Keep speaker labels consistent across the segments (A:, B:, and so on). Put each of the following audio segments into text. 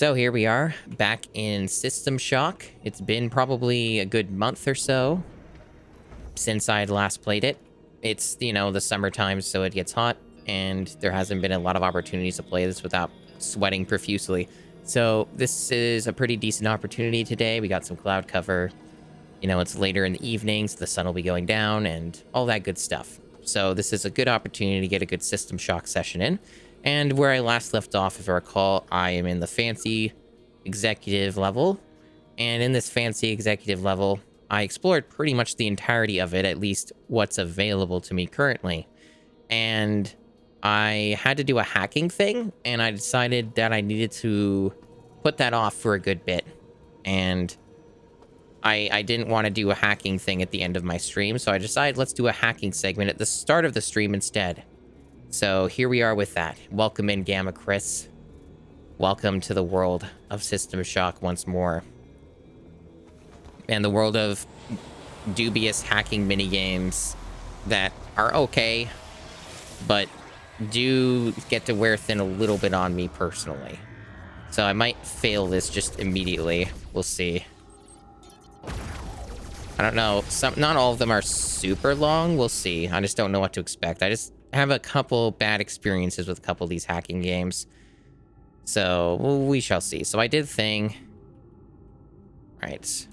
A: So here we are, back in System Shock. It's been probably a good month or so since I had last played it. It's, the summertime, so it gets hot, and there hasn't been a lot of opportunities to play this without sweating profusely. So this is a pretty decent opportunity today. We got some cloud cover. It's later in the evening, so the sun will be going down and all that good stuff. So this is a good opportunity to get a good System Shock session in. And where I last left off, if I recall, I am in the fancy executive level. And in this fancy executive level, I explored pretty much the entirety of it, at least what's available to me currently. And I had to do a hacking thing, and I decided that I needed to put that off for a good bit. And I didn't want to do a hacking thing at the end of my stream, so I decided let's do a hacking segment at the start of the stream instead. So here we are with that. Welcome in, Gamma Chris. Welcome to the world of System Shock once more. And the world of dubious hacking minigames that are okay, but do get to wear thin a little bit on me personally. So I might fail this just immediately. We'll see. I don't know. Not all of them are super long. We'll see. I just don't know what to expect. I just have a couple bad experiences with a couple of these hacking games. So we shall see. So I did thing. Right.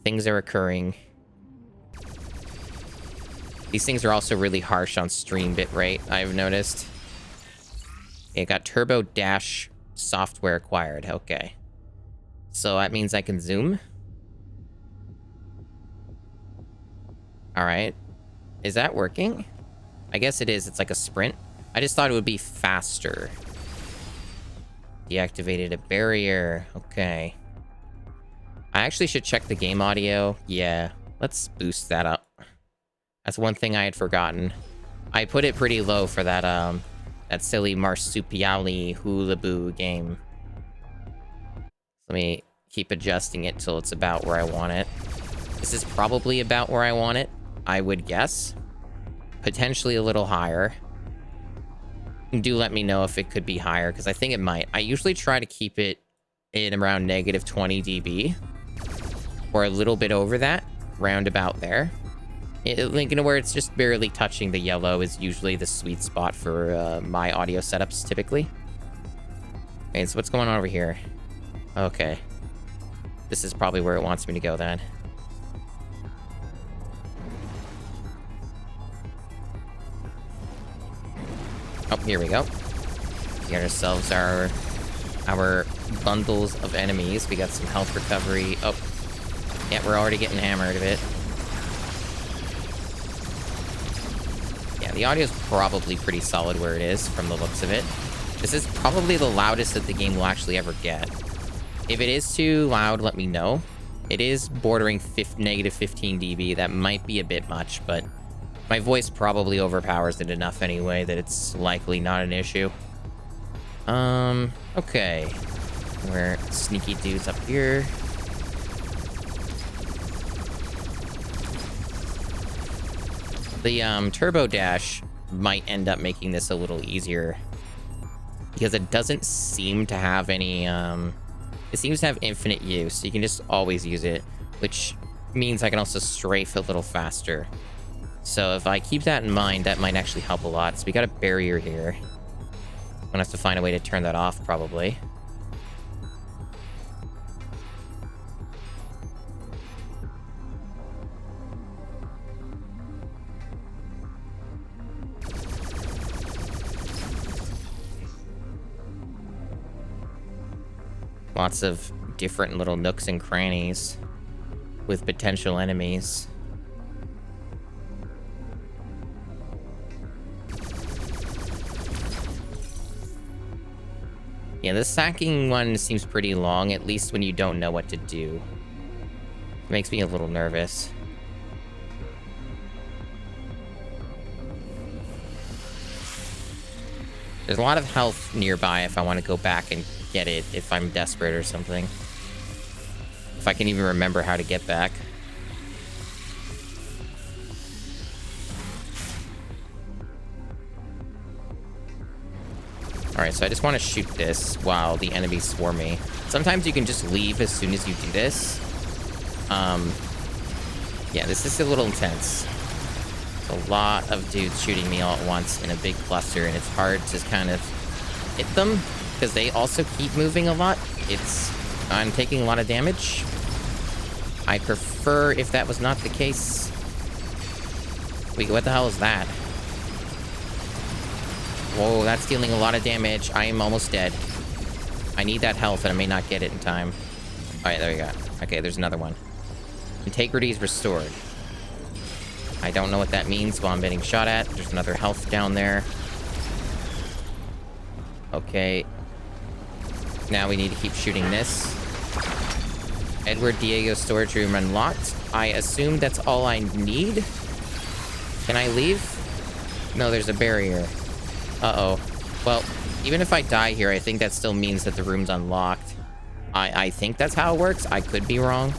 A: Things are occurring. These things are also really harsh on stream bitrate, I've noticed. It got turbo dash software acquired. Okay. So that means I can zoom. All right. Is that working? I guess it is. It's like a sprint. I just thought it would be faster. Deactivated a barrier. Okay. I actually should check the game audio. Yeah. Let's boost that up. That's one thing I had forgotten. I put it pretty low for that that silly Marsupiali Hula Boo game. Let me keep adjusting it till it's about where I want it. This is probably about where I want it, I would guess. Potentially a little higher. Do let me know if it could be higher, because I think it might. I usually try to keep it in around negative 20 dB. Or a little bit over that. Round about there. Where it's just barely touching the yellow is usually the sweet spot for my audio setups, typically. Okay, so what's going on over here? Okay. This is probably where it wants me to go, then. Oh, here we go. We got ourselves our bundles of enemies. We got some health recovery. Oh, yeah, we're already getting hammered a bit. Yeah, the audio is probably pretty solid where it is from the looks of it. This is probably the loudest that the game will actually ever get. If it is too loud, let me know. It is bordering negative 15 dB. That might be a bit much, but my voice probably overpowers it enough anyway that it's likely not an issue. Okay. We're sneaky dudes up here. The turbo dash might end up making this a little easier, because it doesn't seem to have any it seems to have infinite use. You can just always use it, which means I can also strafe a little faster. So if I keep that in mind, that might actually help a lot. So we got a barrier here. I'm gonna have to find a way to turn that off, probably. Lots of different little nooks and crannies with potential enemies. Yeah, this hacking one seems pretty long, at least when you don't know what to do. It makes me a little nervous. There's a lot of health nearby if I want to go back and get it, if I'm desperate or something. If I can even remember how to get back. Alright, so I just want to shoot this while the enemies swarm me. Sometimes you can just leave as soon as you do this. Yeah, this is a little intense. It's a lot of dudes shooting me all at once in a big cluster, and it's hard to kind of hit them because they also keep moving a lot. I'm taking a lot of damage. I prefer if that was not the case. Wait, what the hell is that? Whoa, that's dealing a lot of damage. I am almost dead. I need that health, and I may not get it in time. Alright, there we go. Okay, there's another one. Integrity is restored. I don't know what that means while I'm getting shot at. There's another health down there. Okay. Now we need to keep shooting this. Edward Diego storage room unlocked. I assume that's all I need. Can I leave? No, there's a barrier. Uh-oh. Well, even if I die here, I think that still means that the room's unlocked. I think that's how it works. I could be wrong.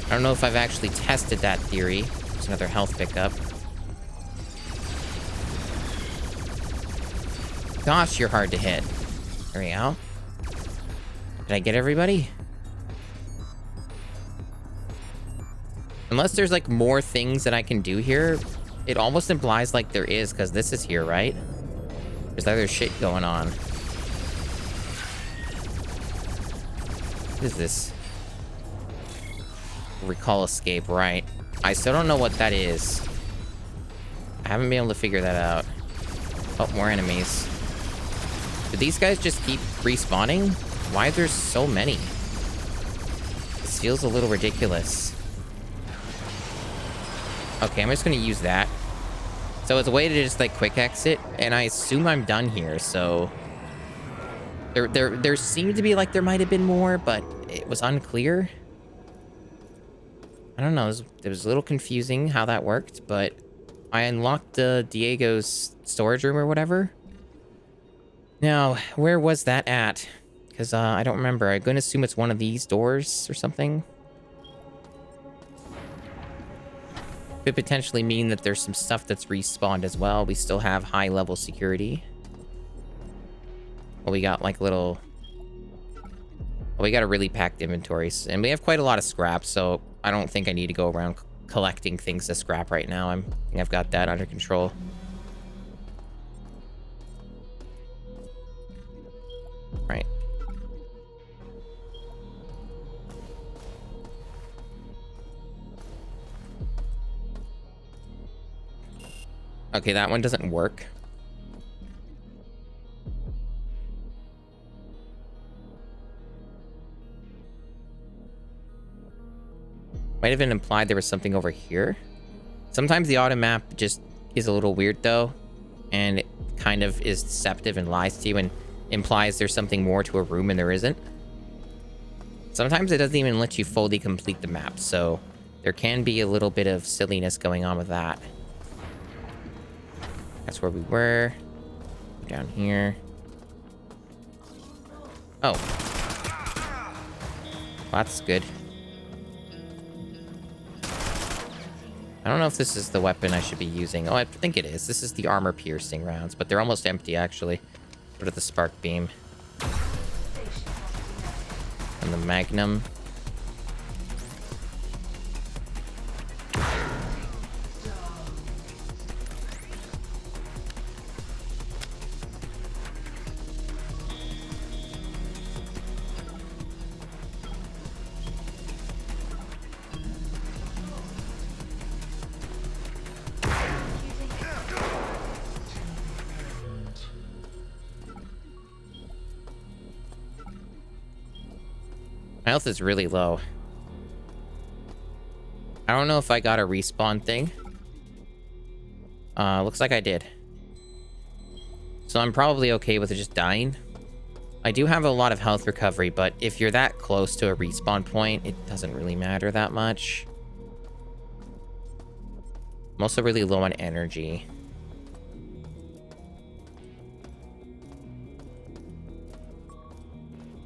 A: I don't know if I've actually tested that theory. There's another health pickup. Gosh, you're hard to hit. There we go. Did I get everybody? Unless there's, like, more things that I can do here, it almost implies like there is, because this is here, right? There's other shit going on. What is this? Recall escape, right. I still don't know what that is. I haven't been able to figure that out. Oh, more enemies. Do these guys just keep respawning? Why are there so many? This feels a little ridiculous. Okay, I'm just gonna use that. So it's a way to just, like, quick exit, and I assume I'm done here, so... There seemed to be like there might have been more, but it was unclear. I don't know, it was a little confusing how that worked, but I unlocked Diego's storage room or whatever. Now, where was that at? Because I don't remember. I'm going to assume it's one of these doors or something. Could potentially mean that there's some stuff that's respawned as well. We still have high-level security. Well, we got, like, little... Well, we got a really packed inventory, and we have quite a lot of scrap, so I don't think I need to go around collecting things to scrap right now. I think I've got that under control. Right. Okay, that one doesn't work. Might have been implied there was something over here. Sometimes the auto map just is a little weird, though. And it kind of is deceptive and lies to you and implies there's something more to a room and there isn't. Sometimes it doesn't even let you fully complete the map, so there can be a little bit of silliness going on with that. That's where we were. Down here. Oh. Well, that's good. I don't know if this is the weapon I should be using. Oh, I think it is. This is the armor-piercing rounds, but they're almost empty, actually. What are the spark beam? And the magnum. My health is really low. I don't know if I got a respawn thing. Looks like I did. So I'm probably okay with it just dying. I do have a lot of health recovery, but if you're that close to a respawn point, it doesn't really matter that much. I'm also really low on energy.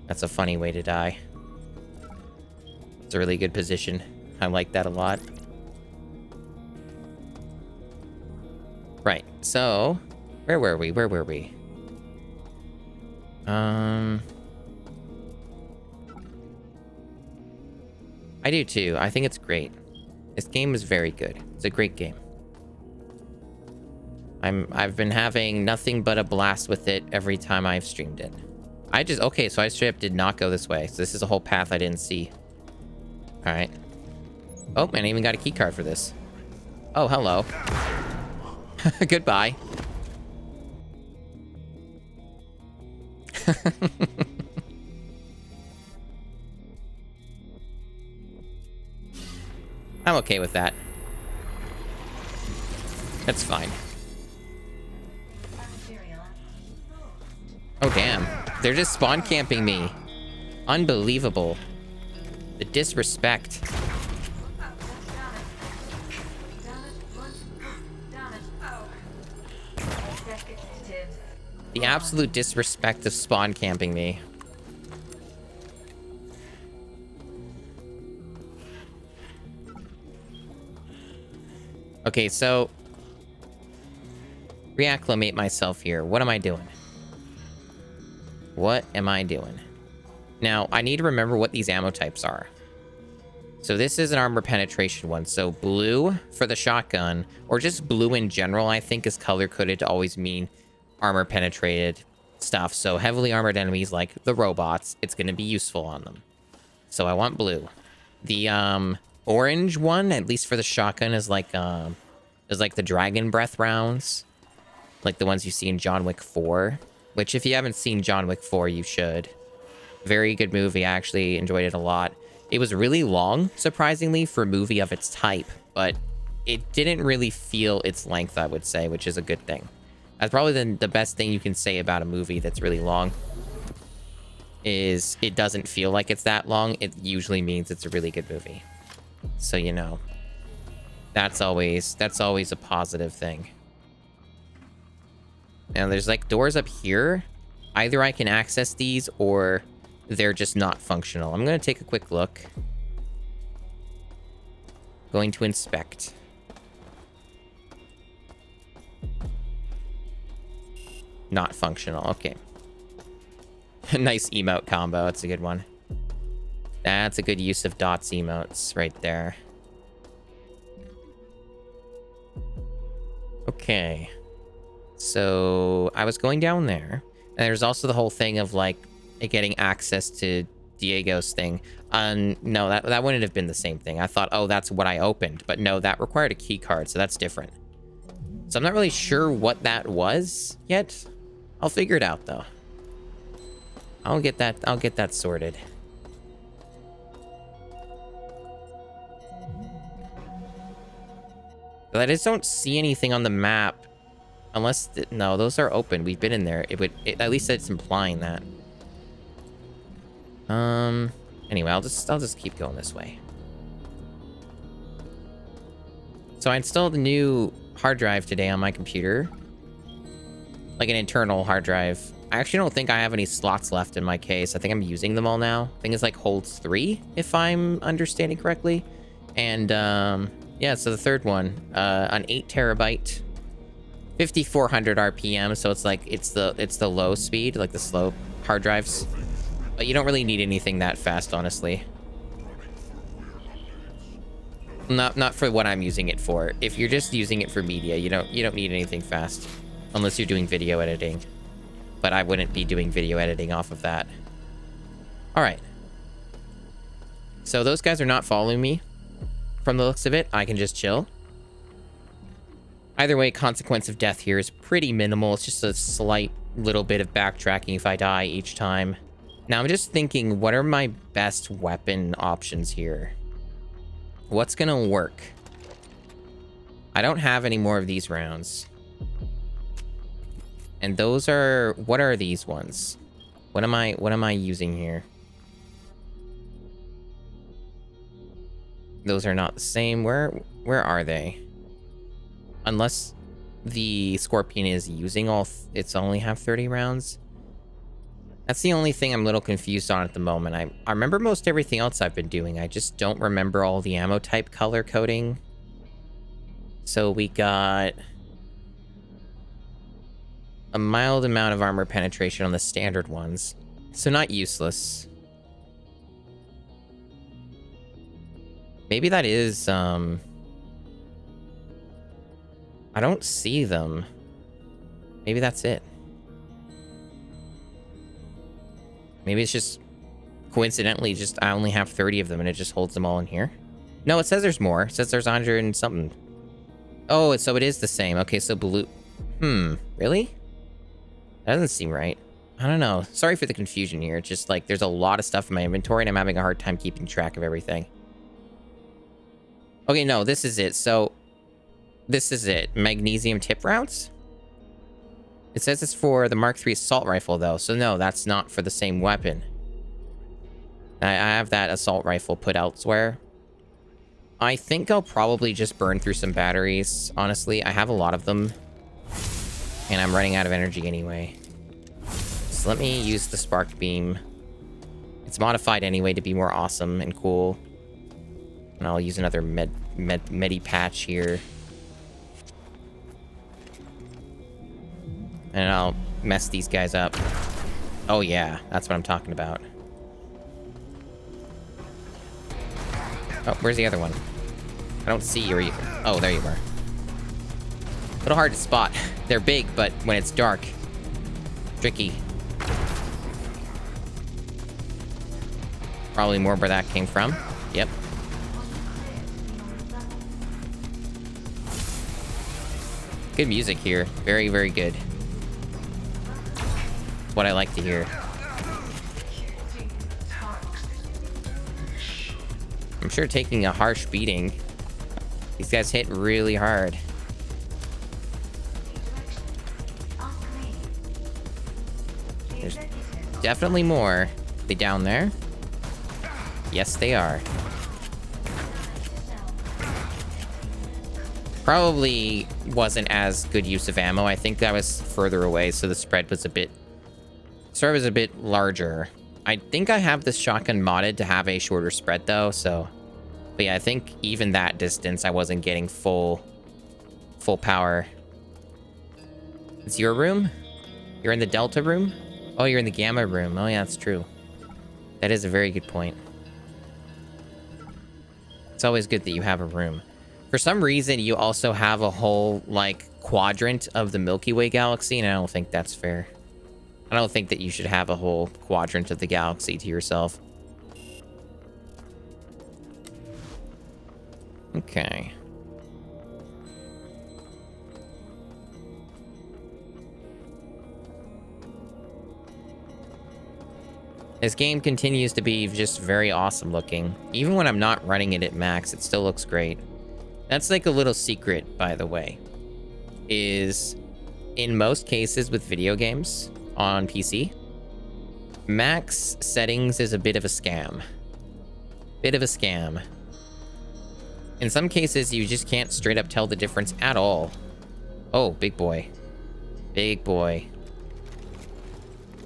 A: That's a funny way to die. It's a really good position. I like that a lot. Right. So, where were we? Where were we? I do too. I think it's great. This game is very good. It's a great game. I've been having nothing but a blast with it every time I've streamed it. Okay, so I straight up did not go this way. So this is a whole path I didn't see. All right. Oh, and I even got a key card for this. Oh, hello. Goodbye. I'm okay with that. That's fine. Oh, damn. They're just spawn camping me. Unbelievable. The disrespect. The absolute disrespect of spawn camping me. Okay, so... reacclimate myself here. What am I doing? What am I doing? Now, I need to remember what these ammo types are. So this is an armor penetration one. So blue for the shotgun, or just blue in general, I think is color-coded to always mean armor penetrated stuff. So heavily armored enemies like the robots, it's going to be useful on them. So I want blue. The orange one, at least for the shotgun, is like the dragon breath rounds, like the ones you see in John Wick 4. Which, if you haven't seen John Wick 4, you should. Very good movie. I actually enjoyed it a lot. It was really long, surprisingly, for a movie of its type, but it didn't really feel its length, I would say, which is a good thing. That's probably the best thing you can say about a movie that's really long, is it doesn't feel like it's that long. It usually means it's a really good movie. So, you know, that's always a positive thing. Now, there's like doors up here. Either I can access these or they're just not functional. I'm going to take a quick look. Going to inspect. Not functional. Okay. Nice emote combo. That's a good one. That's a good use of Dot's emotes right there. Okay. So I was going down there, and there's also the whole thing of like getting access to Diego's thing. No, that wouldn't have been the same thing. I thought, oh, that's what I opened, but no, that required a key card, so that's different. So I'm not really sure what that was yet. I'll figure it out though. I'll get that sorted. But I just don't see anything on the map. Unless, no, those are open. We've been in there. At least it's implying that. Anyway, I'll just keep going this way. So I installed a new hard drive today on my computer. Like an internal hard drive. I actually don't think I have any slots left in my case. I think I'm using them all now. I think it's like holds 3, if I'm understanding correctly. And, yeah, so the third one, an 8 terabyte, 5400 RPM, so it's like it's the low speed, like the slow hard drives. But you don't really need anything that fast, honestly. Not for what I'm using it for. If you're just using it for media, you don't need anything fast, unless you're doing video editing. But I wouldn't be doing video editing off of that. All right. So those guys are not following me. From the looks of it, I can just chill. Either way, consequence of death here is pretty minimal. It's just a slight little bit of backtracking if I die each time. Now I'm just thinking, what are my best weapon options here? What's gonna work? I don't have any more of these rounds. And those are, what are these ones? What am I using here? Those are not the same. Where are they? Unless the Scorpion is using it's only have 30 rounds. That's the only thing I'm a little confused on at the moment. I remember most everything else I've been doing. I just don't remember all the ammo type color coding. So we got a mild amount of armor penetration on the standard ones. So not useless. Maybe that is, I don't see them. Maybe that's it. Maybe it's just coincidentally just I only have 30 of them and it just holds them all in here. No, it says there's more. It says there's 100 and something. Oh, so it is the same. Okay, so blue. Really? That doesn't seem right. I don't know. Sorry for the confusion here. It's just like there's a lot of stuff in my inventory and I'm having a hard time keeping track of everything. Okay, no, this is it. So this is it. Magnesium tip rounds? It says it's for the Mark III assault rifle, though. So no, that's not for the same weapon. I have that assault rifle put elsewhere. I think I'll probably just burn through some batteries. Honestly, I have a lot of them. And I'm running out of energy anyway. So let me use the spark beam. It's modified anyway to be more awesome and cool. And I'll use another medi patch here. And I'll mess these guys up. Oh yeah, that's what I'm talking about. Oh, where's the other one? I don't see you. Oh, there you are. A little hard to spot. They're big, but when it's dark, tricky. Probably more where that came from. Yep. Good music here. Very, very good. That's what I like to hear. I'm sure taking a harsh beating. These guys hit really hard. There's definitely more. Are they down there? Yes, they are. Probably wasn't as good use of ammo. I think that was further away, so the spread was a bit larger. I think I have this shotgun modded to have a shorter spread though, so but yeah, I think even that distance I wasn't getting full power. It's your room? You're in the Delta room? Oh, you're in the Gamma room. Oh yeah, that's true. That is a very good point. It's always good that you have a room. For some reason, you also have a whole, like, quadrant of the Milky Way galaxy, and I don't think that's fair. I don't think that you should have a whole quadrant of the galaxy to yourself. Okay. This game continues to be just very awesome looking. Even when I'm not running it at max, it still looks great. That's like a little secret, by the way, is in most cases with video games on PC, max settings is a bit of a scam. Bit of a scam. In some cases, you just can't straight up tell the difference at all. Oh, big boy. Big boy.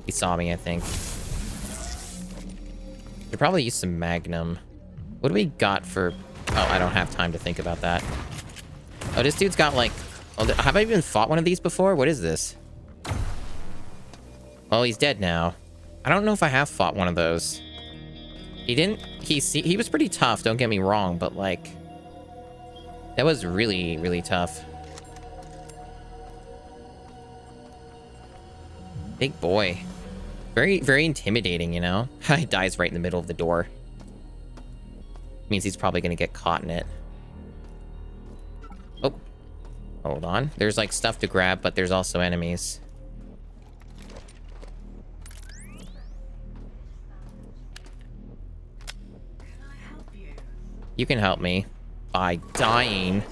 A: He saw me, I think. Should probably use some Magnum. What do we got for... Oh, I don't have time to think about that. Oh, this dude's got like... Oh, have I even fought one of these before? What is this? Oh, he's dead now. I don't know if I have fought one of those. He didn't... He was pretty tough, don't get me wrong, but like... That was really, really tough. Big boy. Very, very intimidating, you know? He dies right in the middle of the door. Means he's probably gonna get caught in it. Oh. Hold on. There's like stuff to grab, but there's also enemies. You can help me by dying.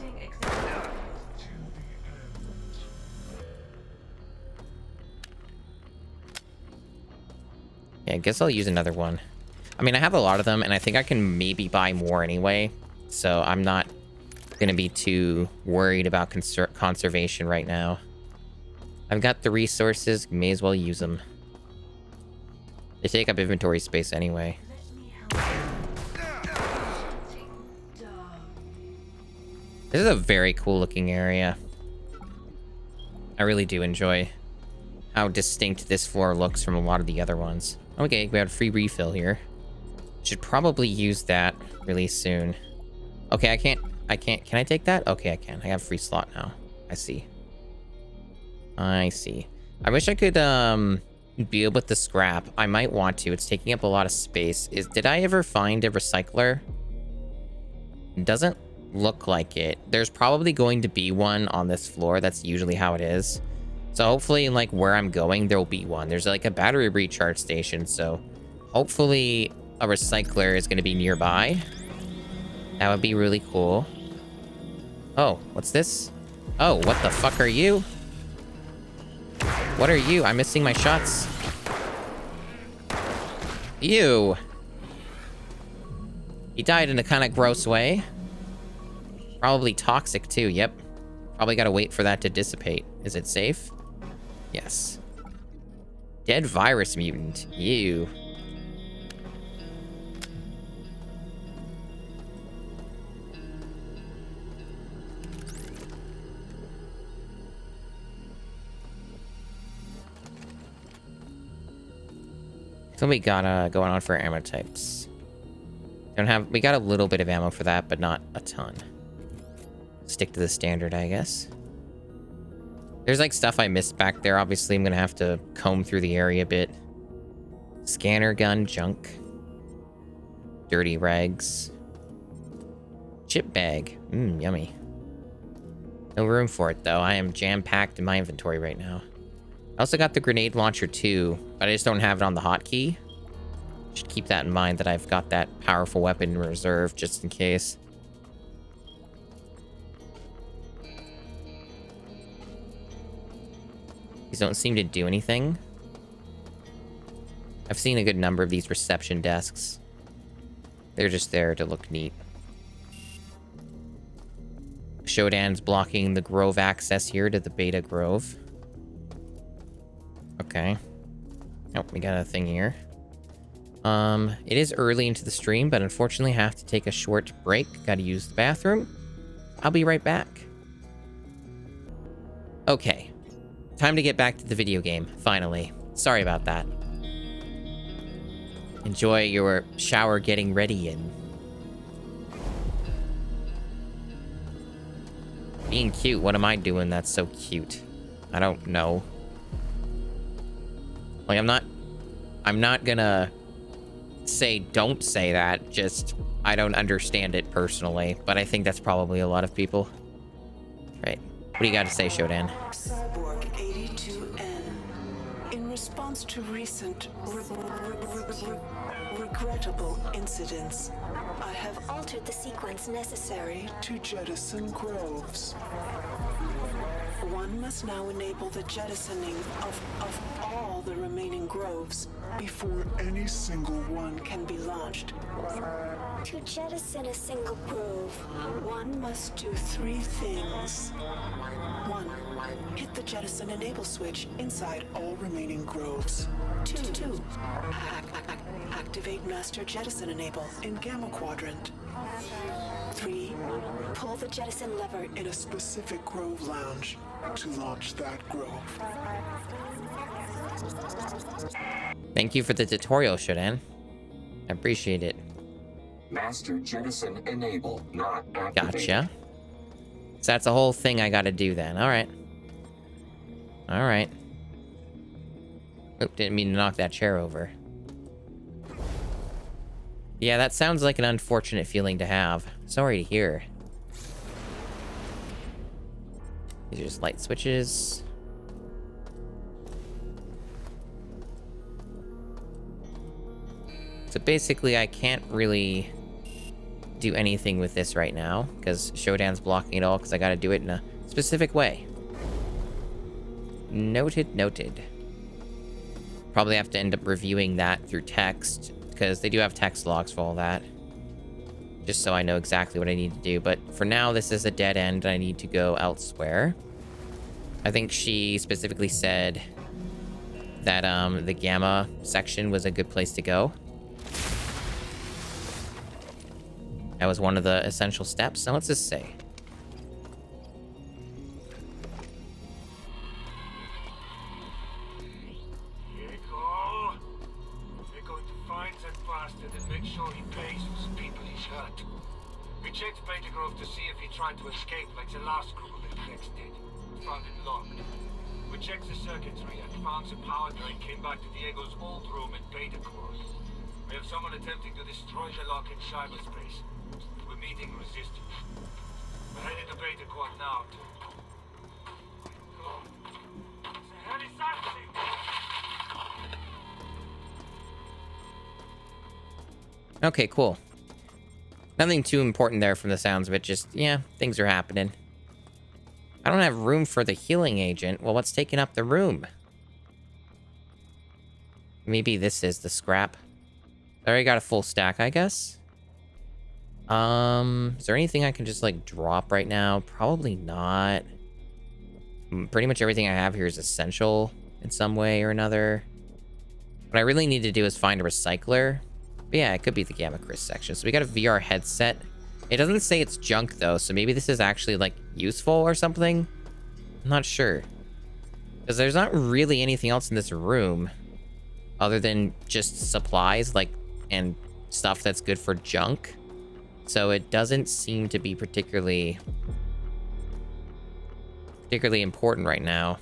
A: Yeah, I guess I'll use another one. I mean, I have a lot of them, and I think I can maybe buy more anyway. So I'm not going to be too worried about conservation right now. I've got the resources, may as well use them. They take up inventory space anyway. This is a very cool looking area. I really do enjoy how distinct this floor looks from a lot of the other ones. Okay, we have a free refill here. Should probably use that really soon. Okay, I can't. Can I take that? Okay, I can. I have a free slot now. I see. I see. I wish I could, be able to scrap. I might want to. It's taking up a lot of space. Did I ever find a recycler? It doesn't look like it. There's probably going to be one on this floor. That's usually how it is. So hopefully, like, where I'm going, there will be one. There's, like, a battery recharge station, so hopefully a recycler is going to be nearby. That would be really cool. Oh, what's this? Oh, what the fuck are you? What are you? I'm missing my shots. Ew. He died in a kind of gross way. Probably toxic too, yep. Probably gotta wait for that to dissipate. Is it safe? Yes. Dead virus mutant. Ew. So we got going on for ammo types. We got a little bit of ammo for that, but not a ton. Stick to the standard, I guess. There's like stuff I missed back there. Obviously, I'm gonna have to comb through the area a bit. Scanner gun, junk. Dirty rags. Chip bag. Yummy. No room for it, though. I am jam-packed in my inventory right now. I also got the grenade launcher, too, but I just don't have it on the hotkey. Should keep that in mind, that I've got that powerful weapon in reserve, just in case. These don't seem to do anything. I've seen a good number of these reception desks. They're just there to look neat. Shodan's blocking the Grove access here to the Beta Grove. Okay. Oh, we got a thing here. It is early into the stream, but unfortunately I have to take a short break. Gotta use the bathroom. I'll be right back. Okay. Time to get back to the video game, finally. Sorry about that. Enjoy your shower getting ready in. Being cute, what am I doing that's so cute? I don't know. Like, I'm not gonna say don't say that, just I don't understand it personally, but I think that's probably a lot of people. Right. What do you got to say, Shodan?
B: Cyborg 82N. In response to recent regrettable incidents, I have altered the sequence necessary to jettison groves. One must now enable the jettisoning of all the remaining groves before any single one can be launched. To jettison a single grove, one must do 3 things. 1. Hit the jettison enable switch inside all remaining groves. 2. Activate master jettison enable in gamma quadrant. 3. Pull the jettison lever in a specific grove lounge to launch that grove.
A: Thank you for the tutorial, Shodan. I appreciate it.
C: Master jettison enable not activated.
A: Gotcha. So that's a whole thing I gotta do then. Alright. Alright. Oop, didn't mean to knock that chair over. Yeah, that sounds like an unfortunate feeling to have. Sorry to hear. These are just light switches. So basically, I can't really do anything with this right now, because Shodan's blocking it all, because I gotta do it in a specific way. Noted, noted. Probably have to end up reviewing that through text, because they do have text logs for all that. Just so I know exactly what I need to do. But for now, this is a dead end, and I need to go elsewhere. I think she specifically said that the Gamma section was a good place to go. That was one of the essential steps. Now, what's this say?
D: sure he pays for the people he's hurt. We checked Beta Grove to see if he tried to escape like the last crew that Rex did. Found it locked. We checked the circuitry and found the power drain came back to Diego's old room in Beta Grove. We have someone attempting to destroy the lock in cyberspace. We're meeting resistance. We're headed to Beta Grove now to... The hell is that thing?
A: Okay, cool. Nothing too important there from the sounds of it. Just, yeah, things are happening. I don't have room for the healing agent. Well, what's taking up the room? Maybe this is the scrap. I already got a full stack, I guess. Is there anything I can just, like, drop right now? Probably not. Pretty much everything I have here is essential in some way or another. What I really need to do is find a recycler. But yeah, it could be the Gamma Chris section. So we got a VR headset. It doesn't say it's junk, though, so maybe this is actually, like, useful or something? I'm not sure. Because there's not really anything else in this room other than just supplies, like, and stuff that's good for junk. So it doesn't seem to be particularly important right now.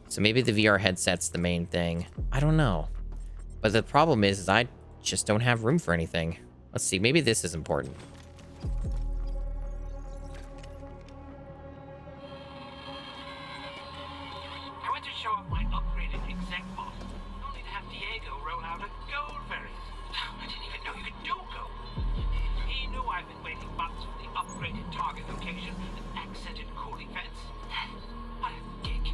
A: So maybe the VR headset's the main thing. I don't know. But the problem is I just don't have room for anything. Let's see, maybe this is important.
D: I went to show off my upgraded exec mod, only to have Diego roll out a gold variant. I didn't even know you could do gold. He knew I've been waiting months for the upgraded target location and accented cooling vents. What a gig.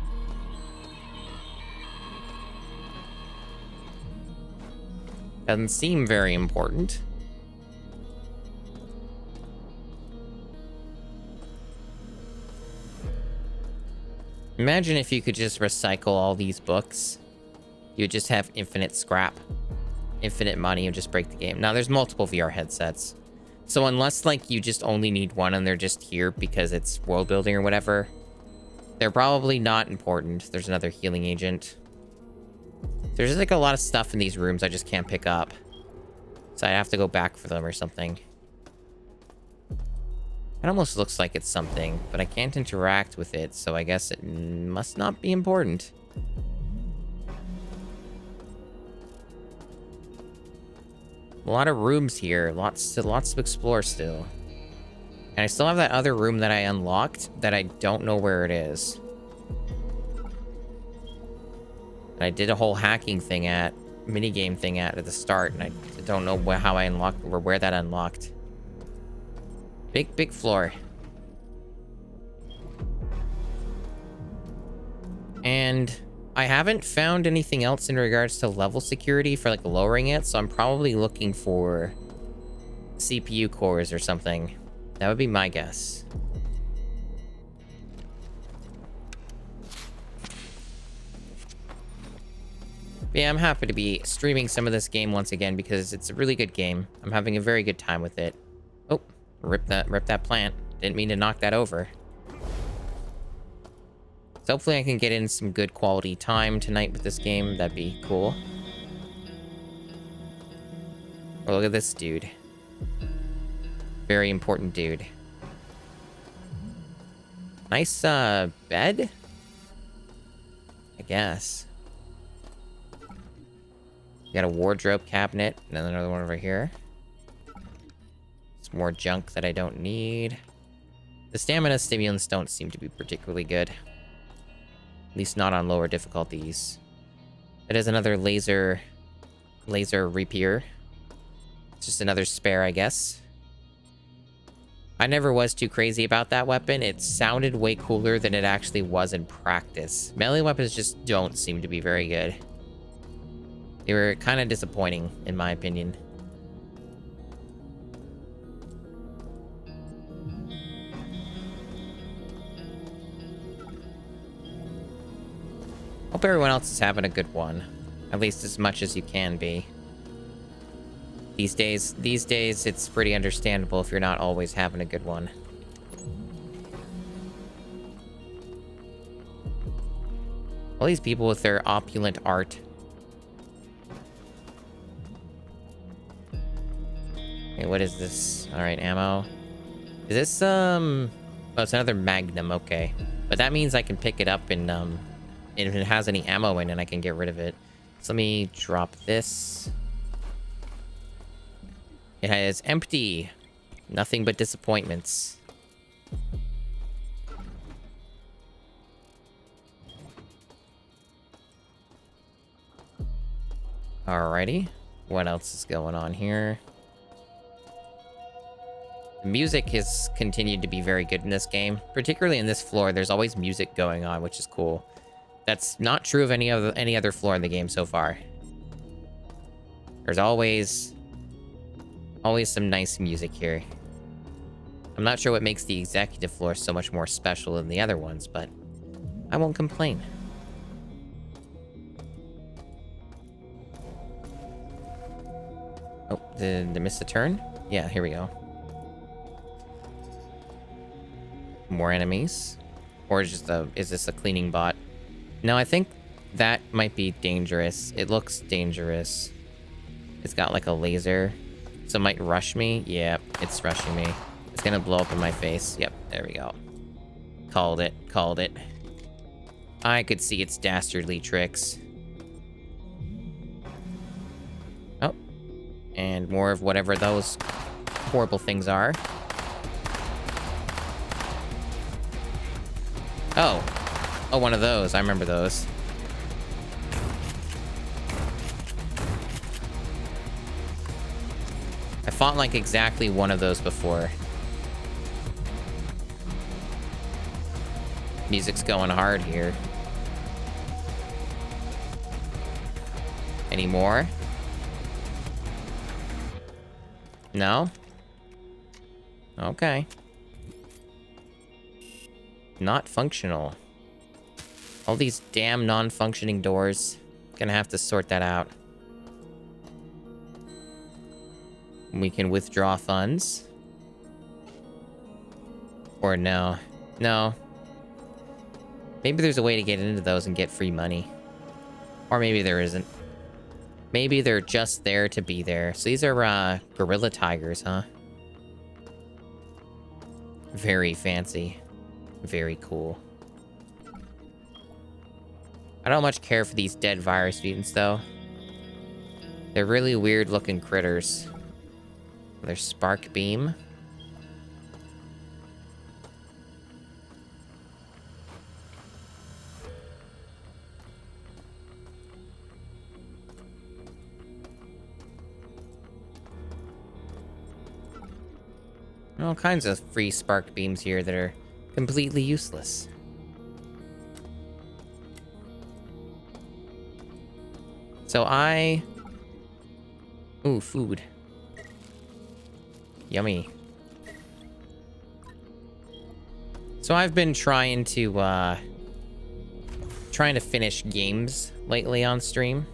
A: Doesn't seem very important. Imagine if you could just recycle all these books. You would just have infinite scrap. Infinite money and just break the game. Now, there's multiple VR headsets. So unless, like, you just only need one and they're just here because it's world building or whatever, they're probably not important. There's another healing agent. There's just, like, a lot of stuff in these rooms I just can't pick up. So I have to go back for them or something. It almost looks like it's something, but I can't interact with it, so I guess it must not be important. A lot of rooms here, lots to explore still. And I still have that other room that I unlocked that I don't know where it is. And I did a whole hacking thing minigame thing at the start, and I don't know how I unlocked or where that unlocked. Big floor. And I haven't found anything else in regards to level security for, like, lowering it, so I'm probably looking for CPU cores or something. That would be my guess. But yeah, I'm happy to be streaming some of this game once again because it's a really good game. I'm having a very good time with it. Oh, rip that plant. Didn't mean to knock that over. So hopefully I can get in some good quality time tonight with this game. That'd be cool. Oh, look at this dude. Very important dude. Nice, bed? I guess. You got a wardrobe cabinet, and then another one over here. Some more junk that I don't need. The stamina stimulants don't seem to be particularly good. At least not on lower difficulties. It is another laser rapier. It's just another spare, I guess. I never was too crazy about that weapon. It sounded way cooler than it actually was in practice. Melee weapons just don't seem to be very good. They were kind of disappointing, in my opinion. Hope everyone else is having a good one. At least as much as you can be. These days, it's pretty understandable if you're not always having a good one. All these people with their opulent art. Wait, what is this? Alright, ammo. Is this, oh, it's another Magnum, okay. But that means I can pick it up and, if it has any ammo in it, I can get rid of it. So let me drop this. It has empty. Nothing but disappointments. Alrighty. What else is going on here? The music has continued to be very good in this game. Particularly in this floor, there's always music going on, which is cool. That's not true of any other floor in the game so far. There's always some nice music here. I'm not sure what makes the executive floor so much more special than the other ones, but I won't complain. Oh, did I miss a turn? Yeah, here we go. More enemies? Or is this a cleaning bot? No, I think that might be dangerous. It looks dangerous. It's got like a laser. So it might rush me. Yeah, it's rushing me. It's gonna blow up in my face. Yep, there we go. Called it. Called it. I could see its dastardly tricks. Oh. And more of whatever those horrible things are. Oh. Oh, one of those. I remember those. I fought like exactly one of those before. Music's going hard here. Any more? No? Okay. Not functional. All these damn non-functioning doors. Gonna have to sort that out. We can withdraw funds. Or no. No. Maybe there's a way to get into those and get free money. Or maybe there isn't. Maybe they're just there to be there. So these are, gorilla tigers, huh? Very fancy. Very cool. I don't much care for these dead virus mutants, though. They're really weird-looking critters. Their spark beam. All kinds of free spark beams here that are completely useless. So ooh, food. Yummy. So I've been trying to finish games lately on stream,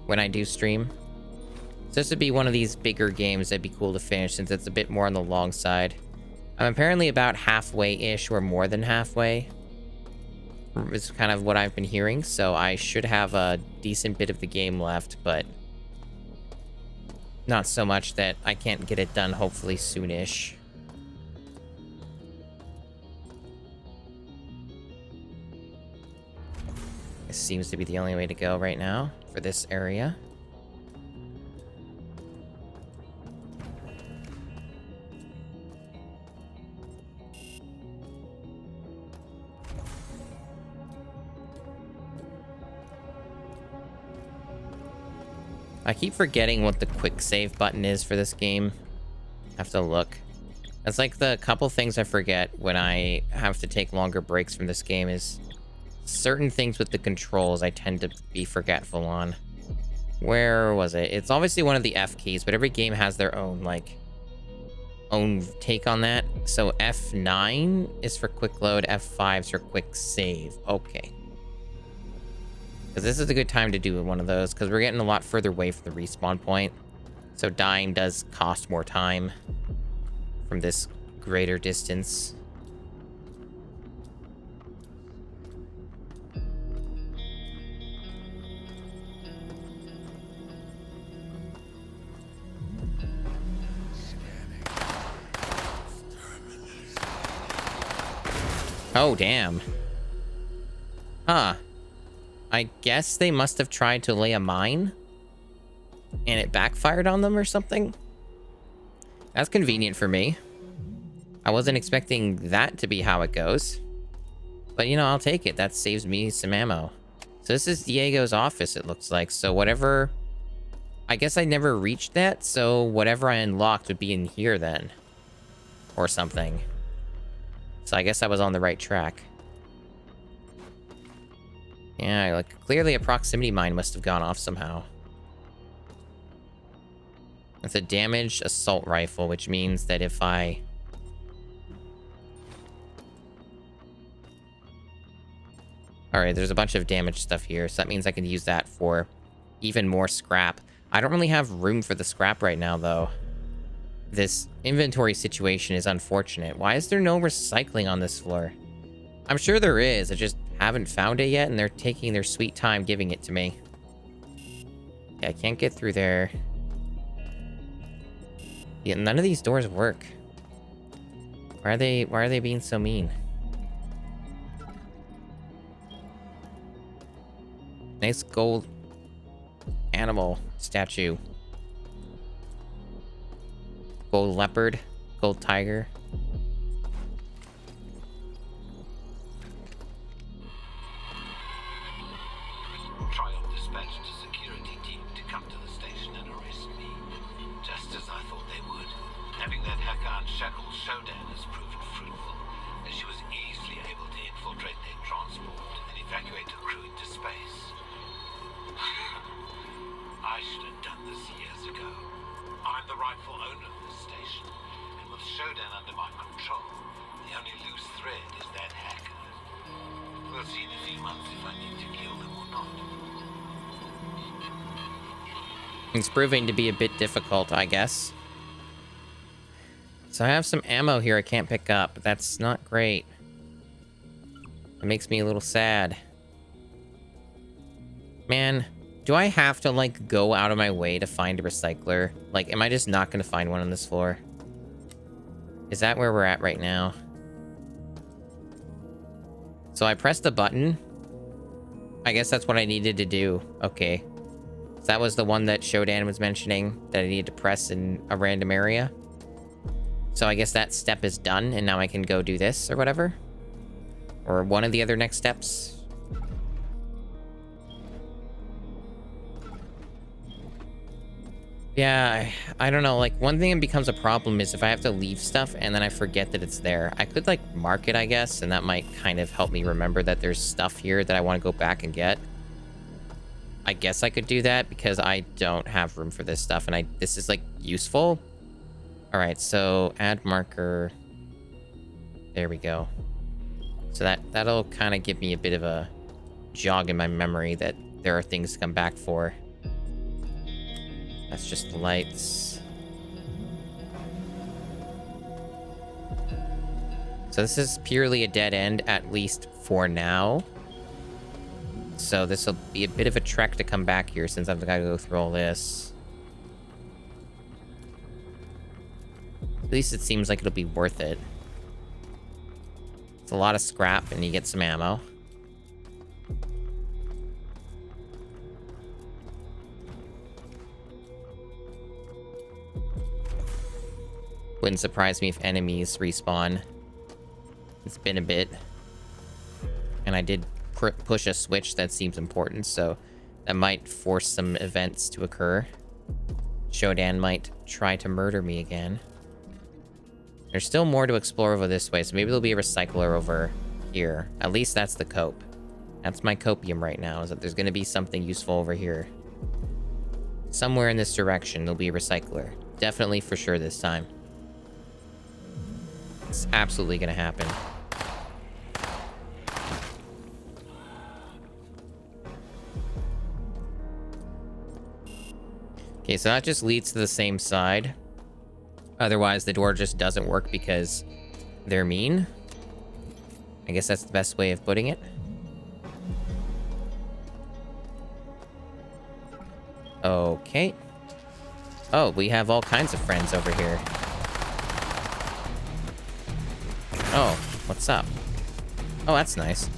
A: when I do stream. So this would be one of these bigger games that'd be cool to finish since it's a bit more on the long side. I'm apparently about halfway-ish or more than halfway. It's kind of what I've been hearing, so I should have a decent bit of the game left, but not so much that I can't get it done hopefully soonish. This seems to be the only way to go right now for this area. I keep forgetting what the quick save button is for this game. I have to look. That's like the couple things I forget when I have to take longer breaks from this game is certain things with the controls I tend to be forgetful on. Where was it? It's obviously one of the F keys, but every game has their own, like, own take on that. So F9 is for quick load, F5 is for quick save. Okay. Because this is a good time to do one of those, because we're getting a lot further away from the respawn point. So dying does cost more time from this greater distance. Oh, damn. Huh. I guess they must have tried to lay a mine and it backfired on them or something. That's convenient for me. I wasn't expecting that to be how it goes. But, you know, I'll take it. That saves me some ammo. So this is Diego's office, it looks like. So whatever... I guess I never reached that, so whatever I unlocked would be in here then. Or something. So I guess I was on the right track. Yeah, like, clearly a proximity mine must have gone off somehow. It's a damaged assault rifle, which means that if I... Alright, there's a bunch of damaged stuff here, so that means I can use that for even more scrap. I don't really have room for the scrap right now, though. This inventory situation is unfortunate. Why is there no recycling on this floor? I'm sure there is, I just haven't found it yet, and they're taking their sweet time giving it to me. Yeah, I can't get through there. Yeah, none of these doors work. Why are they being so mean? Nice gold animal statue. Gold leopard, gold tiger.
D: Trial dispatched a security team to come to the station and arrest me. Just as I thought they would. Having that hacker unshackle Shodan has proven fruitful, as she was easily able to infiltrate their transport and evacuate a crew into space. I should have done this years ago. I'm the rightful owner of this station, and with Shodan under my control, the only loose thread is that hacker. We'll see in a few months if I need to kill them or not.
A: It's proving to be a bit difficult, I guess. So I have some ammo here I can't pick up, but that's not great. It makes me a little sad. Man, do I have to, like, go out of my way to find a recycler? Like, am I just not going to find one on this floor? Is that where we're at right now? So I pressed the button. I guess that's what I needed to do. Okay. So that was the one that Shodan was mentioning that I needed to press in a random area. So I guess that step is done, and now I can go do this or whatever. Or one of the other next steps. Yeah, I don't know. Like, one thing that becomes a problem is if I have to leave stuff and then I forget that it's there. I could, like, mark it, I guess, and that might kind of help me remember that there's stuff here that I want to go back and get. I guess I could do that because I don't have room for this stuff, and this is, like, useful. All right, so add marker. There we go. So that'll kind of give me a bit of a jog in my memory that there are things to come back for. That's just the lights. So this is purely a dead end, at least for now. So this will be a bit of a trek to come back here since I've got to go through all this. At least it seems like it'll be worth it. It's a lot of scrap and you get some ammo. Wouldn't surprise me if enemies respawn. It's been a bit. And I did push a switch that seems important, so that might force some events to occur. Shodan might try to murder me again. There's still more to explore over this way, so maybe there'll be a recycler over here. At least that's the cope. That's my copium right now, is that there's going to be something useful over here. Somewhere in this direction, there'll be a recycler. Definitely for sure this time. It's absolutely going to happen. Okay, so that just leads to the same side. Otherwise, the door just doesn't work because they're mean. I guess that's the best way of putting it. Okay. Oh, we have all kinds of friends over here. Oh, what's up? Oh, that's nice.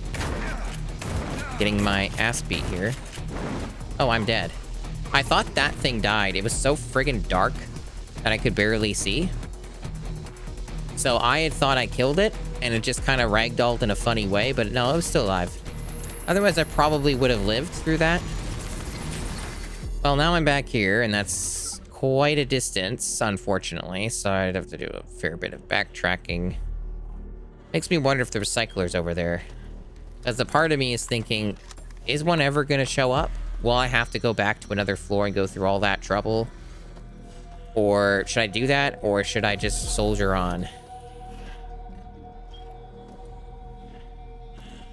A: Getting my ass beat here. Oh, I'm dead. I thought that thing died. It was so friggin' dark that I could barely see. So I had thought I killed it, and it just kind of ragdolled in a funny way, but no, it was still alive. Otherwise, I probably would have lived through that. Well, now I'm back here, and that's quite a distance, unfortunately, so I'd have to do a fair bit of backtracking. Makes me wonder if the recycler's over there. As a part of me is thinking, is one ever going to show up? Will I have to go back to another floor and go through all that trouble? Or should I do that, or should I just soldier on?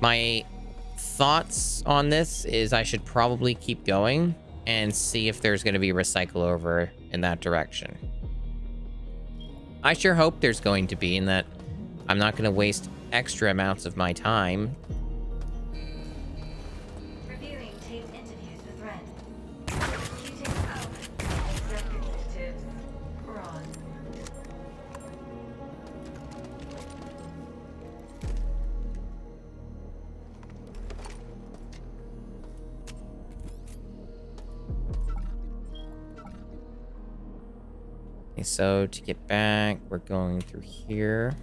A: My thoughts on this is I should probably keep going and see if there's going to be a recycle over in that direction. I sure hope there's going to be, in that I'm not going to waste extra amounts of my time.
E: Reviewing taped interviews with Ren. Executing out. Executives. Ron.
A: Okay, so to get back, we're going through here.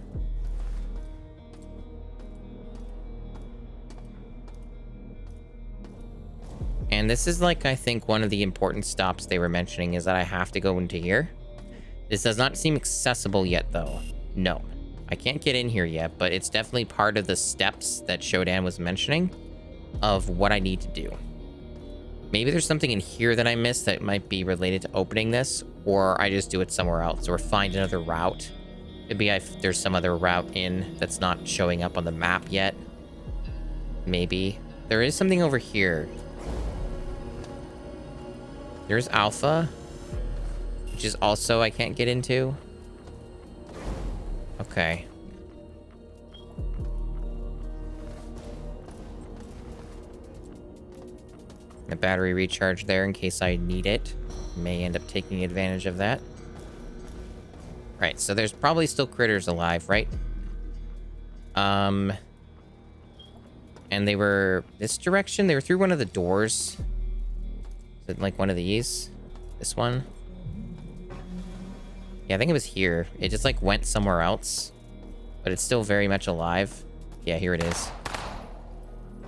A: And this is like, I think one of the important stops they were mentioning is that I have to go into here. This does not seem accessible yet, though. No, I can't get in here yet, but it's definitely part of the steps that Shodan was mentioning of what I need to do. Maybe there's something in here that I missed that might be related to opening this, or I just do it somewhere else, or find another route. Maybe there's some other route in that's not showing up on the map yet. Maybe. There is something over here. There's Alpha, which is also I can't get into. Okay. A battery recharge there in case I need it. May end up taking advantage of that. Right, so there's probably still critters alive, right? And they were this direction. They were through one of the doors. Is it like one of these? This one? Yeah, I think it was here. It just like went somewhere else, but it's still very much alive. Yeah, here it is.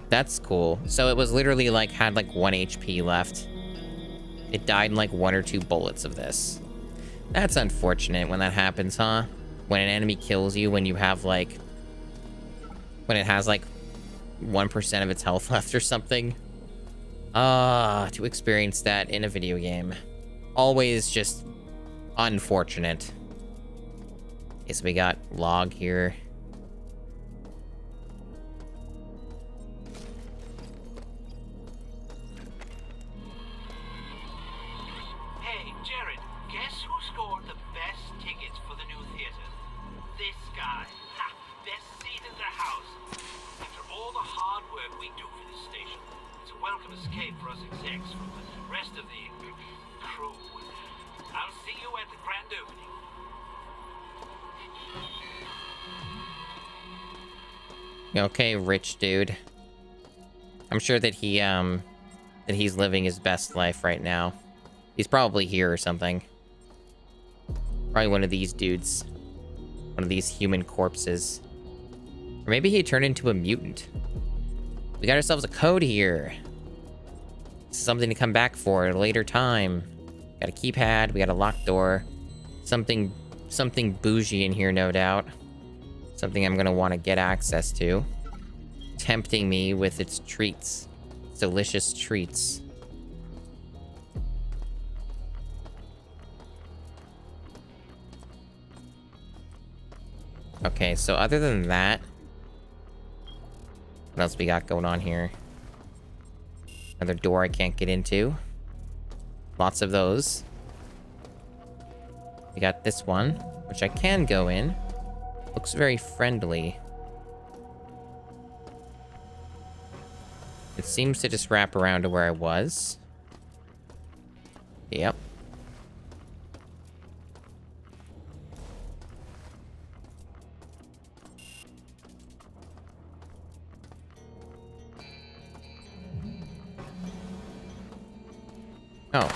A: That's cool. So it was literally like had like 1 HP left. It died in like 1 or 2 bullets of this. That's unfortunate when that happens, huh? When an enemy kills you when you have like... when it has like 1% of its health left or something. To experience that in a video game. Always just unfortunate. Okay, so we got log here.
D: Hey, Jared, guess who scored the best tickets for the new theater? This guy. Ha! Best seat in the house. After all the hard work we do for this station, it's a welcome escape for us execs from the rest of the crew. I'll see you at the grand opening.
A: Okay, rich dude. I'm sure that he's living his best life right now. He's probably here or something. Probably one of these dudes. One of these human corpses. Or maybe he turned into a mutant. We got ourselves a code here. Something to come back for at a later time. Got a keypad, we got a locked door. Something bougie in here, no doubt. Something I'm gonna want to get access to. Tempting me with its treats. Its delicious treats. Okay, so other than that, what else we got going on here? Another door I can't get into. Lots of those. We got this one, which I can go in. Looks very friendly. It seems to just wrap around to where I was. Yep. Oh.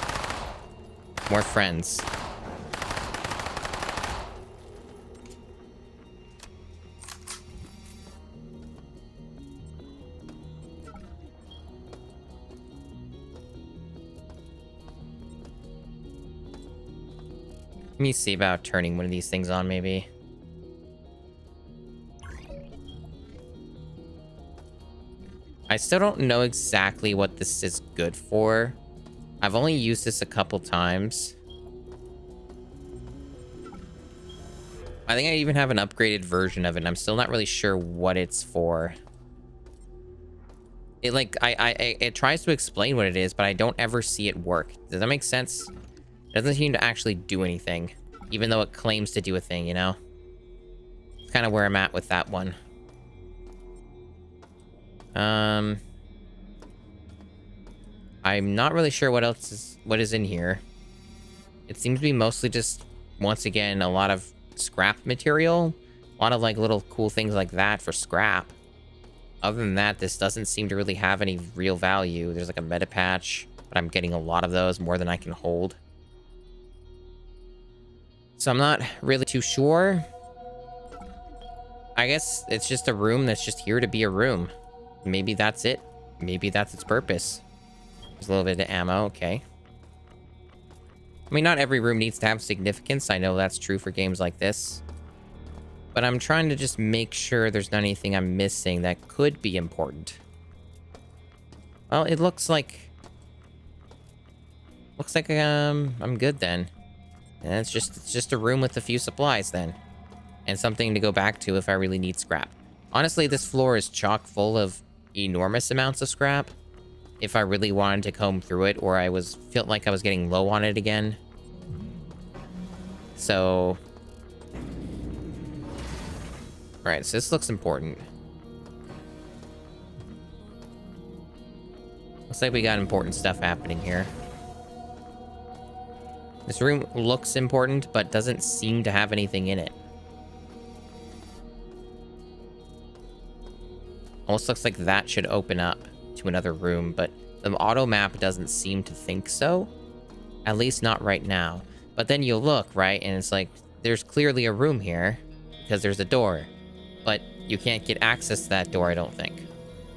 A: More friends. Let me see about turning one of these things on, maybe. I still don't know exactly what this is good for. I've only used this a couple times. I think I even have an upgraded version of it, and I'm still not really sure what it's for. It like it tries to explain what it is, but I don't ever see it work. Does that make sense? It doesn't seem to actually do anything, even though it claims to do a thing, you know? It's kind of where I'm at with that one. I'm not really sure what is in here. It seems to be mostly just, once again, a lot of scrap material. A lot of like little cool things like that for scrap. Other than that, this doesn't seem to really have any real value. There's like a meta patch, but I'm getting a lot of those, more than I can hold. So I'm not really too sure. I guess it's just a room that's just here to be a room. Maybe that's it. Maybe that's its purpose. There's a little bit of ammo, okay. I mean, not every room needs to have significance. I know that's true for games like this. But I'm trying to just make sure there's not anything I'm missing that could be important. Well, it looks like... I'm good then. And it's just a room with a few supplies then. And something to go back to if I really need scrap. Honestly, this floor is chock full of enormous amounts of scrap. If I really wanted to comb through it, or felt like I was getting low on it again. So... Alright, so this looks important. Looks like we got important stuff happening here. This room looks important, but doesn't seem to have anything in it. Almost looks like that should open up to another room, but the auto map doesn't seem to think so. At least not right now. But then you look, right, and it's like, there's clearly a room here, because there's a door. But you can't get access to that door, I don't think.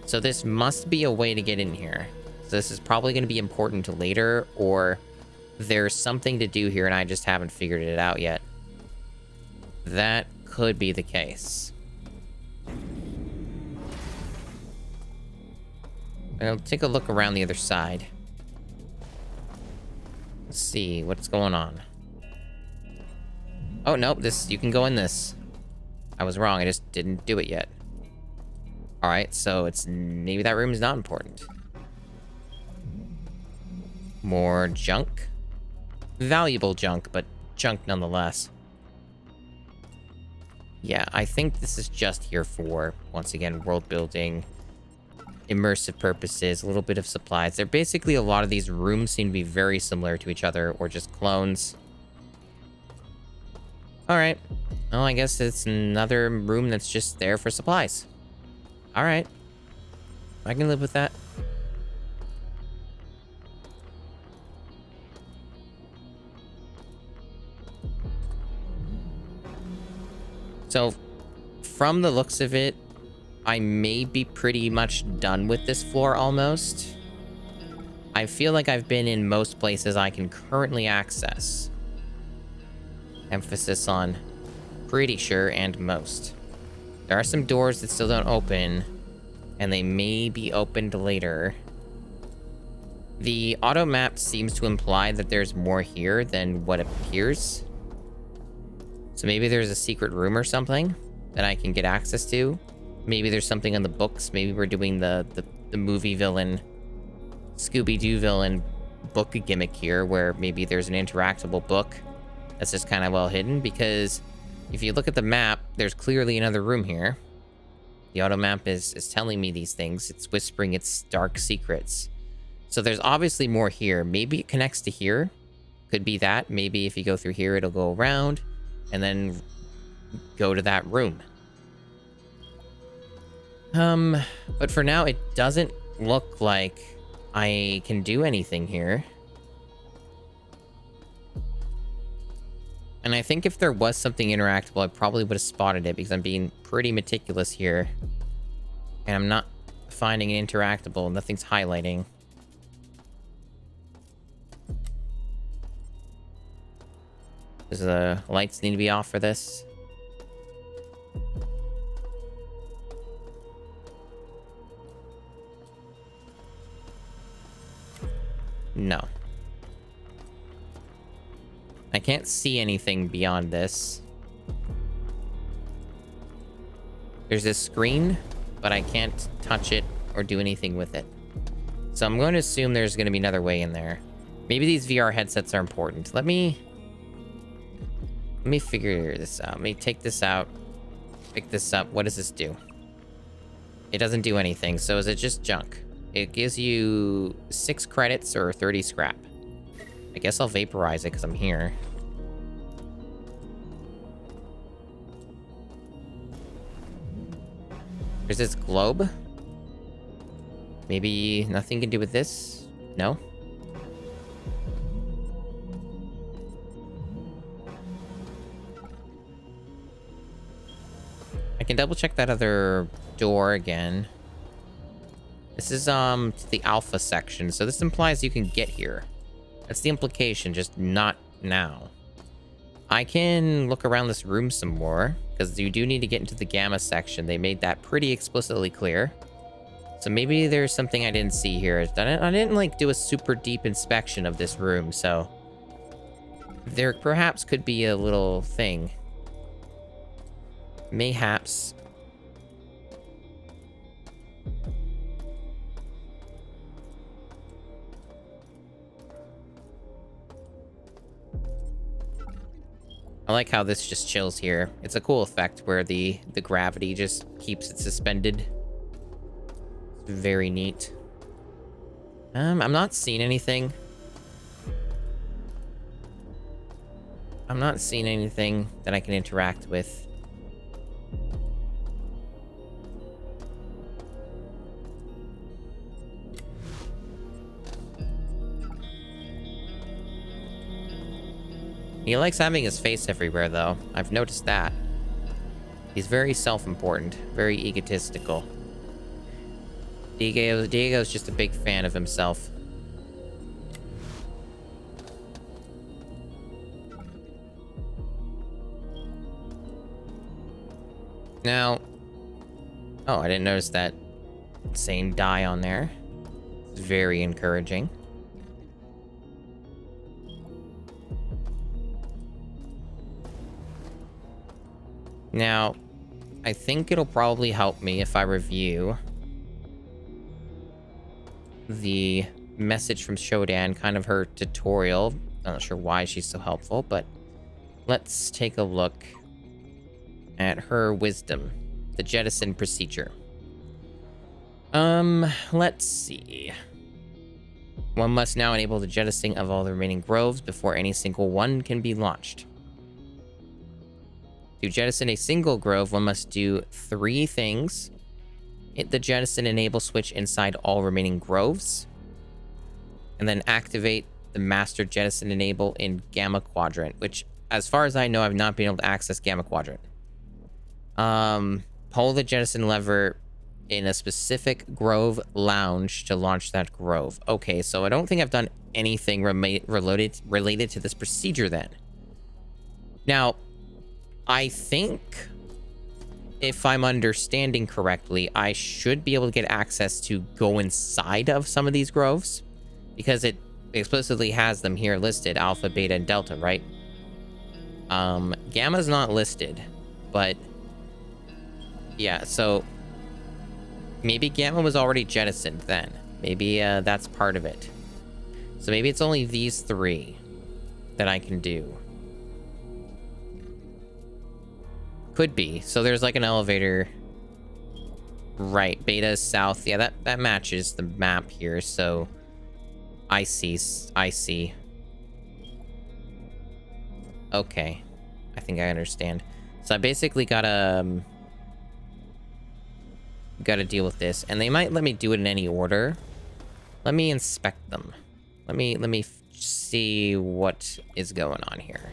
A: So this must be a way to get in here. So this is probably going to be important later, or there's something to do here and I just haven't figured it out yet. That could be the case. I'll take a look around the other side. Let's see what's going on. Oh, nope, you can go in this. I was wrong, I just didn't do it yet. Alright, so maybe that room is not important. More junk. Valuable junk, but junk nonetheless. Yeah, I think this is just here for, once again, world building, immersive purposes, a little bit of supplies. They're basically, a lot of these rooms seem to be very similar to each other, or just clones. Alright. Well, I guess it's another room that's just there for supplies. Alright. I can live with that. So, from the looks of it, I may be pretty much done with this floor almost. I feel like I've been in most places I can currently access. Emphasis on pretty sure and most. There are some doors that still don't open, and they may be opened later. The auto map seems to imply that there's more here than what appears. So maybe there's a secret room or something that I can get access to. Maybe there's something in the books. Maybe we're doing the movie villain, Scooby-Doo villain book gimmick here, where maybe there's an interactable book that's just kind of well hidden, because if you look at the map, there's clearly another room here. The auto map is telling me these things. It's whispering its dark secrets. So there's obviously more here. Maybe it connects to here. Could be that. Maybe if you go through here, it'll go around and then go to that room. But for now, it doesn't look like I can do anything here. And I think if there was something interactable, I probably would have spotted it because I'm being pretty meticulous here. And I'm not finding it interactable. Nothing's highlighting. Does the lights need to be off for this? No. I can't see anything beyond this. There's this screen, but I can't touch it or do anything with it. So I'm going to assume there's going to be another way in there. Maybe these VR headsets are important. Let me figure this out. Let me take this out. Pick this up. What does this do? It doesn't do anything. So is it just junk? It gives you 6 credits or 30 scrap. I guess I'll vaporize it because I'm here. There's this globe. Maybe nothing can do with this? No? I can double check that other door again. This is the alpha section, so this implies you can get here. That's the implication, just not now. I can look around this room some more, because you do need to get into the gamma section. They made that pretty explicitly clear. So maybe there's something I didn't see here. I didn't like do a super deep inspection of this room, so there perhaps could be a little thing. Mayhaps. I like how this just chills here. It's a cool effect where the gravity just keeps it suspended. It's very neat. I'm not seeing anything. I'm not seeing anything that I can interact with. He likes having his face everywhere, though. I've noticed that. He's very self-important, very egotistical. Diego's just a big fan of himself. Now... Oh, I didn't notice that same die on there. It's very encouraging. Now, I think it'll probably help me if I review the message from Shodan, kind of her tutorial. I'm not sure why she's so helpful, but let's take a look at her wisdom, the jettison procedure. Let's see. One must now enable the jettisoning of all the remaining groves before any single one can be launched. To jettison a single grove, one must do 3 things. Hit the jettison enable switch inside all remaining groves. And then activate the master jettison enable in gamma quadrant, which, as far as I know, I've not been able to access gamma quadrant. Pull the jettison lever in a specific grove lounge to launch that grove. Okay, so I don't think I've done anything related to this procedure then. Now, I think, if I'm understanding correctly, I should be able to get access to go inside of some of these groves, because it explicitly has them here listed, alpha, beta, and delta, right? Gamma's not listed, but yeah, so maybe gamma was already jettisoned then. Maybe that's part of it. So maybe it's only these 3 that I can do. Could be. So there's like an elevator. Right, beta is south. Yeah, that matches the map here, so I see. Okay. I think I understand. So I basically gotta deal with this, and they might let me do it in any order. Let me inspect them. Let me see what is going on here.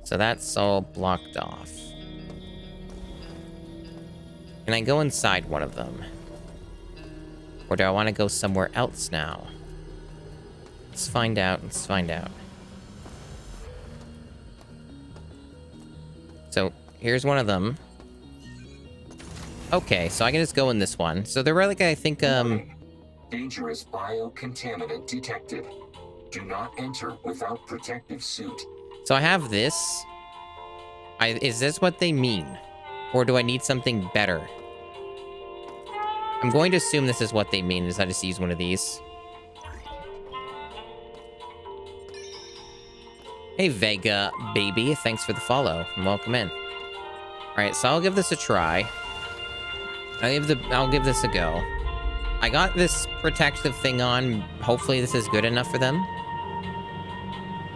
A: So that's all blocked off. Can I go inside one of them? Or do I want to go somewhere else now? Let's find out. Let's find out. So, here's one of them. Okay, so I can just go in this one. So they're like, I think,
C: Dangerous biocontaminant detected. Do not enter without protective suit.
A: So I have this. Is this what they mean? Or do I need something better? I'm going to assume this is what they mean, is I just use one of these. Hey, Vega, baby. Thanks for the follow, and welcome in. Alright, so I'll give this a try. I'll give this a go. I got this protective thing on. Hopefully this is good enough for them.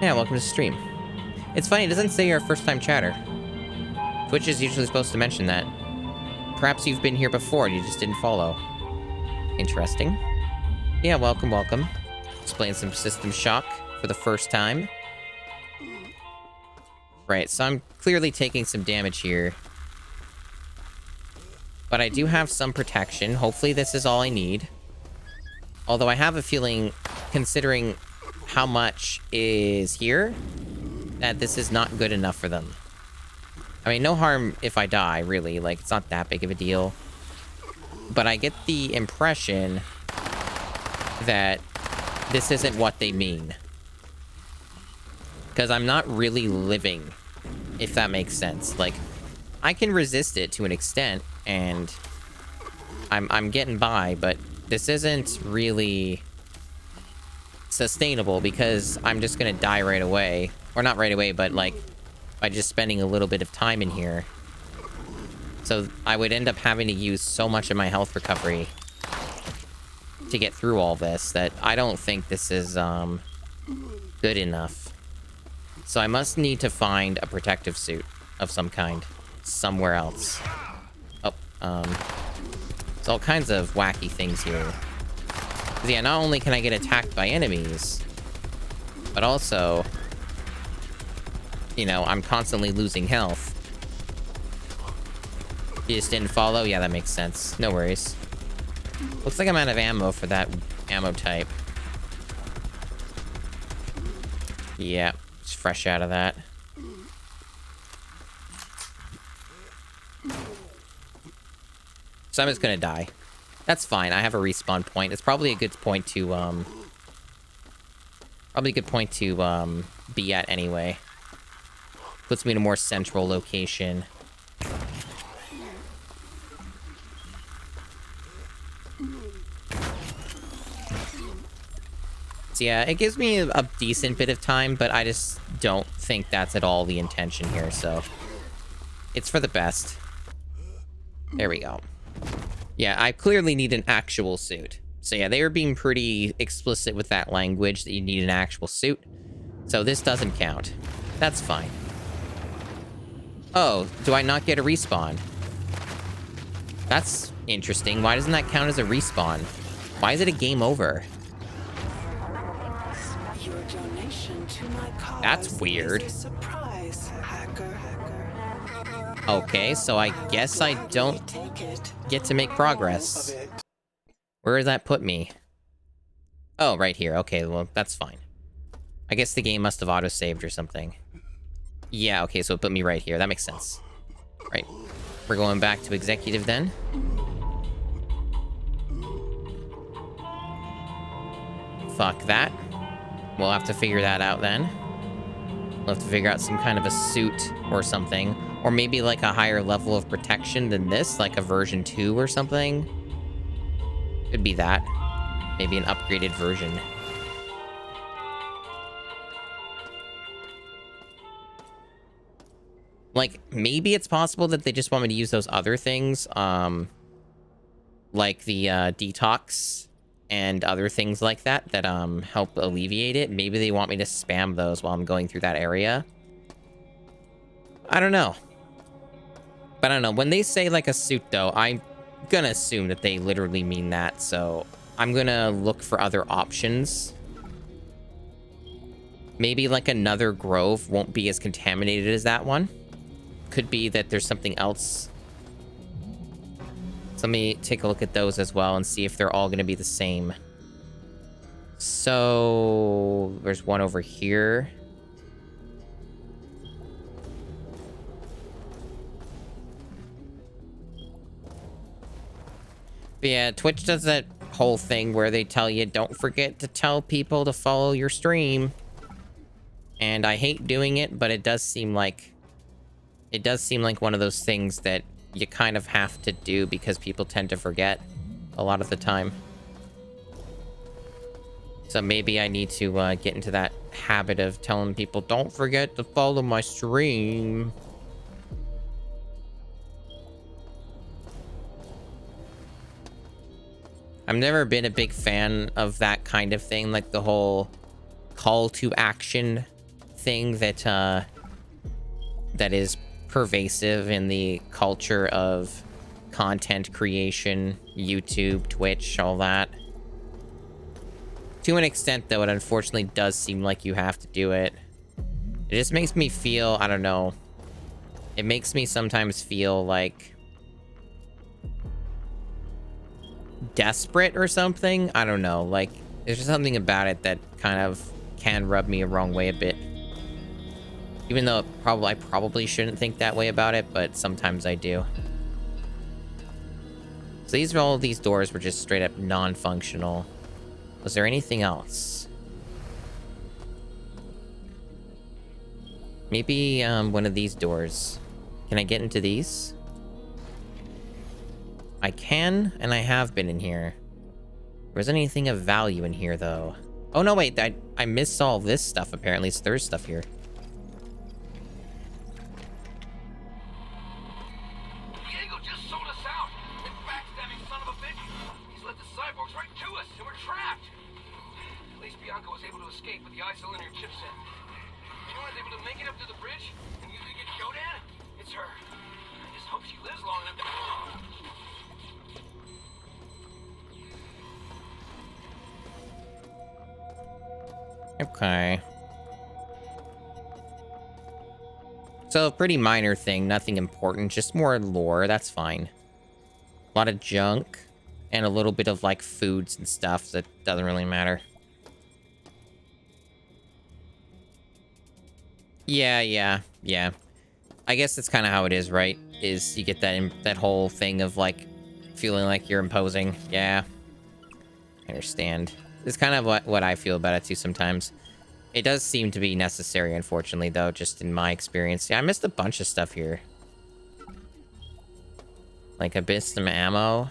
A: Yeah, welcome to stream. It's funny, it doesn't say you're a first-time chatter. Twitch is usually supposed to mention that. Perhaps you've been here before and you just didn't follow. Interesting. Yeah, welcome, welcome. Just playing some System Shock for the first time. Right, so I'm clearly taking some damage here. But I do have some protection. Hopefully this is all I need. Although I have a feeling, considering how much is here, that this is not good enough for them. I mean, no harm if I die, really. Like, it's not that big of a deal. But I get the impression that this isn't what they mean. Because I'm not really living, if that makes sense. Like, I can resist it to an extent, and I'm getting by, but this isn't really sustainable because I'm just gonna die right away. Or not right away, but like by just spending a little bit of time in here. So I would end up having to use so much of my health recovery to get through all this that I don't think this is good enough. So I must need to find a protective suit of some kind somewhere else. Oh, there's all kinds of wacky things here. 'Cause yeah, not only can I get attacked by enemies, but also, you know, I'm constantly losing health. You just didn't follow? Yeah, that makes sense. No worries. Looks like I'm out of ammo for that ammo type. Yeah, just fresh out of that. So I'm just gonna die. That's fine. I have a respawn point. It's probably a good point to be at anyway. Puts me in a more central location. So yeah, it gives me a decent bit of time, but I just don't think that's at all the intention here, so it's for the best. There we go. Yeah, I clearly need an actual suit. So yeah, they were being pretty explicit with that language that you need an actual suit. So this doesn't count. That's fine. Oh, do I not get a respawn? That's interesting. Why doesn't that count as a respawn? Why is it a game over?
B: Your donation to my cause
A: That's weird.
B: is a surprise, hacker.
A: Okay, so I guess I don't
B: Take it.
A: get to make progress. Where does that put me? Oh, right here. Okay, well, that's fine. I guess the game must have auto-saved or something. Yeah, okay, so it put me right here. That makes sense. Right. We're going back to executive then. Fuck that. We'll have to figure that out then. We'll have to figure out some kind of a suit or something. Or maybe like a higher level of protection than this, like a version 2 or something. Could be that. Maybe an upgraded version. Like, maybe it's possible that they just want me to use those other things, like the detox and other things like that that help alleviate it. Maybe they want me to spam those while I'm going through that area. I don't know. But I don't know. When they say like a suit, though, I'm gonna assume that they literally mean that. So I'm gonna look for other options. maybe like another grove won't be as contaminated as that one. Could be that there's something else. So let me take a look at those as well and see if they're all going to be the same. So there's one over here. But yeah, Twitch does that whole thing where they tell you, don't forget to tell people to follow your stream. And I hate doing it, but it does seem like one of those things that you kind of have to do because people tend to forget a lot of the time. So maybe I need to get into that habit of telling people, don't forget to follow my stream. I've never been a big fan of that kind of thing, like the whole call to action thing that is pervasive in the culture of content creation, YouTube, Twitch, all that. To an extent, though, it unfortunately does seem like you have to do it. It just makes me feel, I don't know. It makes me sometimes feel like desperate or something. I don't know. Like, there's just something about it that kind of can rub me a wrong way a bit. Even though I probably shouldn't think that way about it, but sometimes I do. So all of these doors were just straight up non-functional. Was there anything else? Maybe one of these doors. Can I get into these? I can, and I have been in here. Was anything of value in here, though? Oh, no, wait. I missed all this stuff, apparently. So there's stuff here.
D: Diego just sold us out. That backstabbing son of a bitch. He's led the cyborgs right to us, and we're trapped. At least Bianca was able to escape with the isolinear chipset. Anyone is able to make it up to the bridge and usually get Shodan? It's her. I just hope she lives long enough to...
A: Okay. So, pretty minor thing, nothing important, just more lore, that's fine. A lot of junk, and a little bit of, like, foods and stuff that doesn't really matter. Yeah. I guess that's kind of how it is, right? Is you get that whole thing of, like, feeling like you're imposing. Yeah. I understand. It's kind of what I feel about it, too, sometimes. It does seem to be necessary, unfortunately, though, just in my experience. Yeah, I missed a bunch of stuff here. Like, some ammo.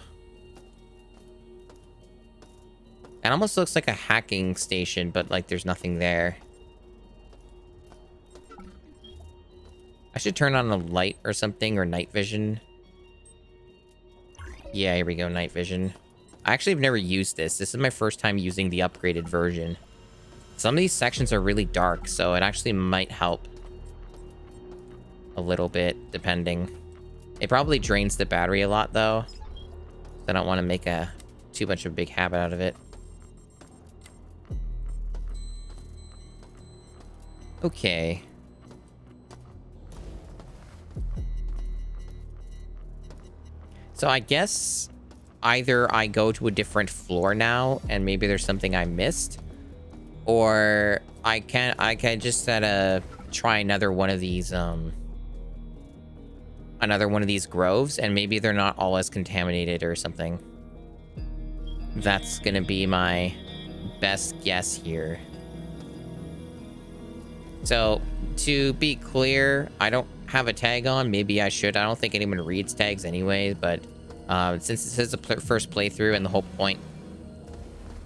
A: It almost looks like a hacking station, but, like, there's nothing there. I should turn on a light or something, or night vision. Yeah, here we go, night vision. I actually have never used this. This is my first time using the upgraded version. Some of these sections are really dark, so it actually might help a little bit, depending. It probably drains the battery a lot, though. I don't want to make too much of a big habit out of it. Okay. So I guess either I go to a different floor now, and maybe there's something I missed, or I can just try another one of these groves, and maybe they're not all as contaminated or something. That's gonna be my best guess here. So, to be clear, I don't have a tag on. Maybe I should. I don't think anyone reads tags anyway, but since this is a first playthrough and the whole point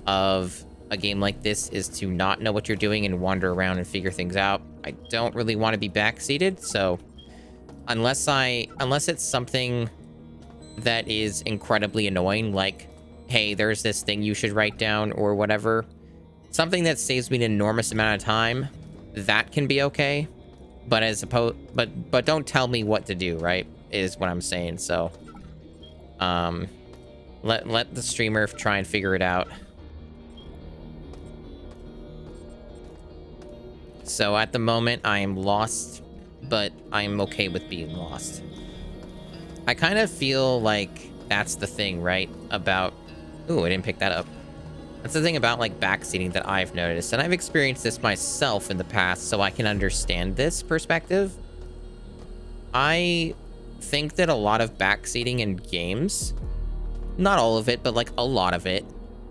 A: of a game like this is to not know what you're doing and wander around and figure things out, I don't really want to be backseated, so unless it's something that is incredibly annoying, like, hey, there's this thing you should write down or whatever, something that saves me an enormous amount of time, that can be okay. But but don't tell me what to do, right? Is what I'm saying. So let the streamer try and figure it out. So at the moment, I am lost, but I'm okay with being lost. I kind of feel like that's the thing, right? About... Ooh, I didn't pick that up. That's the thing about, like, backseating that I've noticed. And I've experienced this myself in the past, so I can understand this perspective. I think that a lot of backseating in games, not all of it, but, like, a lot of it,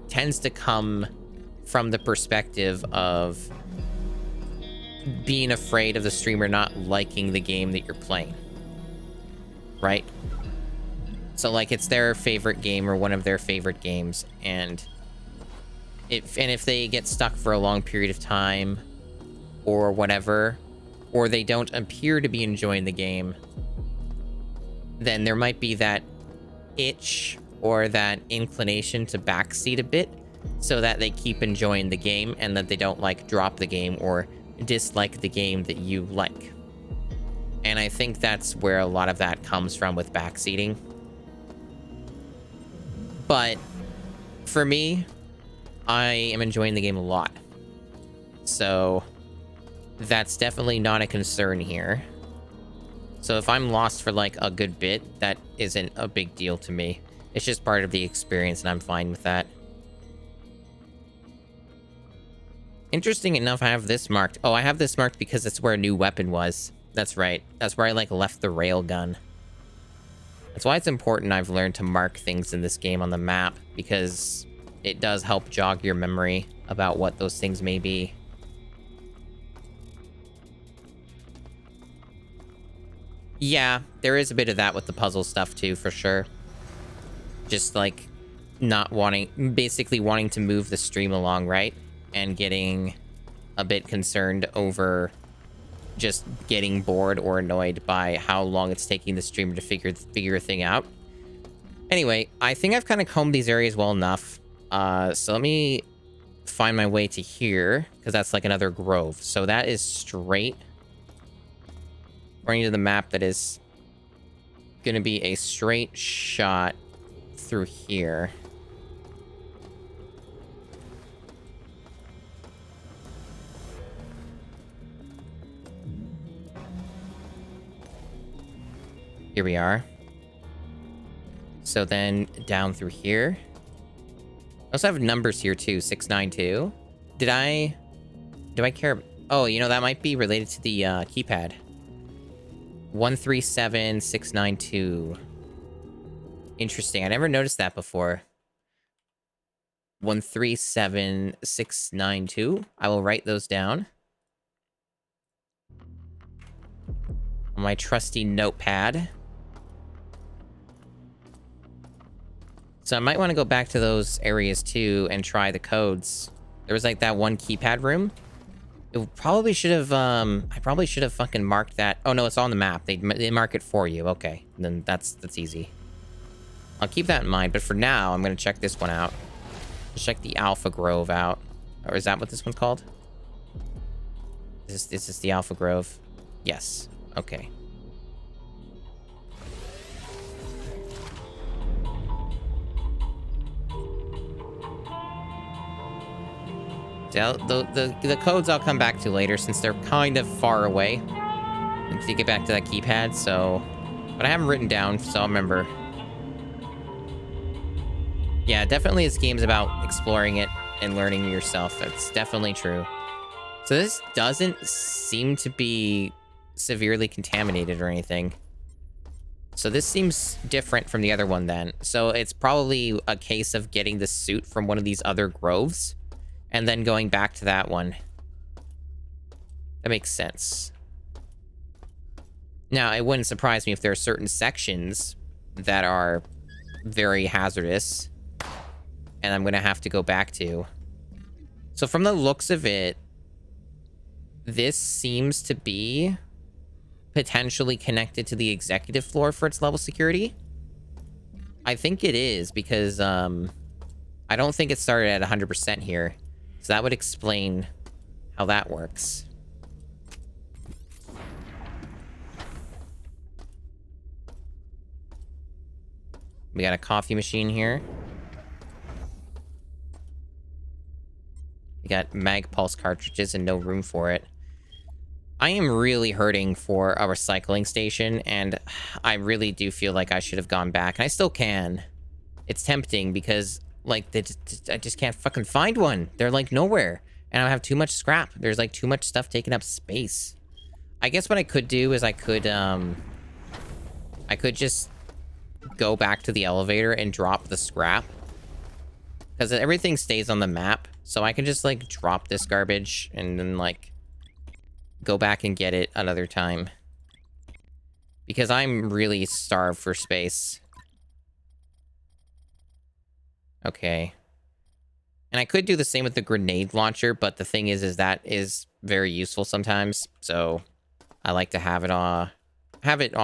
A: tends to come from the perspective of being afraid of the streamer not liking the game that you're playing. Right? So, like, it's their favorite game or one of their favorite games, and if they get stuck for a long period of time or whatever, or they don't appear to be enjoying the game, then there might be that itch or that inclination to backseat a bit so that they keep enjoying the game and that they don't, like, drop the game or dislike the game that you like. And I think that's where a lot of that comes from with backseating. But for me, I am enjoying the game a lot. So that's definitely not a concern here. So if I'm lost for, like, a good bit, that isn't a big deal to me. It's just part of the experience, and I'm fine with that. Interesting enough, I have this marked. Oh, I have this marked because it's where a new weapon was. That's right. That's where I, like, left the railgun. That's why it's important I've learned to mark things in this game on the map, because it does help jog your memory about what those things may be. Yeah, there is a bit of that with the puzzle stuff too, for sure. Just, like, not wanting... basically wanting to move the stream along, right? And getting a bit concerned over just getting bored or annoyed by how long it's taking the streamer to figure a thing out. Anyway, I think I've kind of combed these areas well enough. So let me find my way to here, because that's like another grove. So that is straight. According to the map, that is going to be a straight shot through here. Here we are. So then down through here. I also have numbers here too, 692. Do I care? Oh, you know, that might be related to the keypad. 137692. Interesting. I never noticed that before. 137692. I will write those down on my trusty notepad. So I might want to go back to those areas too and try the codes. There was like that one keypad room. It probably should have, I probably should have fucking marked that. Oh no, it's on the map. They mark it for you. Okay, then that's easy. I'll keep that in mind, but for now, I'm gonna check this one out. Let's check the Alpha Grove out. Or is that what this one's called? Is this the Alpha Grove? Yes. Okay. The codes I'll come back to later, since they're kind of far away to get back to that keypad, so... But I have them written down, so I'll remember. Yeah, definitely this game's about exploring it and learning yourself. That's definitely true. So this doesn't seem to be severely contaminated or anything. So this seems different from the other one then. So it's probably a case of getting the suit from one of these other groves and then going back to that one. That makes sense. Now, it wouldn't surprise me if there are certain sections that are very hazardous and I'm going to have to go back to. So from the looks of it, this seems to be potentially connected to the executive floor for its level security. I think it is, because I don't think it started at 100% here. So that would explain how that works. We got a coffee machine here. We got mag pulse cartridges and no room for it. I am really hurting for a recycling station, and I really do feel like I should have gone back. And I still can. It's tempting because, like, I just can't fucking find one. They're, like, nowhere. And I have too much scrap. There's, like, too much stuff taking up space. I guess what I could do is I could just go back to the elevator and drop the scrap. Because everything stays on the map. So I can just, like, drop this garbage and then, like, go back and get it another time. Because I'm really starved for space. Okay. And I could do the same with the grenade launcher, but the thing is that is very useful sometimes. So I like to have it on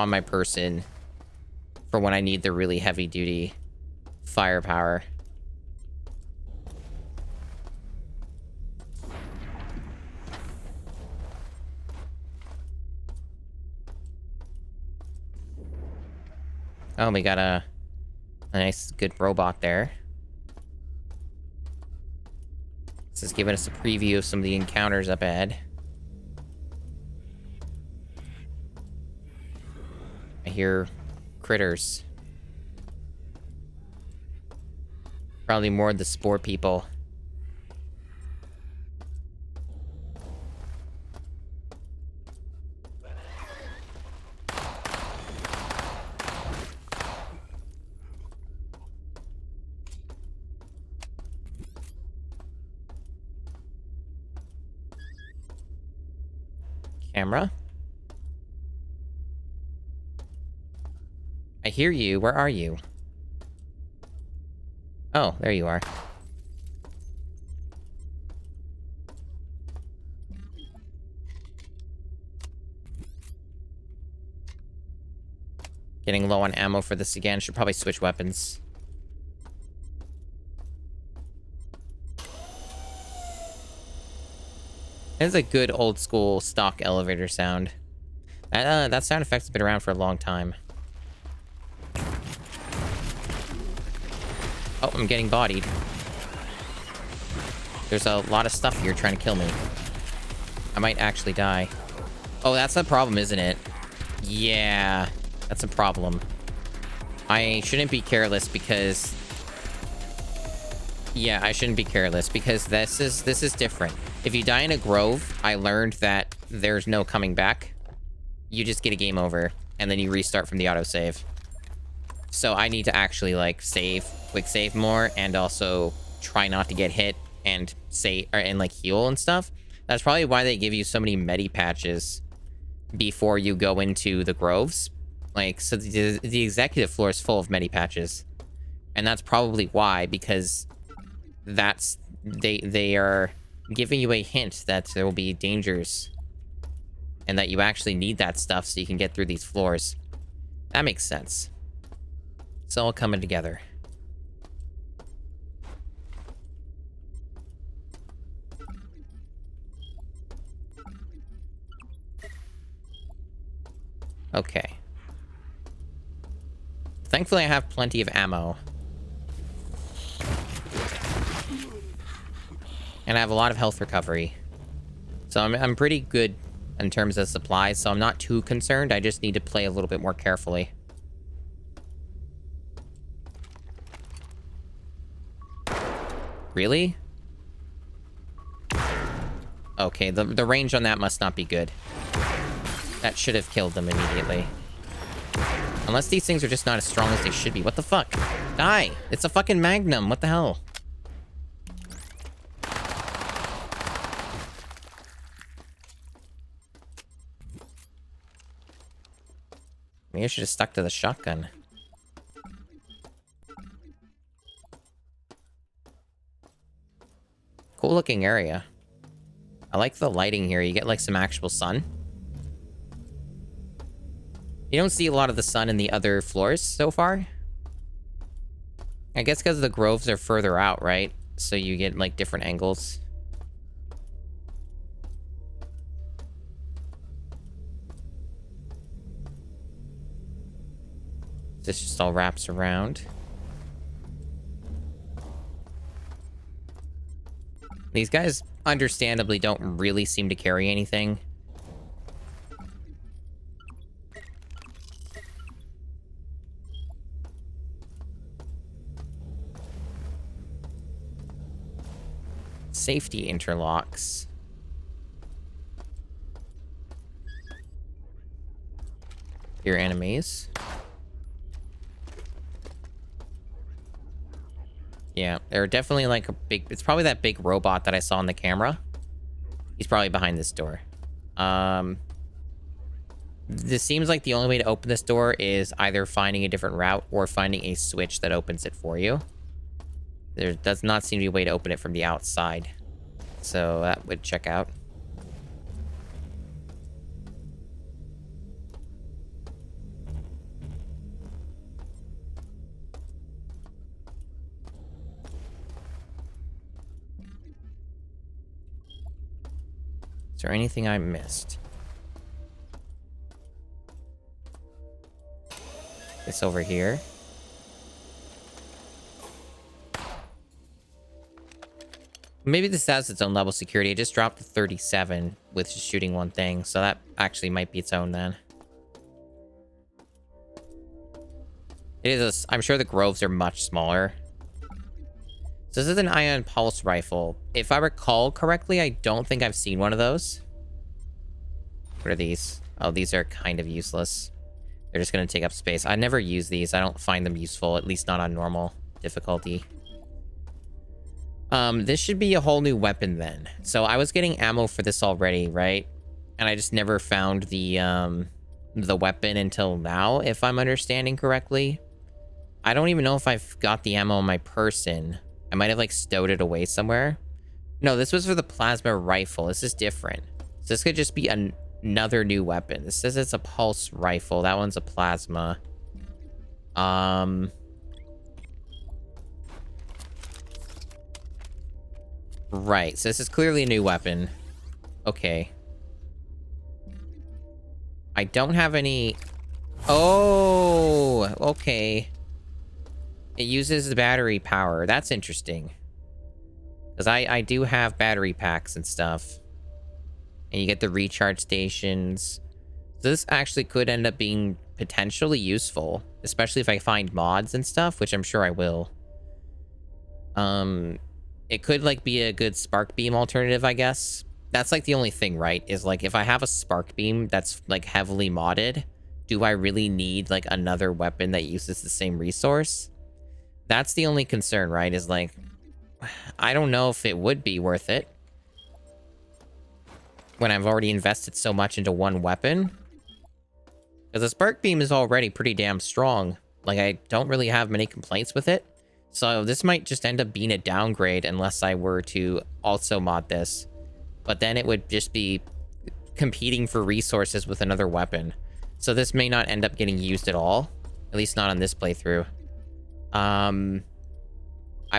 A: my person for when I need the really heavy duty firepower. Oh, we got a nice, good robot there. This is giving us a preview of some of the encounters up ahead. I hear critters. Probably more of the spore people. Camera? I hear you. Where are you? Oh, there you are. Getting low on ammo for this again. Should probably switch weapons. It's a good old school stock elevator sound. That sound effect's been around for a long time. Oh, I'm getting bodied. There's a lot of stuff here trying to kill me. I might actually die. Oh, that's a problem, isn't it? Yeah, that's a problem. I shouldn't be careless because... Yeah, I shouldn't be careless because this is different. If you die in a grove, I learned that there's no coming back. You just get a game over, and then you restart from the autosave. So I need to actually, like, quick save more, and also try not to get hit and like heal and stuff. That's probably why they give you so many medi patches before you go into the groves. Like, so the executive floor is full of medi patches, and that's probably why, because they are giving you a hint that there will be dangers and that you actually need that stuff so you can get through these floors. That makes sense. It's all coming together. Okay. Thankfully, I have plenty of ammo. And I have a lot of health recovery. So I'm pretty good in terms of supplies, so I'm not too concerned. I just need to play a little bit more carefully. Really? Okay, the range on that must not be good. That should have killed them immediately. Unless these things are just not as strong as they should be. What the fuck? Die! It's a fucking Magnum. What the hell? Maybe I should have stuck to the shotgun. Cool looking area. I like the lighting here. You get like some actual sun. You don't see a lot of the sun in the other floors so far. I guess because the groves are further out, right? So you get like different angles. This just all wraps around. These guys, understandably, don't really seem to carry anything. Safety interlocks. Your enemies. Yeah, they're definitely like a big... It's probably that big robot that I saw on the camera. He's probably behind this door. This seems like the only way to open this door is either finding a different route or finding a switch that opens it for you. There does not seem to be a way to open it from the outside. So that would check out. Is there anything I missed? This over here. Maybe this has its own level of security. It just dropped to 37 with just shooting one thing, so that actually might be its own then. It is I'm sure the groves are much smaller. So this is an ion pulse rifle. If I recall correctly, I don't think I've seen one of those. What are these? Oh, these are kind of useless. They're just going to take up space. I never use these. I don't find them useful, at least not on normal difficulty. This should be a whole new weapon then. So I was getting ammo for this already, right? And I just never found the weapon until now, if I'm understanding correctly. I don't even know if I've got the ammo on my person. I might have like stowed it away somewhere. No, this was for the plasma rifle. This is different. So this could just be another new weapon. This says it's a pulse rifle. That one's a plasma. Right, so this is clearly a new weapon. Okay. I don't have any... Oh, okay. It uses the battery power. That's interesting. Because I do have battery packs and stuff. And you get the recharge stations. So this actually could end up being potentially useful. Especially if I find mods and stuff, which I'm sure I will. It could, like, be a good spark beam alternative, I guess. That's, like, the only thing, right? Is, like, if I have a spark beam that's, like, heavily modded, do I really need, like, another weapon that uses the same resource? That's the only concern, right? Is, like, I don't know if it would be worth it when I've already invested so much into one weapon. Because the spark beam is already pretty damn strong. Like, I don't really have many complaints with it. So this might just end up being a downgrade unless I were to also mod this. But then it would just be competing for resources with another weapon. So this may not end up getting used at all. At least not on this playthrough. I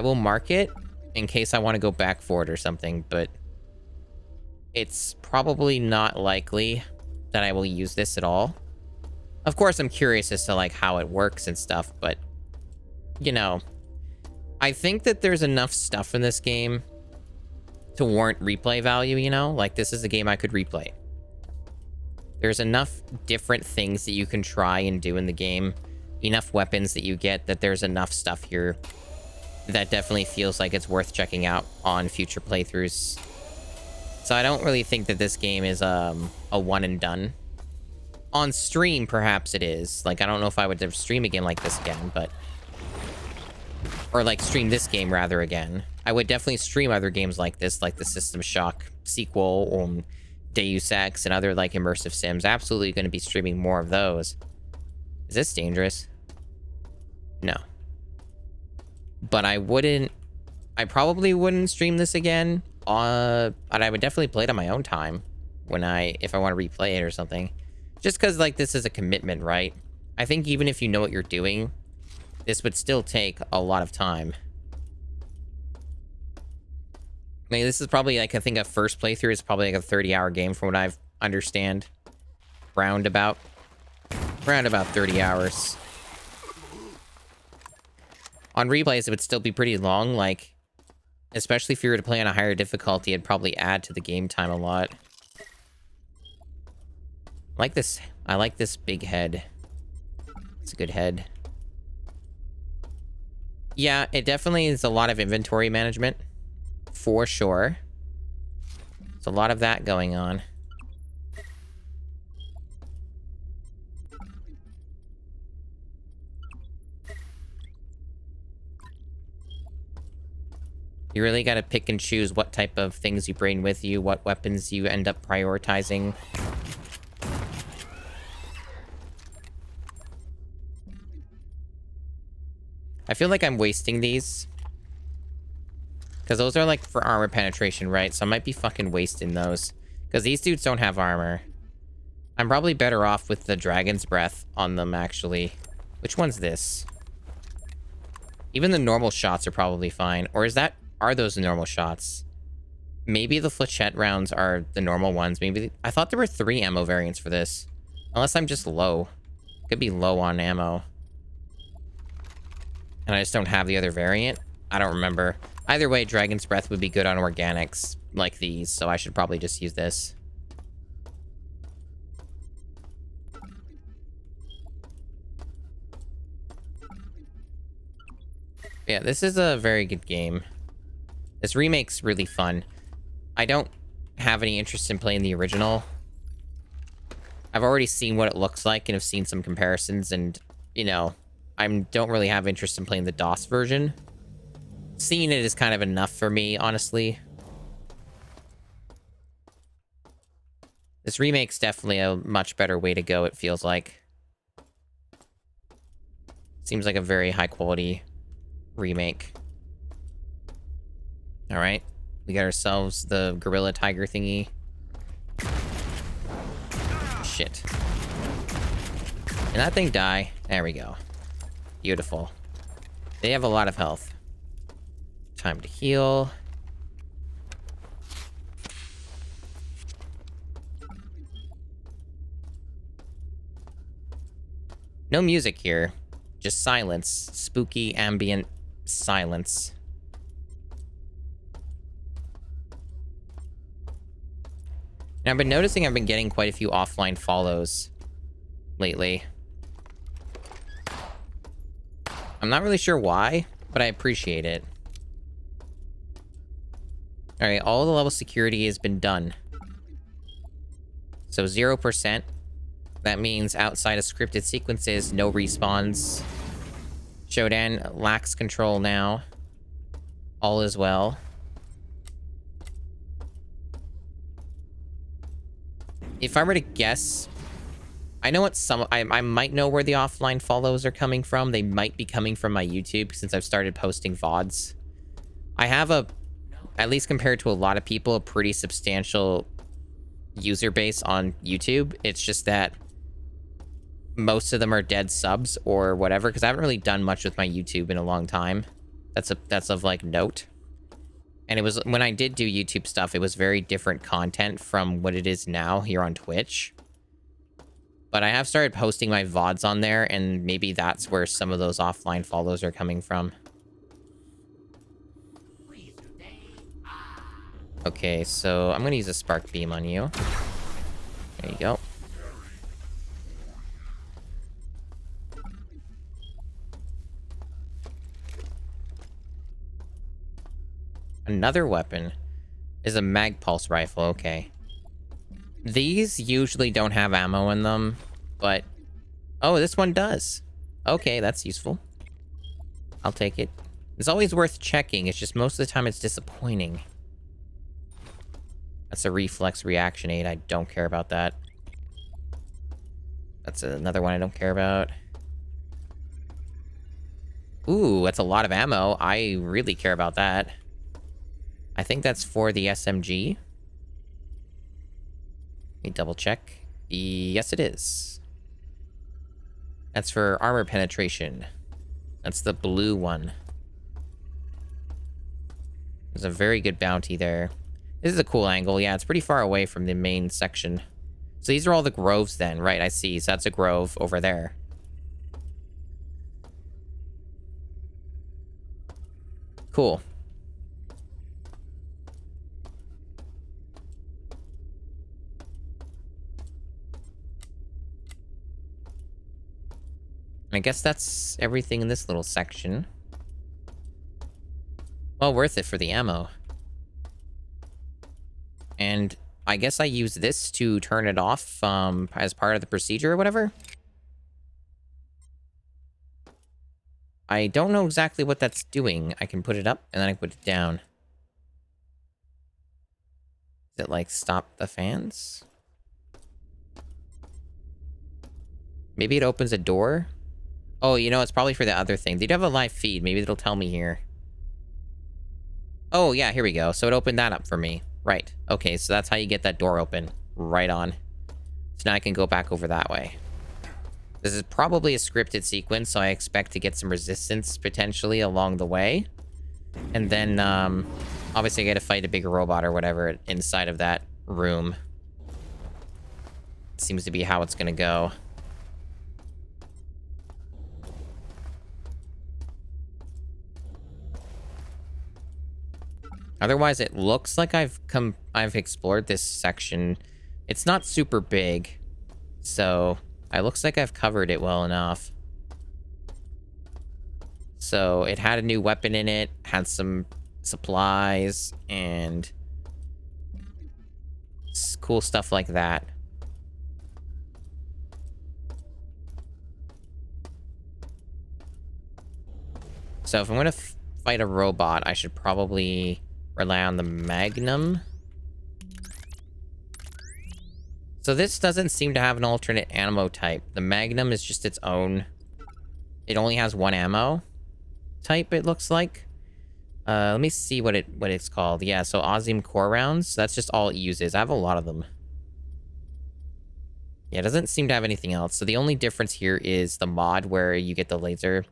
A: will mark it in case I want to go back for it or something. But it's probably not likely that I will use this at all. Of course, I'm curious as to like how it works and stuff. But, you know... I think that there's enough stuff in this game to warrant replay value, you know? Like, this is a game I could replay. There's enough different things that you can try and do in the game. Enough weapons that you get that there's enough stuff here that definitely feels like it's worth checking out on future playthroughs. So I don't really think that this game is a one and done. On stream, perhaps it is. Like, I don't know if I would ever stream a game like this again, but... Or, like, stream this game, rather, again. I would definitely stream other games like this, like the System Shock sequel, or Deus Ex, and other, like, immersive sims. Absolutely going to be streaming more of those. Is this dangerous? No. But I probably wouldn't stream this again. But I would definitely play it on my own time. If I want to replay it or something. Just because, like, this is a commitment, right? I think even if you know what you're doing... This would still take a lot of time. I mean, this is probably, like, I think a first playthrough is probably, like, a 30-hour game from what I understand. Roundabout 30 hours. On replays, it would still be pretty long, like... Especially if you were to play on a higher difficulty, it'd probably add to the game time a lot. I like this big head. It's a good head. Yeah, it definitely is a lot of inventory management for sure. There's a lot of that going on. You really gotta pick and choose what type of things you bring with you, what weapons you end up prioritizing. I feel like I'm wasting these. Because those are like for armor penetration, right? So I might be fucking wasting those. Because these dudes don't have armor. I'm probably better off with the Dragon's Breath on them, actually. Which one's this? Even the normal shots are probably fine. Or are those the normal shots? Maybe the flechette rounds are the normal ones. Maybe... I thought there were 3 ammo variants for this. Unless I'm just low. Could be low on ammo. And I just don't have the other variant. I don't remember. Either way, Dragon's Breath would be good on organics like these, so I should probably just use this. Yeah, this is a very good game. This remake's really fun. I don't have any interest in playing the original. I've already seen what it looks like and have seen some comparisons, and, you know, I don't really have interest in playing the DOS version. Seeing it is kind of enough for me, honestly. This remake's definitely a much better way to go, it feels like. Seems like a very high-quality remake. Alright. We got ourselves the gorilla tiger thingy. Shit. Can that thing die? There we go. Beautiful. They have a lot of health. Time to heal. No music here. Just silence. Spooky ambient silence. And I've been noticing I've been getting quite a few offline follows lately. I'm not really sure why, but I appreciate it. Alright, all the level security has been done. So 0%. That means outside of scripted sequences, no respawns. Shodan lacks control now. All is well. If I were to guess, I know what I might know where the offline follows are coming from. They might be coming from my YouTube since I've started posting VODs. I have at least compared to a lot of people, a pretty substantial user base on YouTube. It's just that most of them are dead subs or whatever, because I haven't really done much with my YouTube in a long time. That's of like note. And it was when I did do YouTube stuff, it was very different content from what it is now here on Twitch. But I have started posting my VODs on there, and maybe that's where some of those offline follows are coming from. Okay, so I'm gonna use a spark beam on you. There you go. Another weapon is a mag pulse rifle. Okay. These usually don't have ammo in them, but... Oh, this one does. Okay, that's useful. I'll take it. It's always worth checking. It's just most of the time it's disappointing. That's a reflex reaction aid. I don't care about that. That's another one I don't care about. Ooh, that's a lot of ammo. I really care about that. I think that's for the SMG. Let me double check. Yes, it is. That's for armor penetration. That's the blue one. There's a very good bounty there. This is a cool angle. Yeah, it's pretty far away from the main section. So these are all the groves then, right? I see. So that's a grove over there. Cool. I guess that's everything in this little section. Well worth it for the ammo. And I guess I use this to turn it off as part of the procedure or whatever. I don't know exactly what that's doing. I can put it up and then I put it down. Does it like stop the fans? Maybe it opens a door? Oh, you know, it's probably for the other thing. They do have a live feed. Maybe it'll tell me here. Oh, yeah, here we go. So it opened that up for me. Right. Okay, so that's how you get that door open. Right on. So now I can go back over that way. This is probably a scripted sequence, so I expect to get some resistance potentially along the way. And then, obviously I gotta fight a bigger robot or whatever inside of that room. Seems to be how it's gonna go. Otherwise, it looks like I've explored this section. It's not super big, so it looks like I've covered it well enough. So it had a new weapon in it, had some supplies, and cool stuff like that. So if I'm gonna fight a robot, I should probably rely on the Magnum. So this doesn't seem to have an alternate ammo type. The Magnum is just its own. It only has one ammo type, it looks like. Let me see what it's called. Yeah, so Ozim core rounds. That's just all it uses. I have a lot of them. Yeah, it doesn't seem to have anything else. So the only difference here is the mod where you get the laser.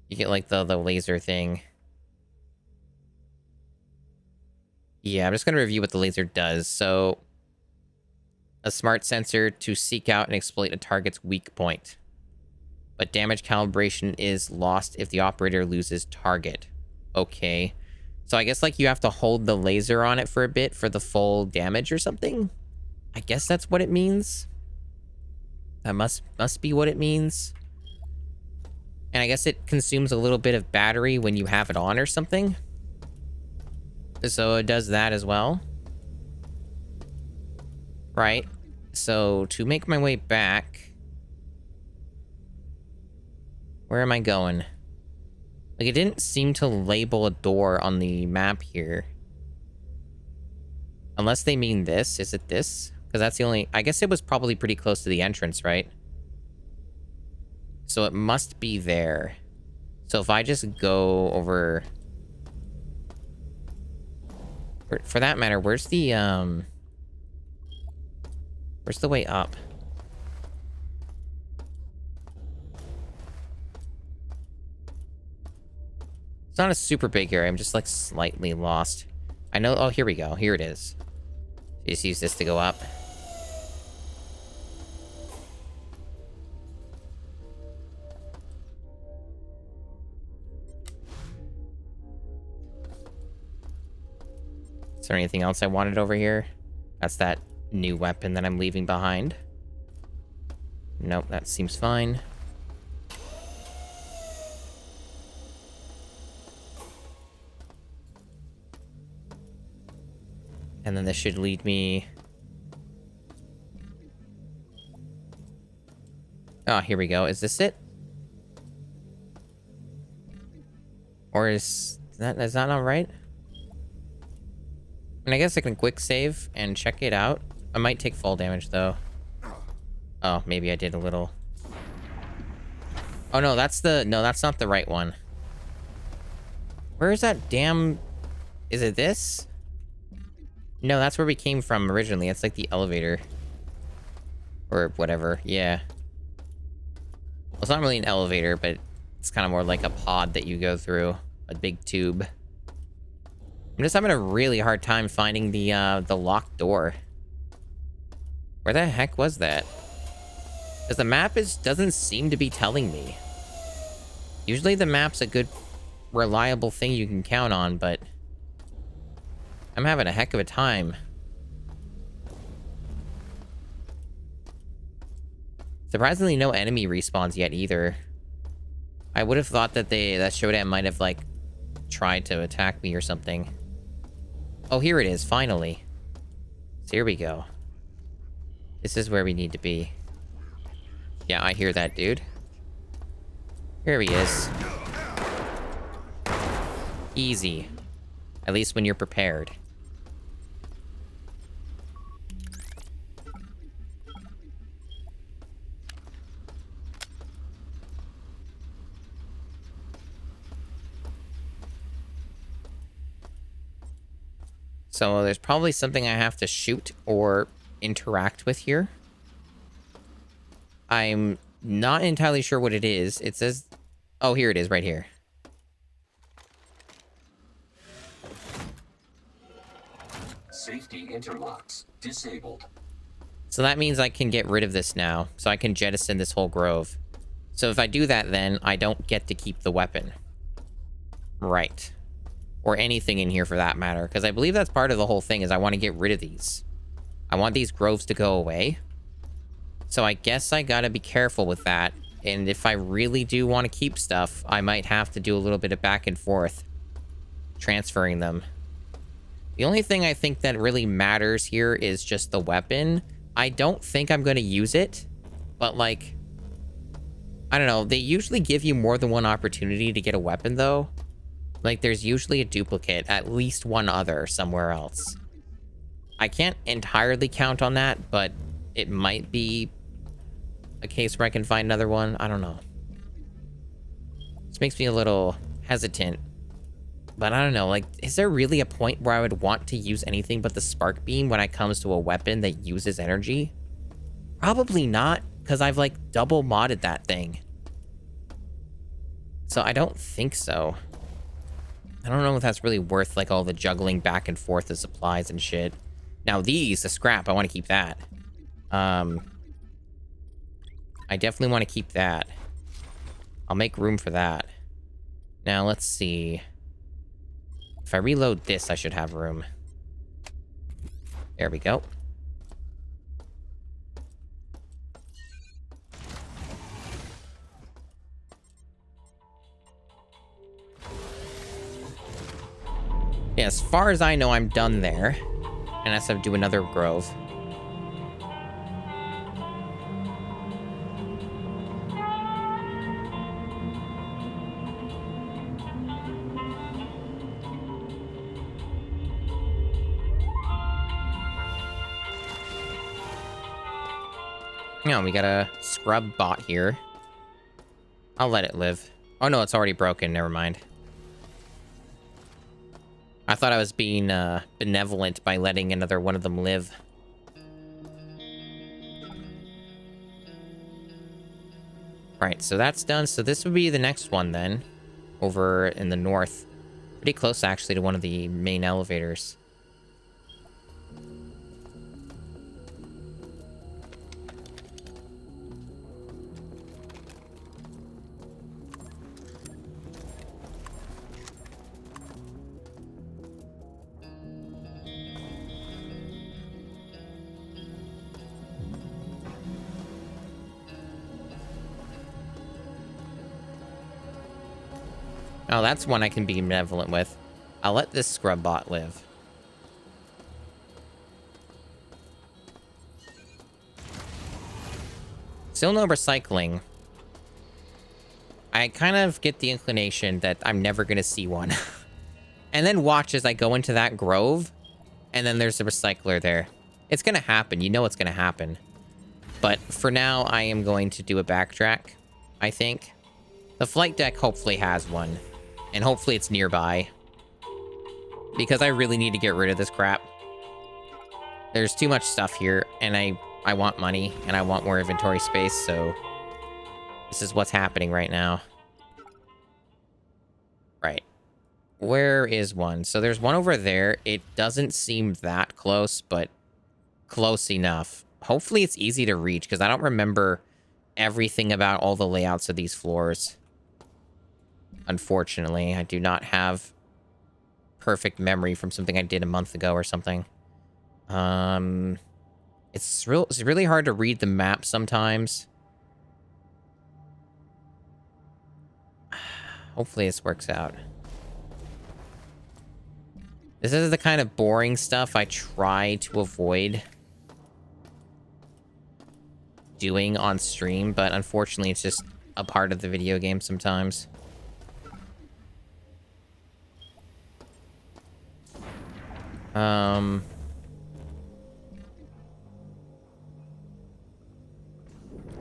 A: You get like the laser thing. Yeah, I'm just going to review what the laser does. So, a smart sensor to seek out and exploit a target's weak point. But damage calibration is lost if the operator loses target. Okay. So I guess like you have to hold the laser on it for a bit for the full damage or something? I guess that's what it means. That must be what it means. And I guess it consumes a little bit of battery when you have it on or something. So it does that as well. Right. So to make my way back... Where am I going? Like, it didn't seem to label a door on the map here. Unless they mean this. Is it this? Because that's the only... I guess it was probably pretty close to the entrance, right? So it must be there. So if I just go over... For that matter, where's the way up? It's not a super big area. I'm just like slightly lost. I know. Oh, here we go. Here it is. Just use this to go up. Is there anything else I wanted over here? That's that new weapon that I'm leaving behind. Nope, that seems fine. And then this should lead me... Oh, here we go. Is this it? Or is that not right? And I guess I can quick save and check it out. I might take fall damage, though. Oh, maybe I did a little. Oh, no, that's not the right one. Where is that damn... Is it this? No, that's where we came from originally. It's like the elevator. Or whatever, yeah. Well, it's not really an elevator, but it's kind of more like a pod that you go through. A big tube. I'm just having a really hard time finding the locked door. Where the heck was that? Because the map doesn't seem to be telling me. Usually the map's a good, reliable thing you can count on, but... I'm having a heck of a time. Surprisingly, no enemy respawns yet, either. I would have thought that that Shodan might have, like, tried to attack me or something. Oh, here it is, finally. So here we go. This is where we need to be. Yeah, I hear that, dude. Here he is. Easy. At least when you're prepared. So there's probably something I have to shoot or interact with here. I'm not entirely sure what it is. It says... Oh, here it is, right here.
C: Safety interlocks disabled.
A: So that means I can get rid of this now. So I can jettison this whole grove. So if I do that, then I don't get to keep the weapon. Right. Or anything in here for that matter. Because I believe that's part of the whole thing is I want to get rid of these. I want these groves to go away. So I guess I gotta be careful with that. And if I really do want to keep stuff, I might have to do a little bit of back and forth. Transferring them. The only thing I think that really matters here is just the weapon. I don't think I'm going to use it. But like... I don't know. They usually give you more than one opportunity to get a weapon though. Like there's usually a duplicate. At least one other somewhere else. I can't entirely count on that. But it might be... a case where I can find another one. I don't know. This makes me a little hesitant. But I don't know, like, is there really a point where I would want to use anything but the spark beam when it comes to a weapon that uses energy? Probably not, because I've, like, double modded that thing. So I don't think so. I don't know if that's really worth, like, all the juggling back and forth of supplies and shit. Now these, the scrap, I want to keep that. I definitely want to keep that. I'll make room for that. Now, let's see. If I reload this, I should have room. There we go. Yeah, as far as I know, I'm done there. Unless I do another grove. No, we got a scrub bot here. I'll let it live. Oh no, it's already broken. Never mind. I thought I was being benevolent by letting another one of them live. Right, so that's done. So this would be the next one then. Over in the north. Pretty close actually to one of the main elevators. Oh, that's one I can be benevolent with. I'll let this scrub bot live. Still no recycling. I kind of get the inclination that I'm never going to see one. And then watch as I go into that grove, and then there's a recycler there. It's going to happen. You know it's going to happen. But for now, I am going to do a backtrack, I think. The flight deck hopefully has one. And hopefully it's nearby. Because I really need to get rid of this crap. There's too much stuff here, and I want money, and I want more inventory space, so... This is what's happening right now. Right. Where is one? So there's one over there. It doesn't seem that close, but close enough. Hopefully it's easy to reach, because I don't remember everything about all the layouts of these floors. Unfortunately, I do not have perfect memory from something I did a month ago or something. It's really hard to read the map sometimes. Hopefully this works out. This is the kind of boring stuff I try to avoid doing on stream, but unfortunately it's just a part of the video game sometimes.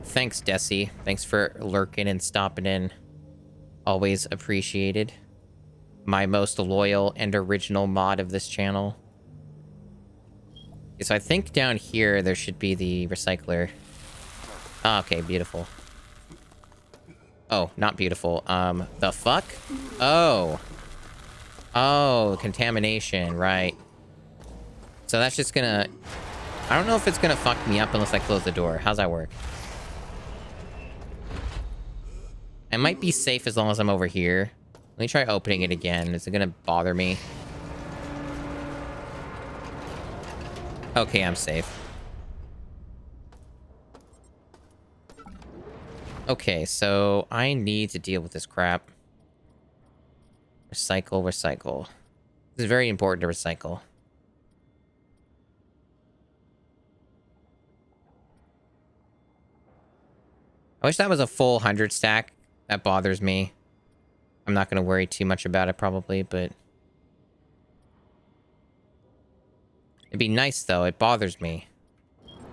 A: Thanks, Desi. Thanks for lurking and stopping in. Always appreciated. My most loyal and original mod of this channel. Okay, so I think down here there should be the recycler. Oh, okay, beautiful. Oh, not beautiful. The fuck? Oh. Oh, contamination, right. So that's just gonna... I don't know if it's gonna fuck me up unless I close the door. How's that work? I might be safe as long as I'm over here. Let me try opening it again. Is it gonna bother me? Okay, I'm safe. Okay, so I need to deal with this crap. Recycle, recycle. This is very important to recycle. I wish that was a full 100 stack. That bothers me. I'm not going to worry too much about it probably, but... It'd be nice though. It bothers me.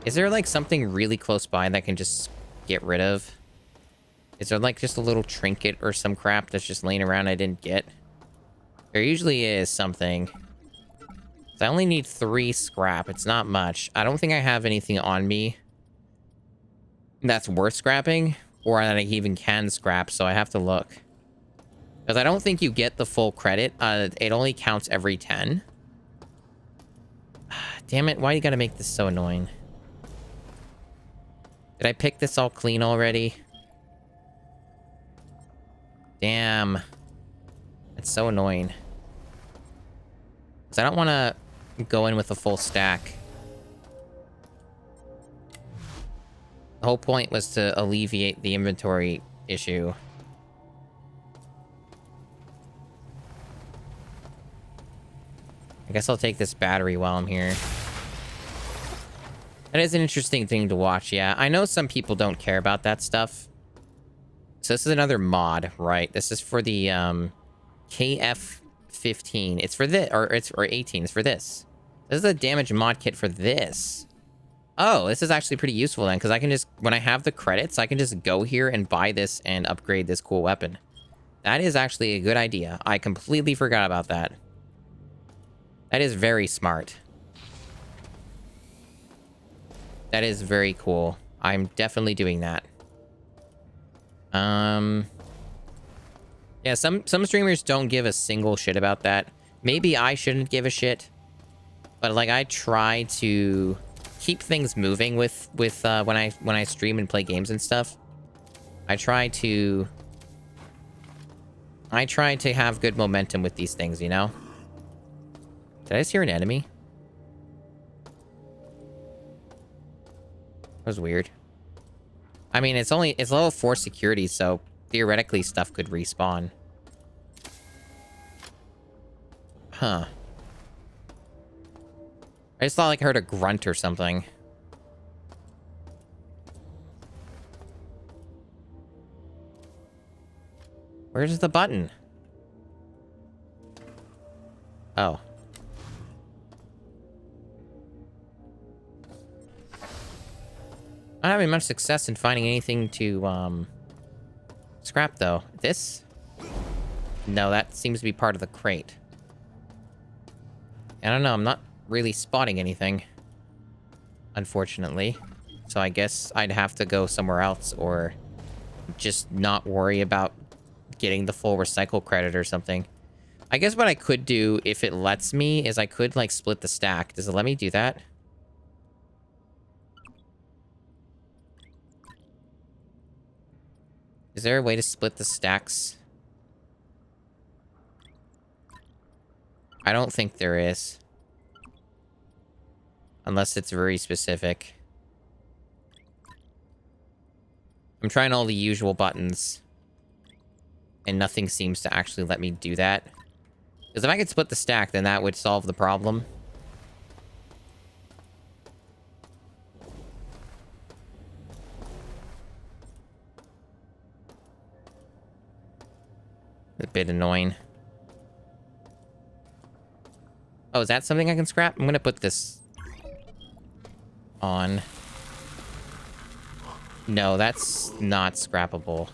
A: Is there like something really close by that I can just get rid of? Is there like just a little trinket or some crap that's just laying around I didn't get? There usually is something. So I only need 3 scrap. It's not much. I don't think I have anything on me that's worth scrapping, or that I even can scrap, so I have to look. Because I don't think you get the full credit. It only counts every 10. Damn it, why you gotta make this so annoying? Did I pick this all clean already? Damn. It's so annoying. Because I don't want to go in with a full stack. The whole point was to alleviate the inventory issue. I guess I'll take this battery while I'm here. That is an interesting thing to watch, yeah. I know some people don't care about that stuff. So this is another mod, right? This is for the KF15. It's for this, or 18. It's for this. This is a damage mod kit for this. Oh, this is actually pretty useful then, because I can just, when I have the credits, I can just go here and buy this and upgrade this cool weapon. That is actually a good idea. I completely forgot about that. That is very smart. That is very cool. I'm definitely doing that. Yeah, some streamers don't give a single shit about that. Maybe I shouldn't give a shit, but like I try to keep things moving with when I stream and play games and stuff. I try to have good momentum with these things, you know? Did I just hear an enemy? That was weird. I mean, it's level 4 security, so theoretically stuff could respawn. Huh. I just thought like I heard a grunt or something. Where's the button? Oh. I'm not having much success in finding anything to, scrap, though. This? No, that seems to be part of the crate. I don't know, I'm not really spotting anything. Unfortunately. So I guess I'd have to go somewhere else, or just not worry about getting the full recycle credit or something. I guess what I could do, if it lets me, is I could, like, split the stack. Does it let me do that? Is there a way to split the stacks? I don't think there is. Unless it's very specific. I'm trying all the usual buttons. And nothing seems to actually let me do that. Because if I could split the stack, then that would solve the problem. A bit annoying. Oh, is that something I can scrap? I'm gonna put this on. No, that's not scrappable.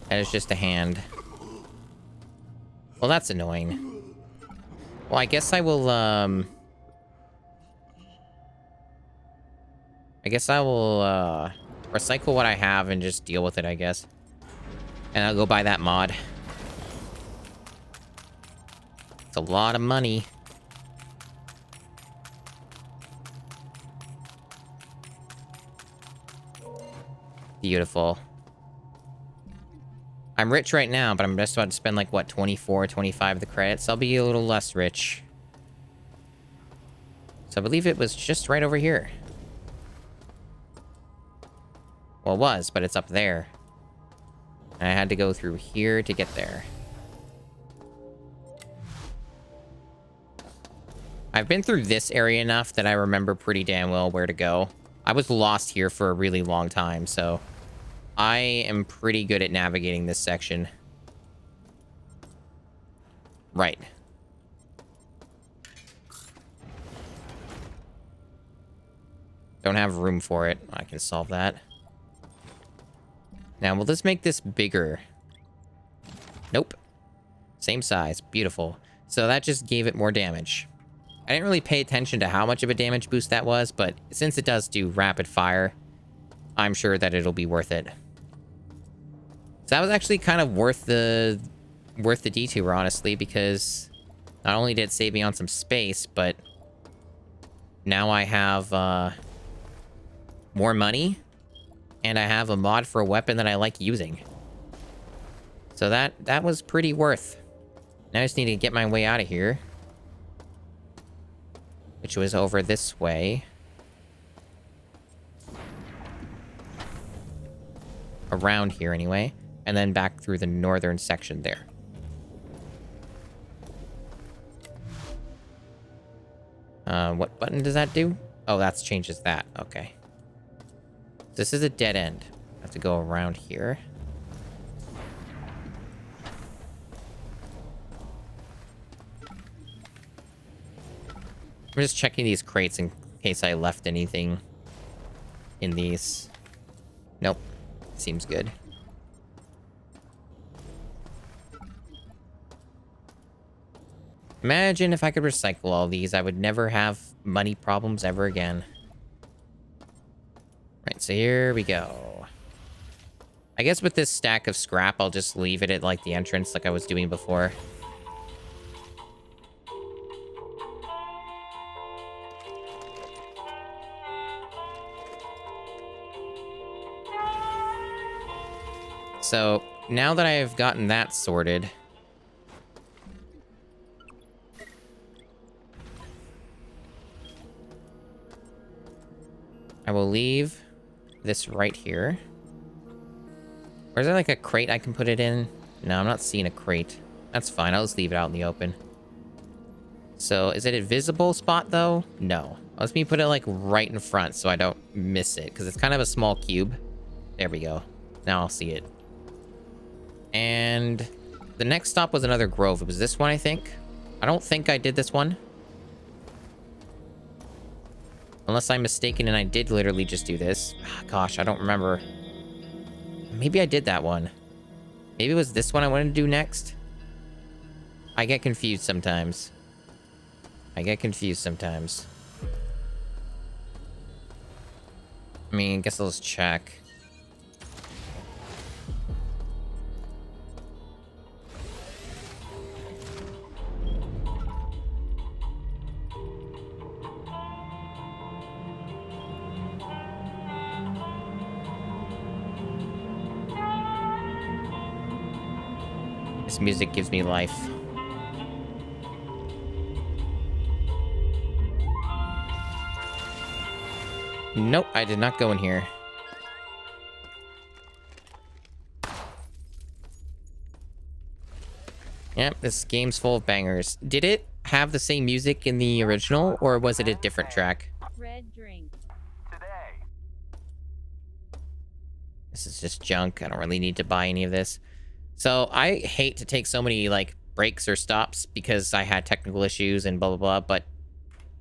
A: That is just a hand. Well, that's annoying. Well, I guess I will, I guess I will, recycle what I have and just deal with it, I guess. And I'll go buy that mod. It's a lot of money. Beautiful. I'm rich right now, but I'm just about to spend like, what, 24, 25 of the credits. I'll be a little less rich. So I believe it was just right over here. Well, it was, but it's up there. And I had to go through here to get there. I've been through this area enough that I remember pretty damn well where to go. I was lost here for a really long time, so I am pretty good at navigating this section. Right. Don't have room for it. I can solve that. Now, will this make this bigger? Nope. Same size. Beautiful. So that just gave it more damage. I didn't really pay attention to how much of a damage boost that was, but since it does do rapid fire, I'm sure that it'll be worth it. So that was actually kind of worth the detour, honestly, because not only did it save me on some space, but now I have more money, and I have a mod for a weapon that I like using. So that was pretty worth. Now I just need to get my way out of here, which was over this way. Around here, anyway. And then back through the northern section there. What button does that do? Oh, that changes that. Okay. This is a dead end. I have to go around here. I'm just checking these crates in case I left anything in these. Nope. Seems good. Imagine if I could recycle all these. I would never have money problems ever again. Right, so here we go. I guess with this stack of scrap, I'll just leave it at, like, the entrance like I was doing before. So, now that I've gotten that sorted, I will leave this right here. Or is there like a crate I can put it in? No, I'm not seeing a crate. That's fine. I'll just leave it out in the open. So, is it a visible spot, though? No. Let me put it, like, right in front so I don't miss it, because it's kind of a small cube. There we go. Now I'll see it. And the next stop was another grove. It was this one, I think. I don't think I did this one. Unless I'm mistaken and I did literally just do this. Gosh, I don't remember. Maybe I did that one. Maybe it was this one I wanted to do next. I get confused sometimes. I mean, I guess I'll just check. This music gives me life. Nope, I did not go in here. Yep, this game's full of bangers. Did it have the same music in the original, or was it a different track?
F: Red drink.
A: This is just junk. I don't really need to buy any of this. So I hate to take so many like breaks or stops because I had technical issues and blah blah blah, but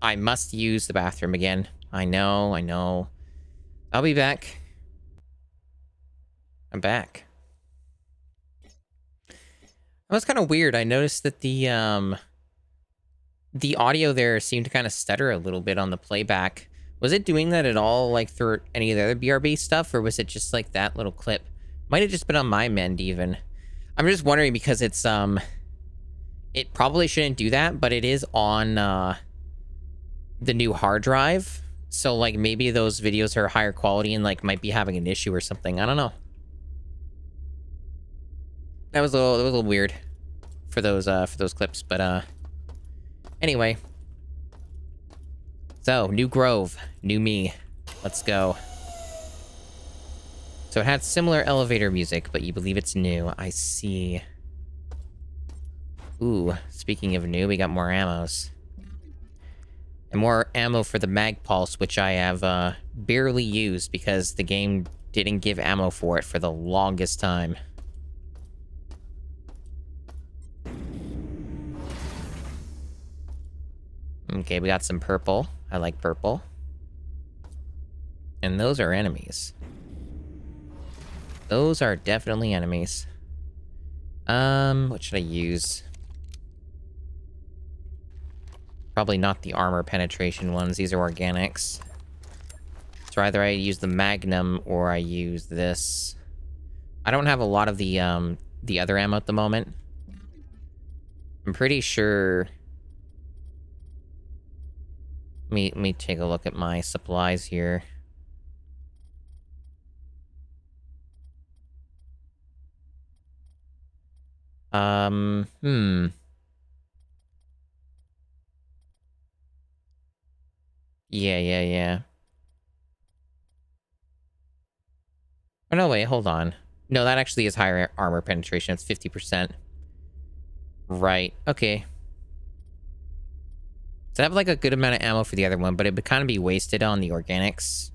A: I must use the bathroom again. I know. I'll be back. I'm back. That was kind of weird. I noticed that the audio there seemed to kind of stutter a little bit on the playback. Was it doing that at all, like through any of the other BRB stuff, or was it just like that little clip? Might have just been on my mend even. I'm just wondering because it's it probably shouldn't do that, but it is on the new hard drive. So like maybe those videos are higher quality and like might be having an issue or something. I don't know. That was a little weird for those clips, but anyway. So, new Grove, new me. Let's go. So it had similar elevator music, but you believe it's new. I see. Ooh, speaking of new, we got more ammos. And more ammo for the mag pulse, which I have barely used because the game didn't give ammo for it for the longest time. Okay, we got some purple. I like purple. And those are enemies. Those are definitely enemies. What should I use? Probably not the armor penetration ones. These are organics. So either I use the Magnum or I use this. I don't have a lot of the other ammo at the moment. I'm pretty sure... Let me take a look at my supplies here. Yeah. Oh, no, wait, hold on. No, that actually is higher armor penetration. It's 50%. Right, okay. So I have, like, a good amount of ammo for the other one, but it would kind of be wasted on the organics.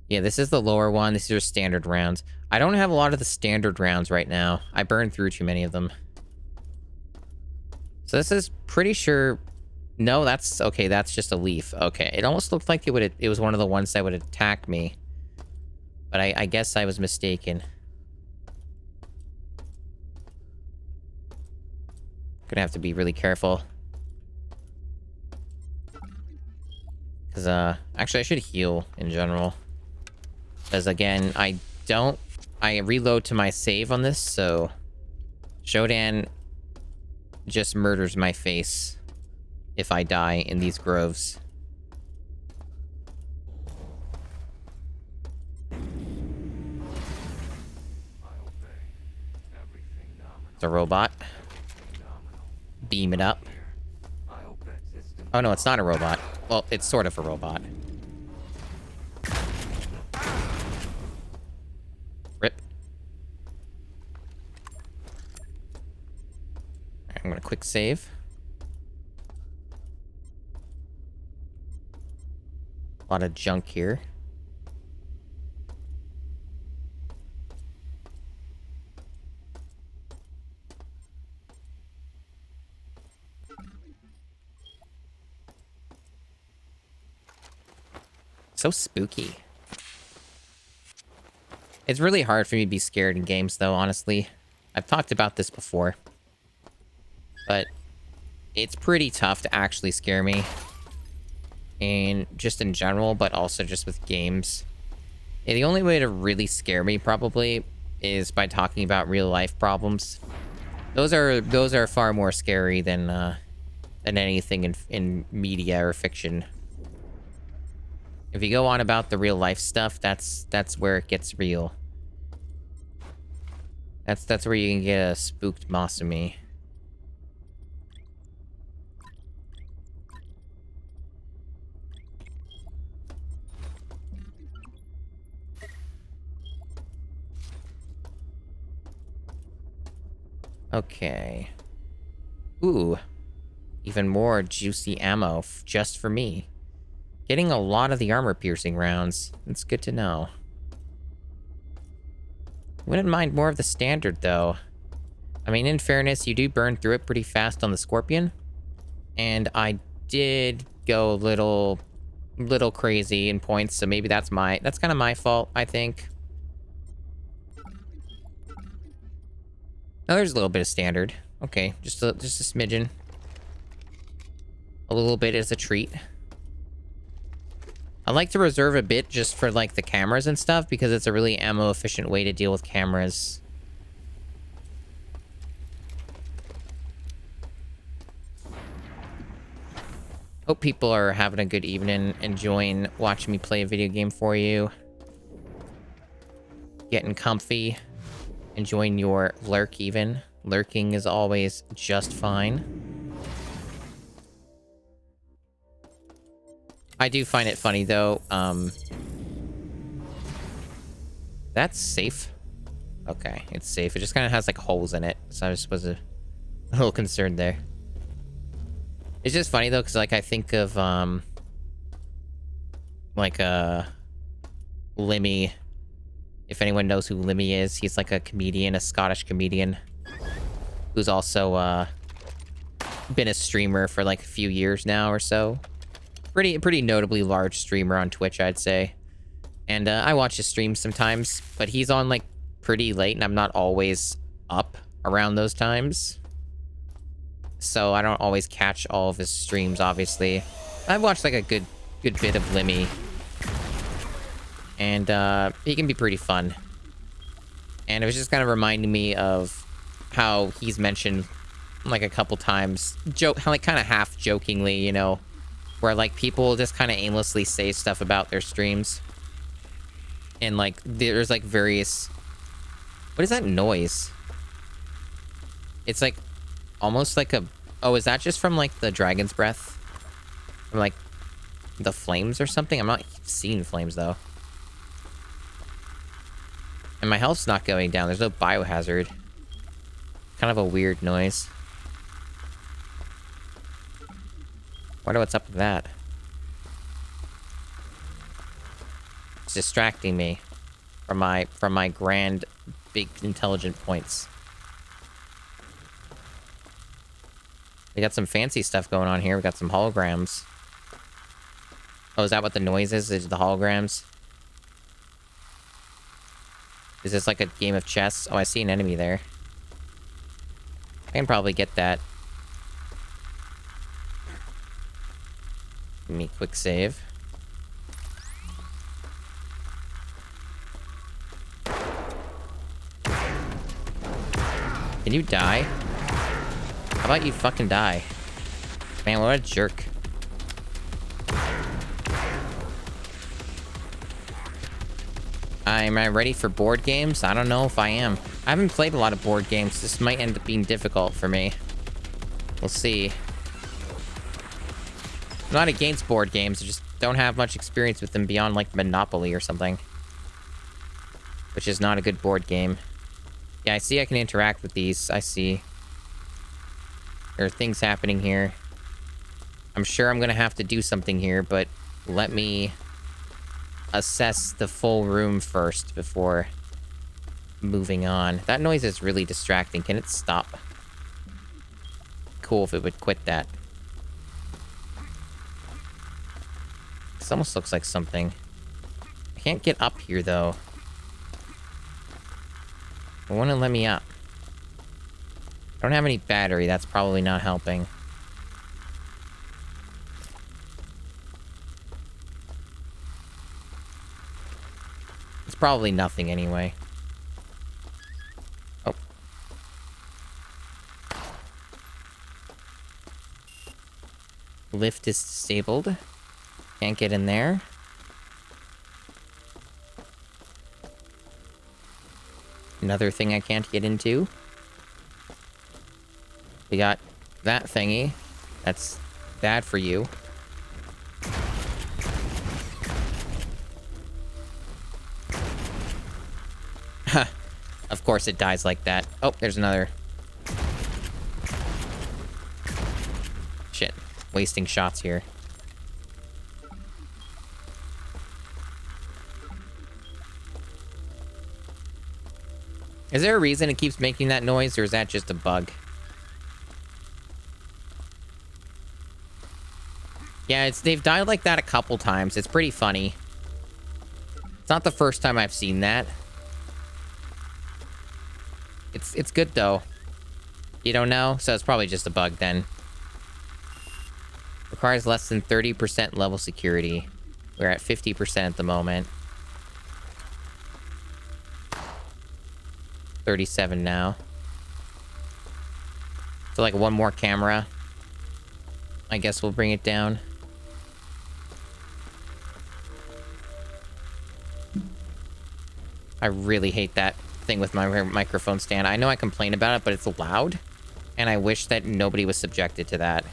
A: Yeah, this is the lower one. These are standard rounds. I don't have a lot of the standard rounds right now. I burned through too many of them. So this is pretty sure... No, that's... Okay, that's just a leaf. Okay, it almost looked like it was one of the ones that would attack me. But I guess I was mistaken. Gonna have to be really careful. Because, actually, I should heal in general. Because, again, I reload to my save on this, so... Shodan just murders my face if I die in these groves. It's a robot. Beam it up. Oh no, it's not a robot. Well, it's sort of a robot. Rip. I'm gonna quick save. A lot of junk here. So spooky. It's really hard for me to be scared in games, though, honestly. I've talked about this before. But it's pretty tough to actually scare me. And just in general, but also just with games. Yeah, the only way to really scare me, probably, is by talking about real-life problems. Those are far more scary than anything in media or fiction. If you go on about the real life stuff, that's where it gets real. That's where you can get a spooked Masumi. Okay. Ooh. Even more juicy ammo just for me. Getting a lot of the armor-piercing rounds. It's good to know. Wouldn't mind more of the standard, though. I mean, in fairness, you do burn through it pretty fast on the Scorpion. And I did go a little crazy in points, so maybe that's kind of my fault, I think. Oh, there's a little bit of standard. Okay, just a smidgen. A little bit is a treat. I like to reserve a bit just for, like, the cameras and stuff, because it's a really ammo-efficient way to deal with cameras. Hope people are having a good evening, enjoying watching me play a video game for you. Getting comfy. Enjoying your lurk, even. Lurking is always just fine. I do find it funny, though. That's safe. Okay, it's safe. It just kind of has, like, holes in it. So I just was a little concerned there. It's just funny, though, because, like, I think of, like, Limmy. If anyone knows who Limmy is, he's, like, a comedian, a Scottish comedian. Who's also, been a streamer for, like, a few years now or so. Pretty notably large streamer on Twitch, I'd say. And, I watch his streams sometimes, but he's on, like, pretty late, and I'm not always up around those times. So I don't always catch all of his streams, obviously. I've watched, like, a good bit of Limmy. And, he can be pretty fun. And it was just kind of reminding me of how he's mentioned, like, a couple times, like, kind of half-jokingly, you know, where, like, people just kind of aimlessly say stuff about their streams. And, like, there's, like, various... What is that noise? It's, like, almost like a... Oh, is that just from, like, the dragon's breath? From, like, the flames or something? I'm not seeing flames, though. And my health's not going down. There's no biohazard. Kind of a weird noise. Wonder what's up with that. It's distracting me from my grand, big, intelligent points. We got some fancy stuff going on here. We got some holograms. Oh, is that what the noise is? Is the holograms? Is this like a game of chess? Oh, I see an enemy there. I can probably get that. Give me a quick save. Can you die? How about you fucking die? Man, what a jerk. Am I ready for board games? I don't know if I am. I haven't played a lot of board games. This might end up being difficult for me. We'll see. I'm not against board games. I just don't have much experience with them beyond, like, Monopoly or something. Which is not a good board game. Yeah, I see I can interact with these. I see. There are things happening here. I'm sure I'm gonna have to do something here, but let me assess the full room first before moving on. That noise is really distracting. Can it stop? Cool if it would quit that. This almost looks like something. I can't get up here, though. It won't let me up. I don't have any battery. That's probably not helping. It's probably nothing anyway. Oh. Lift is disabled. Can't get in there. Another thing I can't get into. We got that thingy. That's bad for you. Huh. Of course it dies like that. Oh, there's another. wasting shots here. Is there a reason it keeps making that noise, or is that just a bug? Yeah, they've died like that a couple times. It's pretty funny. It's not the first time I've seen that. It's good though. You don't know? So it's probably just a bug then. Requires less than 30% level security. We're at 50% at the moment. 37 now. So like one more camera. I guess we'll bring it down. I really hate that thing with my microphone stand. I know I complain about it, but it's loud. And I wish that nobody was subjected to that.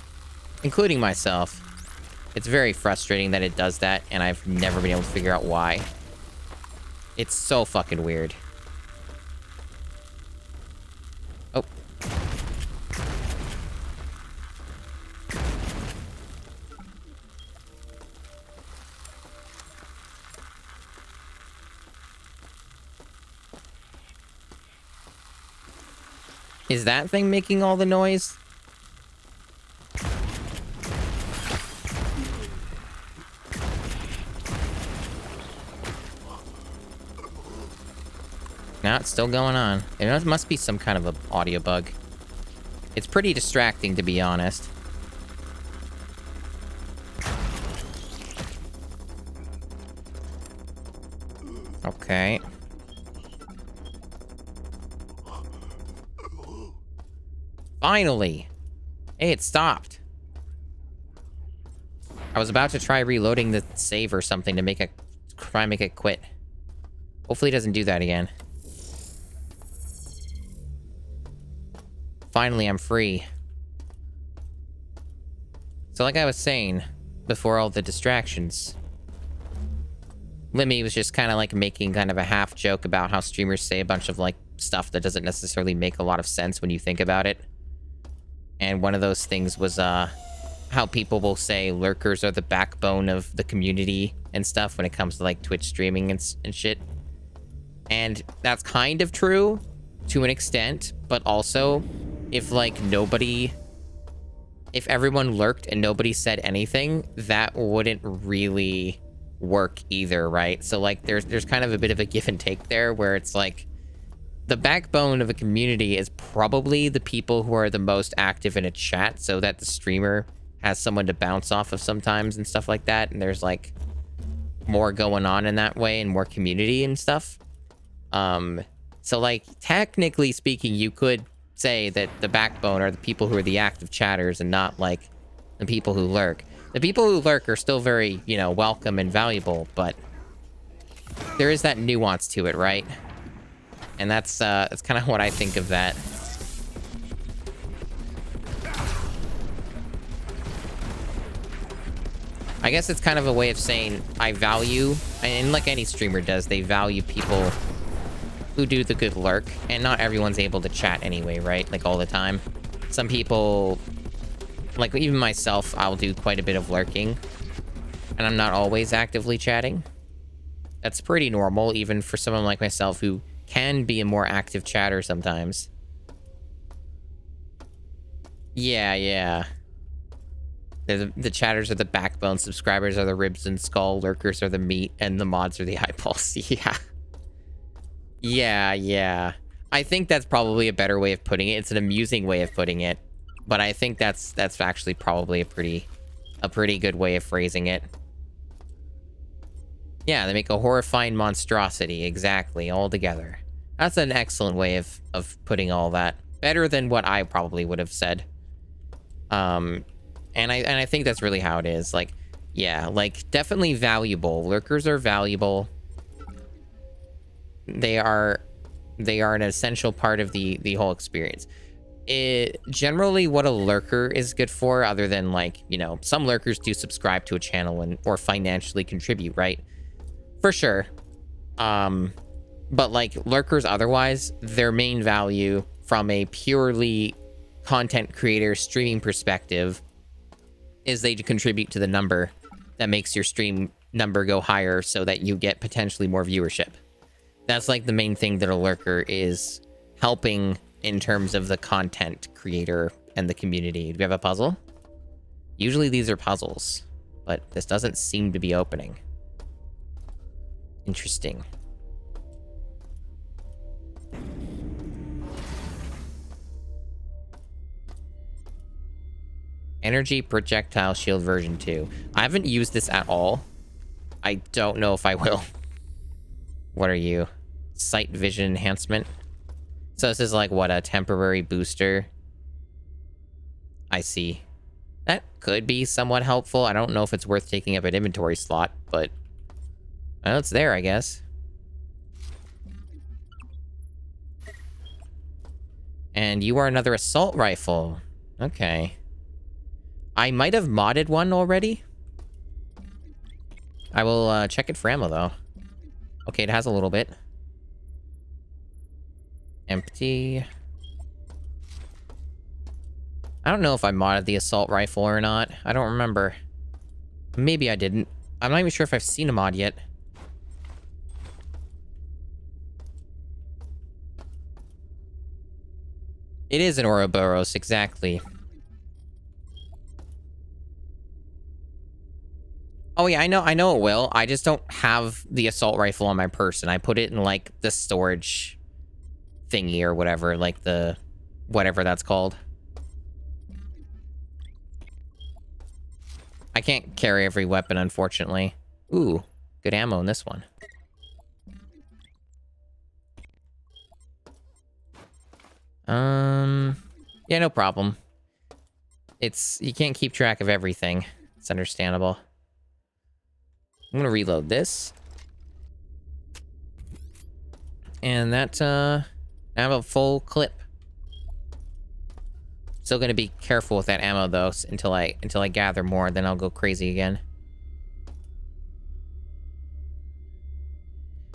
A: Including myself. It's very frustrating that it does that, and I've never been able to figure out why. It's so fucking weird. Oh. Is that thing making all the noise? No, it's still going on. It must be some kind of an audio bug. It's pretty distracting, to be honest. Okay. Finally! Hey, it stopped. I was about to try reloading the save or something to make it quit. Hopefully it doesn't do that again. Finally, I'm free. So like I was saying, before all the distractions, Limmy was just kind of like making kind of a half joke about how streamers say a bunch of like stuff that doesn't necessarily make a lot of sense when you think about it. And one of those things was how people will say lurkers are the backbone of the community and stuff when it comes to like Twitch streaming and shit. And that's kind of true to an extent, but also if everyone lurked and nobody said anything, that wouldn't really work either, right? So like there's kind of a bit of a give and take there where it's like the backbone of a community is probably the people who are the most active in a chat, so that the streamer has someone to bounce off of sometimes and stuff like that, and there's like more going on in that way and more community and stuff. So like technically speaking, you could say that the backbone are the people who are the active chatters and not like the people who lurk. The people who lurk are still very, you know, welcome and valuable, but there is that nuance to it, right? And that's kind of what I think of that. I guess it's kind of a way of saying I value, and like any streamer does, they value people who do the good lurk, and not everyone's able to chat anyway, right? Like all the time. Some people, like even myself, I'll do quite a bit of lurking, and I'm not always actively chatting. That's pretty normal, even for someone like myself who can be a more active chatter sometimes. Yeah. The chatters are the backbone, subscribers are the ribs and skull, lurkers are the meat, and the mods are the eyeballs. Yeah. I think that's probably a better way of putting it. It's an amusing way of putting it, but I think that's actually probably a pretty good way of phrasing it. Yeah, they make a horrifying monstrosity, exactly, all together. That's an excellent way of putting all that. Better than what I probably would have said. And I think that's really how it is. Like, yeah, like definitely valuable. Lurkers are valuable. They are an essential part of the whole experience. Generally what a lurker is good for, other than like, you know, some lurkers do subscribe to a channel or financially contribute, right? For sure. But like lurkers otherwise, their main value from a purely content creator streaming perspective is they contribute to the number that makes your stream number go higher so that you get potentially more viewership. That's like the main thing that a lurker is helping in terms of the content creator and the community. Do we have a puzzle? Usually these are puzzles, but this doesn't seem to be opening. Interesting. Energy projectile shield version 2. I haven't used this at all. I don't know if I will. What are you? Sight vision enhancement. So this is like, what, a temporary booster? I see. That could be somewhat helpful. I don't know if it's worth taking up an inventory slot, but well, it's there, I guess. And you are another assault rifle. Okay. I might have modded one already. I will check it for ammo, though. Okay, it has a little bit. Empty. I don't know if I modded the assault rifle or not. I don't remember. Maybe I didn't. I'm not even sure if I've seen a mod yet. It is an Ouroboros, exactly. Oh yeah, I know it will. I just don't have the assault rifle on my person. I put it in like the storage thingy or whatever, like the whatever that's called. I can't carry every weapon, unfortunately. Ooh, good ammo in this one. Yeah, no problem. You can't keep track of everything. It's understandable. I'm gonna reload this. And that, I have a full clip. Still gonna be careful with that ammo though, until I gather more, then I'll go crazy again.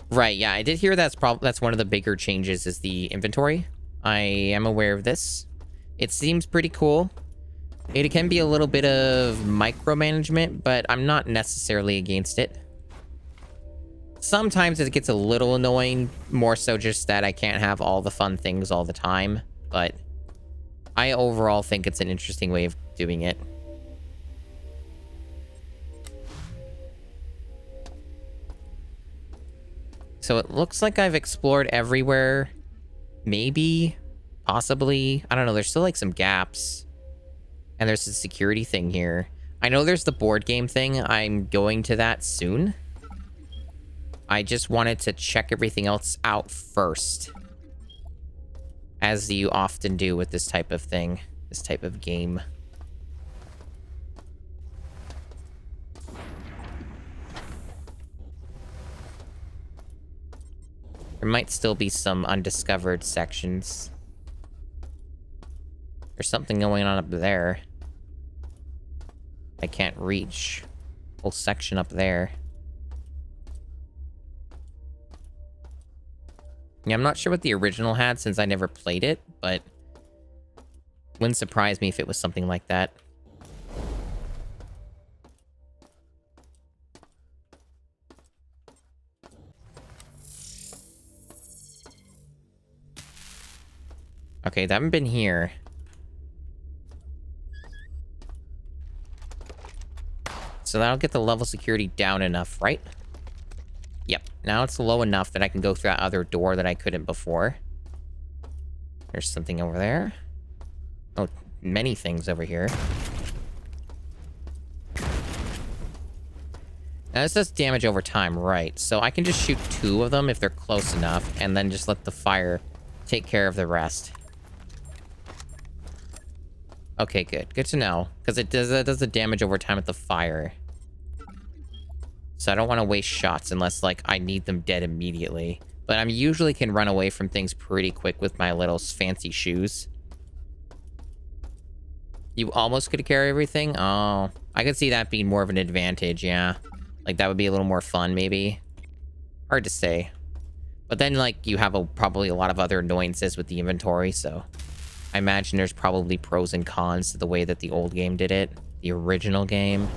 A: Right, yeah, I did hear that's one of the bigger changes is the inventory. I am aware of this. It seems pretty cool. It can be a little bit of micromanagement, but I'm not necessarily against it. Sometimes it gets a little annoying, more so just that I can't have all the fun things all the time, but I overall think it's an interesting way of doing it. So it looks like I've explored everywhere. Maybe, possibly. I don't know. There's still like some gaps. And there's a security thing here. I know there's the board game thing. I'm going to that soon. I just wanted to check everything else out first. As you often do with this type of thing. This type of game. There might still be some undiscovered sections. There's something going on up there. I can't reach. Whole section up there. Yeah, I'm not sure what the original had since I never played it, but wouldn't surprise me if it was something like that. Okay, they haven't been here. So that'll get the level security down enough, right? Yep, now it's low enough that I can go through that other door that I couldn't before. There's something over there. Oh, many things over here. Now this does damage over time, right? So I can just shoot 2 of them if they're close enough, and then just let the fire take care of the rest. Okay, good. Good to know. Because it does the damage over time with the fire. So I don't want to waste shots unless, like, I need them dead immediately. But I usually can run away from things pretty quick with my little fancy shoes. You almost could carry everything? Oh, I could see that being more of an advantage, yeah. Like, that would be a little more fun, maybe. Hard to say. But then, like, you have probably a lot of other annoyances with the inventory, so I imagine there's probably pros and cons to the way that the old game did it. the original game.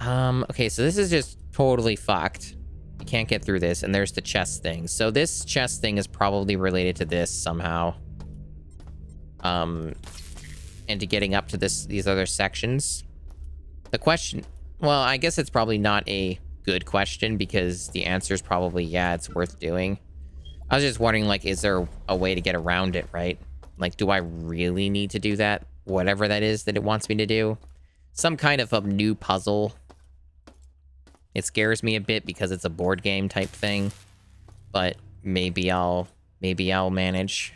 A: Okay, so this is just totally fucked. You can't get through this, and there's the chest thing. So this chest thing is probably related to this somehow. And to getting up to these other sections. The question, well, I guess it's probably not a good question because the answer is probably, yeah, it's worth doing. I was just wondering, like, is there a way to get around it, right? Like, do I really need to do that? Whatever that is that it wants me to do. Some kind of a new puzzle. It scares me a bit because it's a board game type thing. But maybe I'll manage.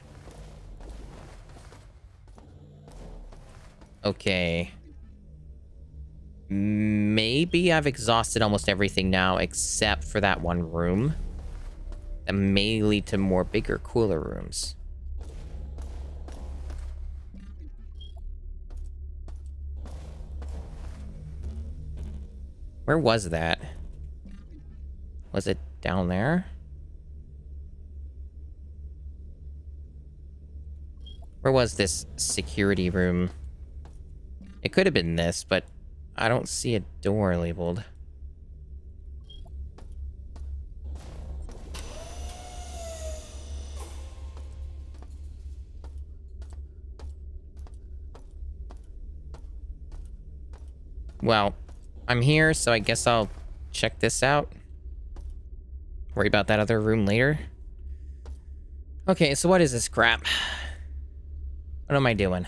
A: Okay. Maybe I've exhausted almost everything now except for that one room. That may lead to more bigger, cooler rooms. Where was that? Was it down there? Where was this security room? It could have been this, but I don't see a door labeled. Well, I'm here, so I guess I'll check this out. Worry about that other room later. Okay, so what is this crap? What am I doing?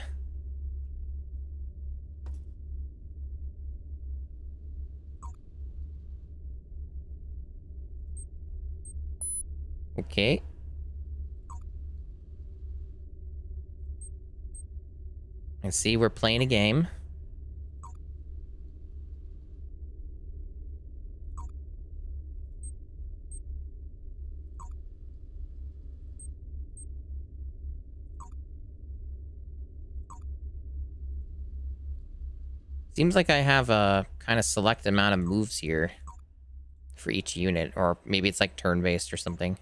A: Okay. I see we're playing a game. Seems like I have a kind of select amount of moves here for each unit, or maybe it's like turn-based or something.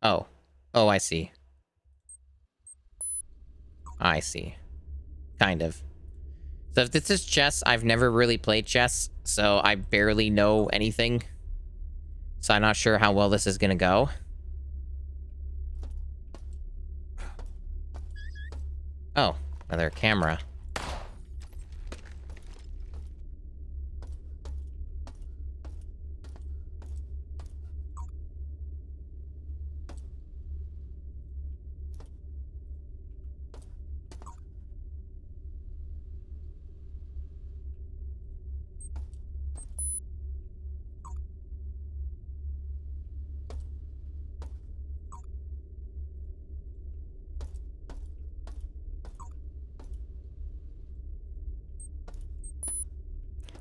A: Oh. Oh, I see. I see. Kind of. So if this is chess, I've never really played chess, so I barely know anything. So I'm not sure how well this is gonna go. Oh, another camera.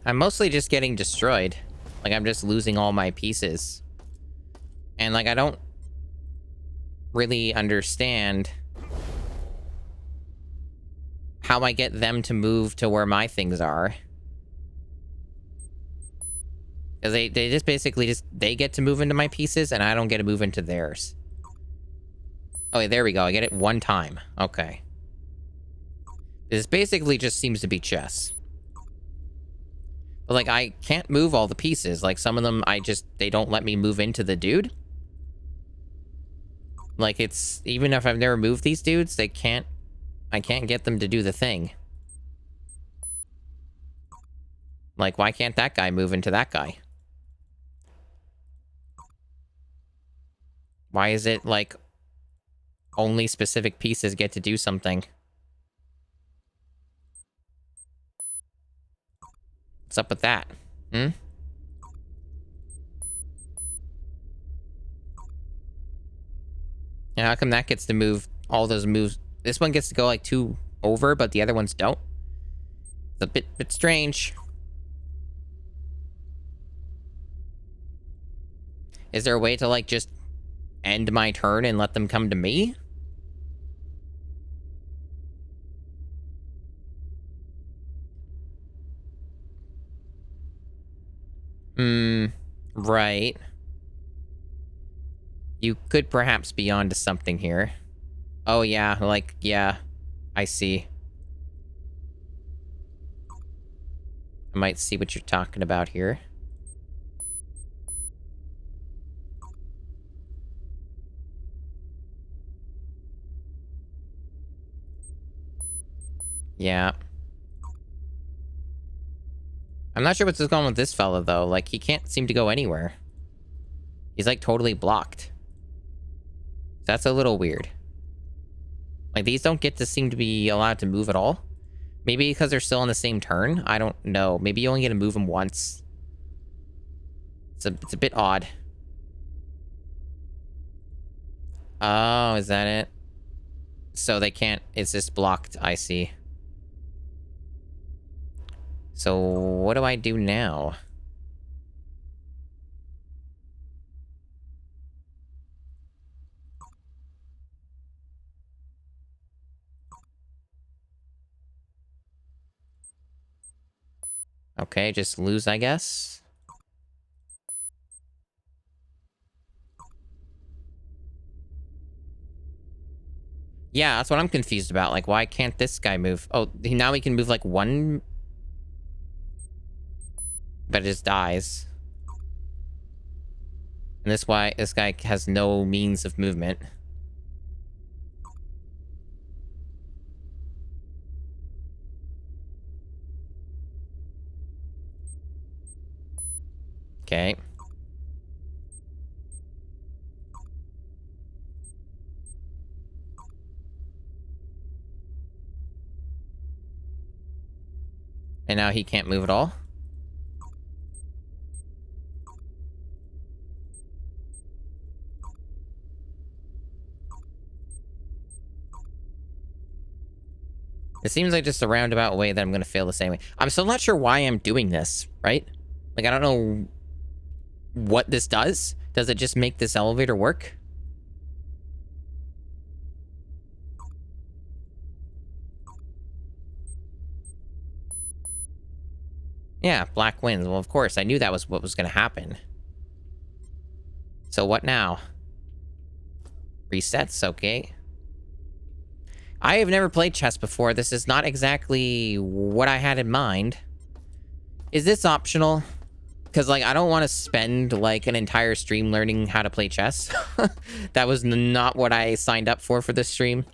A: I'm mostly just getting destroyed. Like, I'm just losing all my pieces. And, like, I don't really understand how I get them to move to where my things are. Because they just basically they get to move into my pieces, and I don't get to move into theirs. Oh, wait, there we go. I get it one time. Okay. This basically just seems to be chess. But, like, I can't move all the pieces. Like, some of them, they don't let me move into the dude. Like, it's, even if I've never moved these dudes, I can't get them to do the thing. Like, why can't that guy move into that guy? Why is it, like, only specific pieces get to do something? What's up with that? Hmm? Yeah, how come that gets to move all those moves? This one gets to go, like, 2 over, but the other ones don't? It's a bit strange. Is there a way to, like, just end my turn and let them come to me? Right. You could perhaps be onto something here. Oh, yeah, like, yeah. I see. I might see what you're talking about here. Yeah. I'm not sure what's going on with this fella, though. Like, he can't seem to go anywhere. He's, like, totally blocked. That's a little weird. Like, these don't get to seem to be allowed to move at all. Maybe because they're still on the same turn? I don't know. Maybe you only get to move them once. It's a bit odd. Oh, is that it? So they can't... It's just blocked. I see. So what do I do now? Okay, just lose, I guess. Yeah, that's what I'm confused about. Like, why can't this guy move? Oh, now he can move, like, one... But it just dies. And this guy has no means of movement. Okay. And now he can't move at all? It seems like just a roundabout way that I'm gonna fail the same way. I'm still not sure why I'm doing this, right? Like, I don't know what this does. Does it just make this elevator work? Yeah, black wins. Well, of course, I knew that was what was gonna happen. So what now? Resets, okay. I have never played chess before. This is not exactly what I had in mind. Is this optional? Because, like, I don't want to spend, like, an entire stream learning how to play chess. That was not what I signed up for this stream.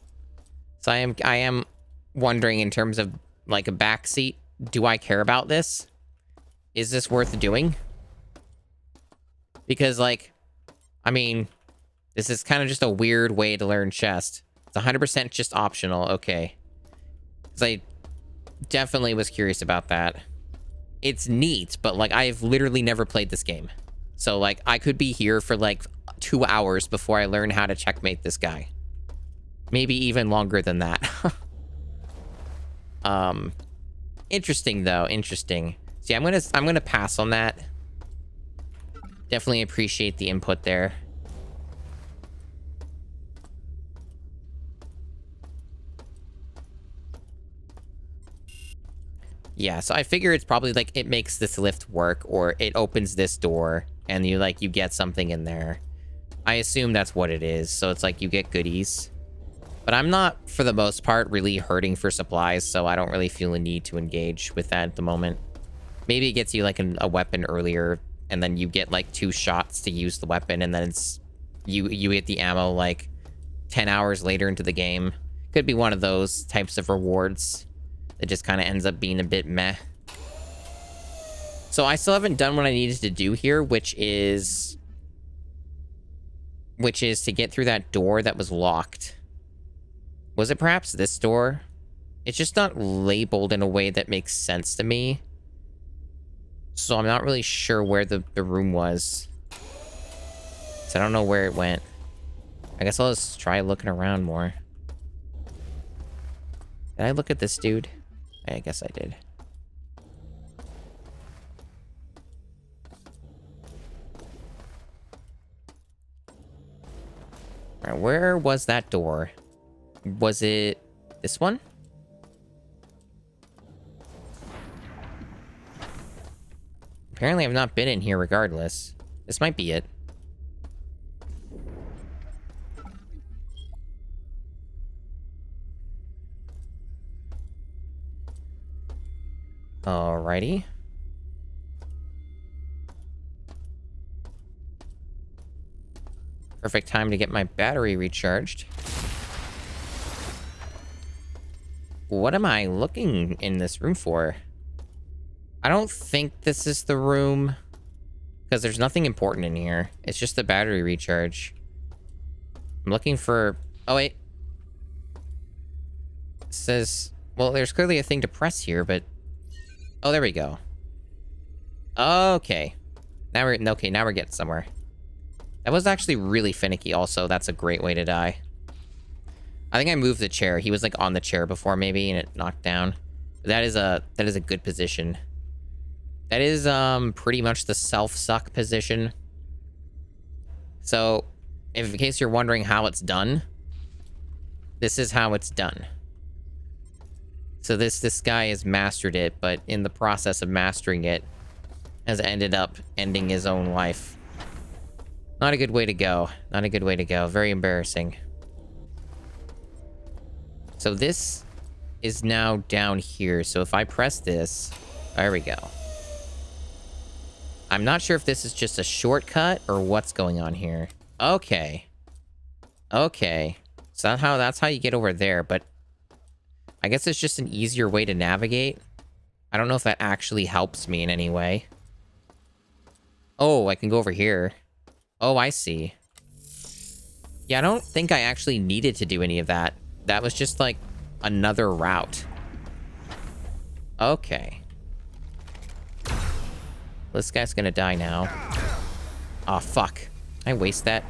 A: So I am wondering in terms of, like, a backseat. Do I care about this? Is this worth doing? Because, like, I mean, this is kind of just a weird way to learn chess. It's 100% just optional. Okay. Because I definitely was curious about that. It's neat, but, like, I've literally never played this game. So, like, I could be here for, like, 2 hours before I learn how to checkmate this guy. Maybe even longer than that. Interesting, though. Interesting. See, I'm gonna pass on that. Definitely appreciate the input there. Yeah, so I figure it's probably like it makes this lift work, or it opens this door and you get something in there. I assume that's what it is. So it's like you get goodies. But I'm not, for the most part, really hurting for supplies, so I don't really feel a need to engage with that at the moment. Maybe it gets you like a weapon earlier, and then you get like 2 shots to use the weapon, and then it's you get the ammo like 10 hours later into the game. Could be one of those types of rewards. It just kind of ends up being a bit meh. So I still haven't done what I needed to do here, which is to get through that door that was locked. Was it perhaps this door? It's just not labeled in a way that makes sense to me. So I'm not really sure where the room was. So I don't know where it went. I guess I'll just try looking around more. Did I look at this dude? I guess I did. Alright, where was that door? Was it this one? Apparently I've not been in here regardless. This might be it. Alrighty. Perfect time to get my battery recharged. What am I looking in this room for? I don't think this is the room, because there's nothing important in here. It's just the battery recharge. I'm looking for... Oh, wait. It says... Well, there's clearly a thing to press here, but... Oh, there we go. Okay. Now we're getting somewhere. That was actually really finicky also. That's a great way to die. I think I moved the chair. He was like on the chair before maybe and it knocked down. That is a good position. That is pretty much the self-suck position. So, in case you're wondering how it's done, this is how it's done. So this guy has mastered it, but in the process of mastering it, has ended up ending his own life. Not a good way to go. Not a good way to go. Very embarrassing. So this is now down here. So if I press this, there we go. I'm not sure if this is just a shortcut or what's going on here. Okay. Okay. So that's how you get over there, but I guess it's just an easier way to navigate. I don't know if that actually helps me in any way. Oh, I can go over here. Oh, I see. Yeah, I don't think I actually needed to do any of that. That was just, like, another route. Okay. This guy's gonna die now. Oh, fuck. I waste that?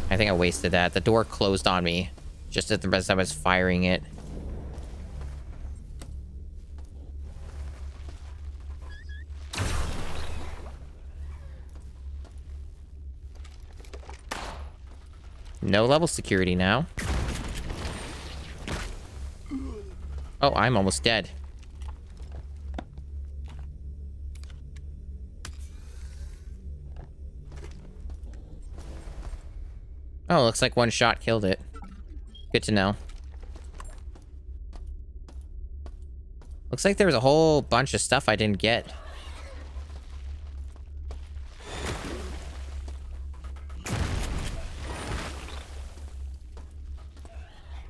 A: I think I wasted that. The door closed on me just as I was firing it. No level security now. Oh, I'm almost dead. Oh, looks like one shot killed it. Good to know. Looks like there was a whole bunch of stuff I didn't get.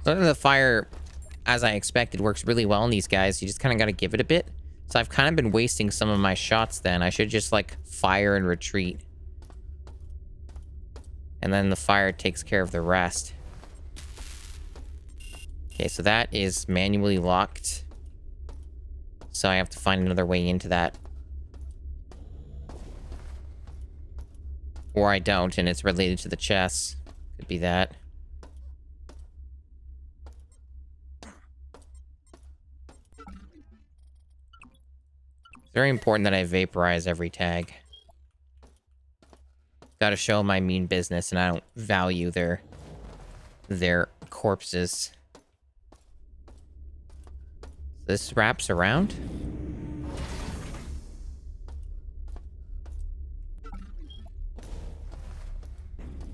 A: So the fire, as I expected, works really well in these guys. You just kind of got to give it a bit. So I've kind of been wasting some of my shots then. I should just, like, fire and retreat. And then the fire takes care of the rest. Okay, so that is manually locked. So I have to find another way into that. Or I don't, and it's related to the chest. Could be that. It's very important that I vaporize every tag. Gotta show my mean business, and I don't value their corpses. This wraps around?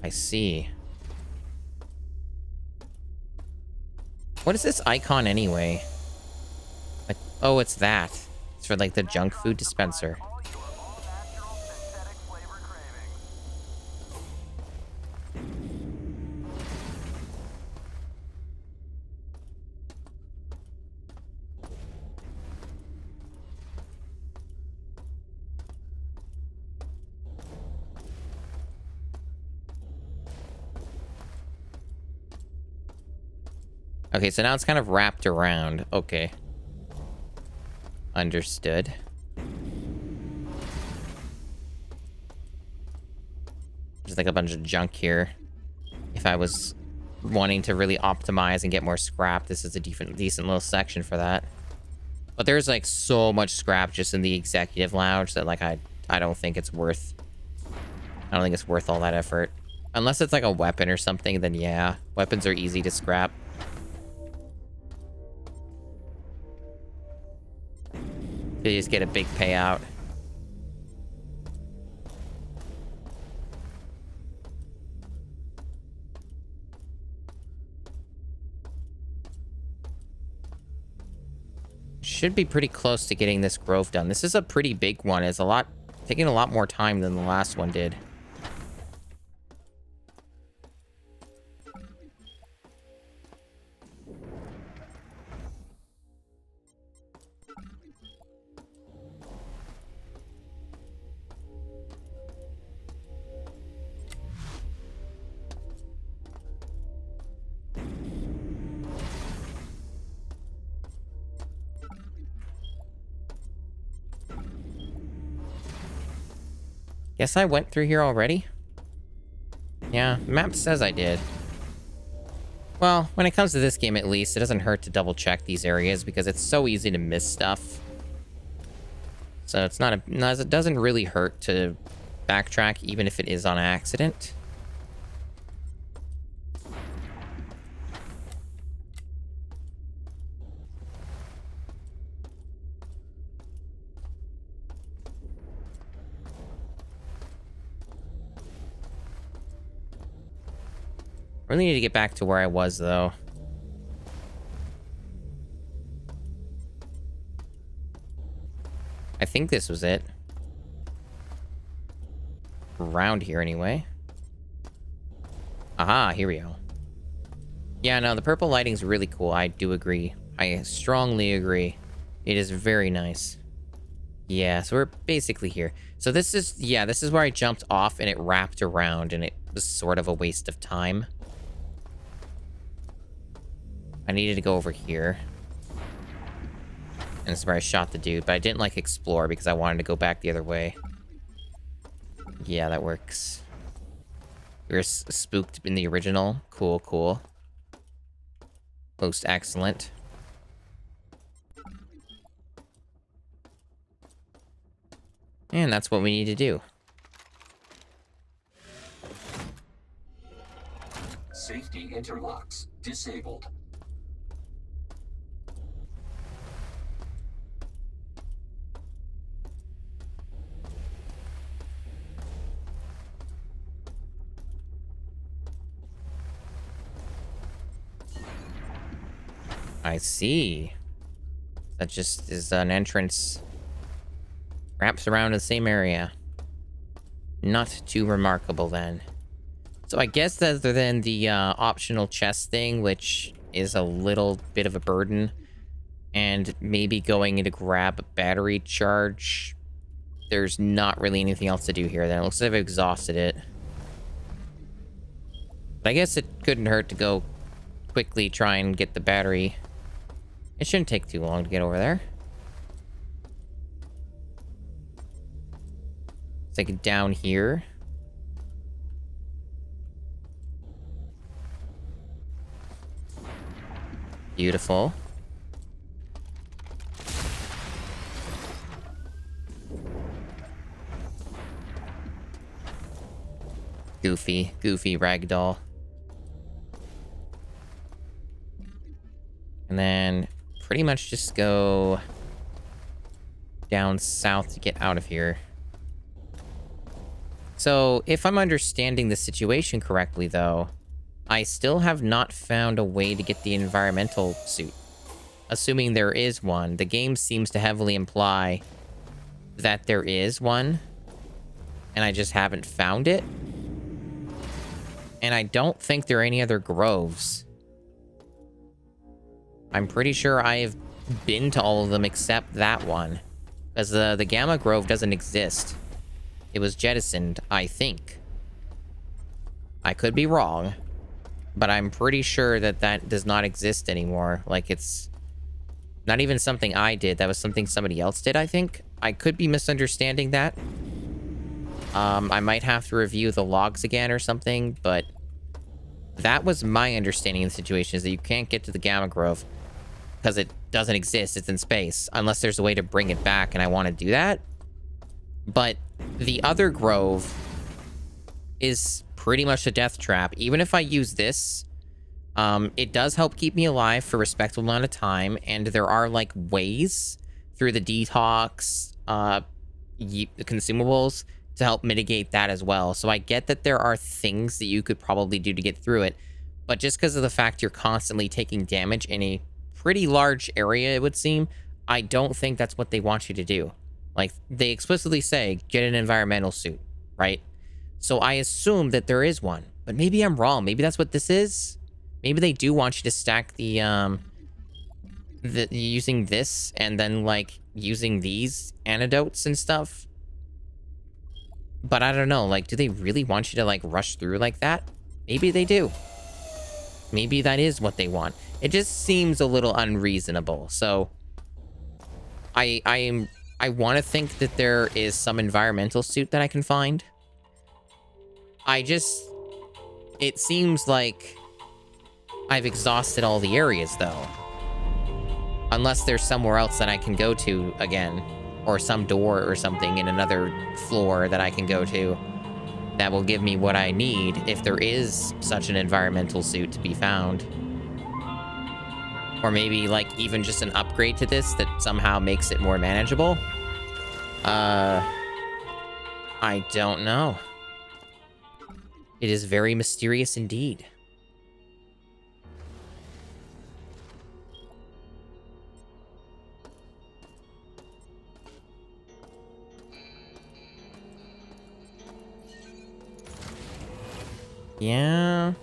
A: I see. What is this icon anyway? Like, oh, it's that. It's for, like, the junk food dispenser. Okay, so now it's kind of wrapped around. Okay. Understood. There's like a bunch of junk here. If I was wanting to really optimize and get more scrap, this is a decent little section for that. But there's like so much scrap just in the executive lounge that like I don't think it's worth... I don't think it's worth all that effort. Unless it's like a weapon or something, then yeah. Weapons are easy to scrap. You just get a big payout. should be pretty close to getting this grove done. This is a pretty big one. It's taking a lot more time than the last one did. Guess I went through here already? Yeah, map says I did. Well, when it comes to this game at least, it doesn't hurt to double check these areas because it's so easy to miss stuff. So it's not it doesn't really hurt to backtrack even if it is on accident. Really need to get back to where I was, though. I think this was it. Around here, anyway. Aha, here we go. Yeah, no, the purple lighting's really cool. I do agree. I strongly agree. It is very nice. Yeah, so we're basically here. So this is, yeah, this is where I jumped off and it wrapped around and it was sort of a waste of time. I needed to go over here. And this is where I shot the dude, but I didn't, like, explore because I wanted to go back the other way. Yeah, that works. We were spooked in the original. Cool, cool. Most excellent. And that's what we need to do.
C: Safety interlocks disabled.
A: I see. That just is an entrance. Wraps around the same area. Not too remarkable then. So I guess that other than the optional chest thing, which is a little bit of a burden, and maybe going in to grab a battery charge, there's not really anything else to do here then. It looks like I've exhausted it. But I guess it couldn't hurt to go quickly try and get the battery. It shouldn't take too long to get over there. It's like down here. Beautiful. Goofy ragdoll. And then pretty much just go down south to get out of here. So, if I'm understanding the situation correctly, though, I still have not found a way to get the environmental suit. Assuming there is one. The game seems to heavily imply that there is one, and I just haven't found it. And I don't think there are any other groves. I'm pretty sure I have been to all of them except that one. Because the Gamma Grove doesn't exist. It was jettisoned, I think. I could be wrong. But I'm pretty sure that that does not exist anymore. Like, it's not even something I did. That was something somebody else did, I think. I could be misunderstanding that. I might have to review the logs again or something, but that was my understanding of the situation, is that you can't get to the Gamma Grove because it doesn't exist. It's in space, unless there's a way to bring it back, and I want to do that. But the other grove is pretty much a death trap. Even if I use this, it does help keep me alive for a respectable amount of time, and there are, like, ways through the detox, the consumables to help mitigate that as well. So I get that there are things that you could probably do to get through it, but just because of the fact you're constantly taking damage in a pretty large area, it would seem, I don't think that's what they want you to do. Like, they explicitly say, get an environmental suit, right? So I assume that there is one, but maybe I'm wrong. Maybe that's what this is. Maybe they do want you to stack the using this and then like using these antidotes and stuff. But I don't know, like, do they really want you to like rush through like that? Maybe they do. Maybe that is what they want. It just seems a little unreasonable. So I want to think that there is some environmental suit that I can find. It seems like I've exhausted all the areas though. Unless there's somewhere else that I can go to again, or some door or something in another floor that I can go to that will give me what I need if there is such an environmental suit to be found. Or maybe like even just an upgrade to this that somehow makes it more manageable. I don't know. It is very mysterious indeed. Yeah.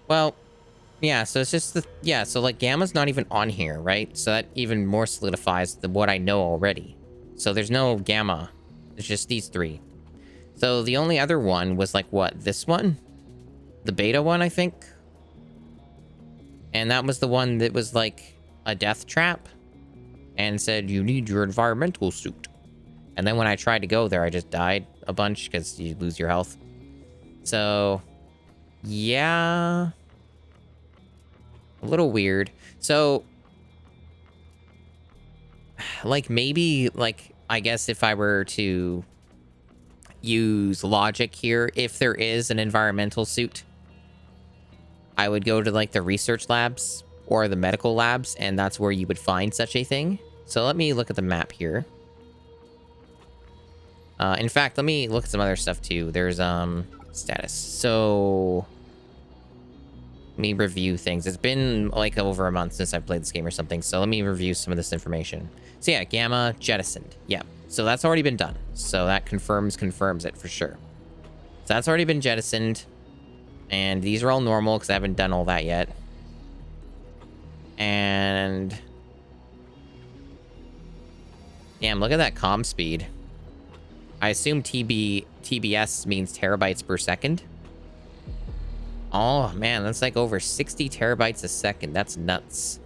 A: Well, yeah, so it's just so like Gamma's not even on here, right? So that even more solidifies what I know already. So there's no Gamma. It's just these three. So the only other one was like what? This one? The beta one, I think. And that was the one that was like a death trap and said you need your environmental suit. And then when I tried to go there, I just died a bunch because you lose your health. So, yeah. A little weird. So, like, maybe, like, I guess if I were to use logic here, if there is an environmental suit, I would go to, like, the research labs or the medical labs, and that's where you would find such a thing. So let me look at the map here. In fact, let me look at some other stuff too. There's, status. So, let me review things. It's been like over a month since I played this game or something. So let me review some of this information. So yeah, Gamma jettisoned. Yeah. So that's already been done. So that confirms it for sure. So that's already been jettisoned. And these are all normal because I haven't done all that yet. And damn, look at that comm speed. I assume TBS means terabytes per second. Oh, man, that's like over 60 terabytes a second. That's nuts.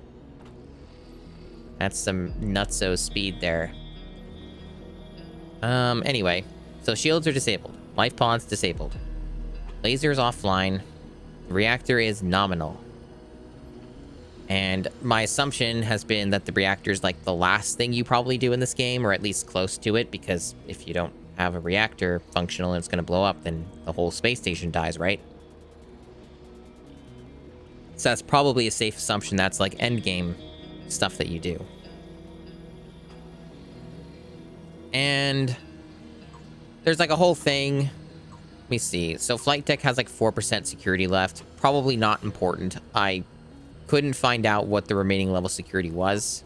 A: That's some nutso speed there. Anyway. So shields are disabled. Life pods disabled. Lasers offline. The reactor is nominal. And my assumption has been that the reactor is like the last thing you probably do in this game, or at least close to it, because if you don't have a reactor functional and it's going to blow up, then the whole space station dies, right? So that's probably a safe assumption. That's like endgame stuff that you do. And there's like a whole thing. Let me see. So flight deck has like 4% security left. Probably not important. I couldn't find out what the remaining level security was.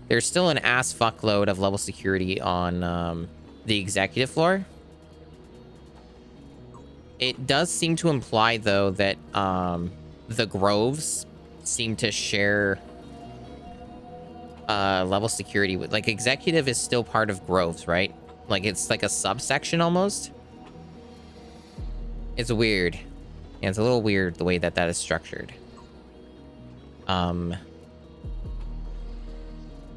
A: There's still an ass fuckload of level security on the executive floor. It does seem to imply, though, that the Groves seem to share level security with, like, executive is still part of Groves, right? Like, it's like a subsection almost. It's weird. Yeah, it's a little weird the way that that is structured. Oh,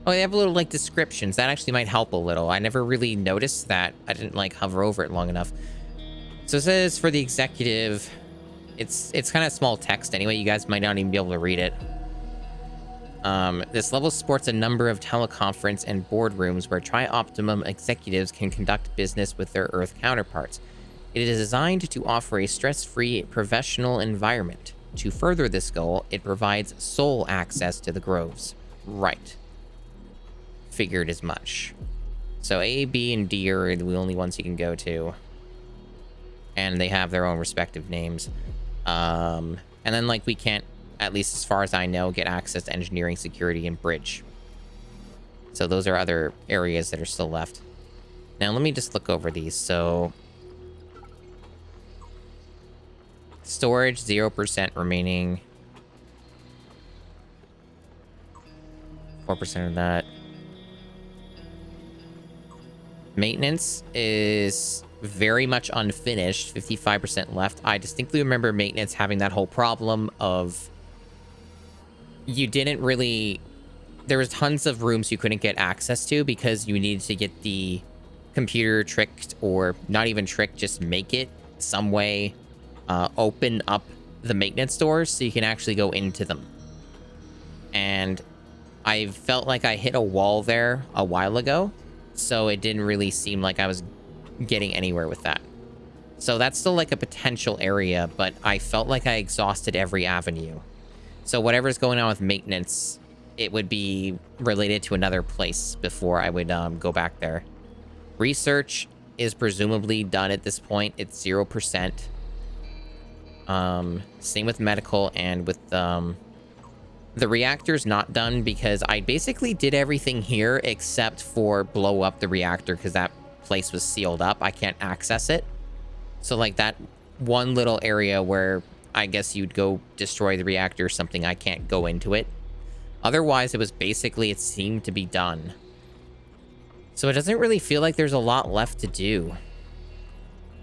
A: they have a little, like, descriptions. That actually might help a little. I never really noticed that. I didn't, like, hover over it long enough. So it says for the executive, it's kind of small text anyway. You guys might not even be able to read it. This level supports a number of teleconference and boardrooms where Tri-Optimum executives can conduct business with their Earth counterparts. It is designed to offer a stress-free professional environment. To further this goal, it provides sole access to the Groves. Right. Figured as much. So A, B, and D are the only ones you can go to. And they have their own respective names. And then, like, we can't at least as far as I know, get access to engineering, security, and bridge. So those are other areas that are still left. Now, let me just look over these. So, storage, 0% remaining. 4% of that. Maintenance is very much unfinished, 55% left. I distinctly remember maintenance having that whole problem of you didn't really... There was tons of rooms you couldn't get access to because you needed to get the computer tricked, or not even tricked, just make it some way open up the maintenance doors so you can actually go into them. And I felt like I hit a wall there a while ago, so it didn't really seem like I was getting anywhere with that. So that's still like a potential area, but I felt like I exhausted every avenue. So whatever's going on with maintenance, it would be related to another place before I would go back there. Research is presumably done at this point. It's 0%. Same with medical, and with the reactor's not done because I basically did everything here except for blow up the reactor because that place was sealed up. I can't access it. So like that one little area where I guess you'd go destroy the reactor or something, I can't go into it. Otherwise, it was basically, it seemed to be done. So it doesn't really feel like there's a lot left to do.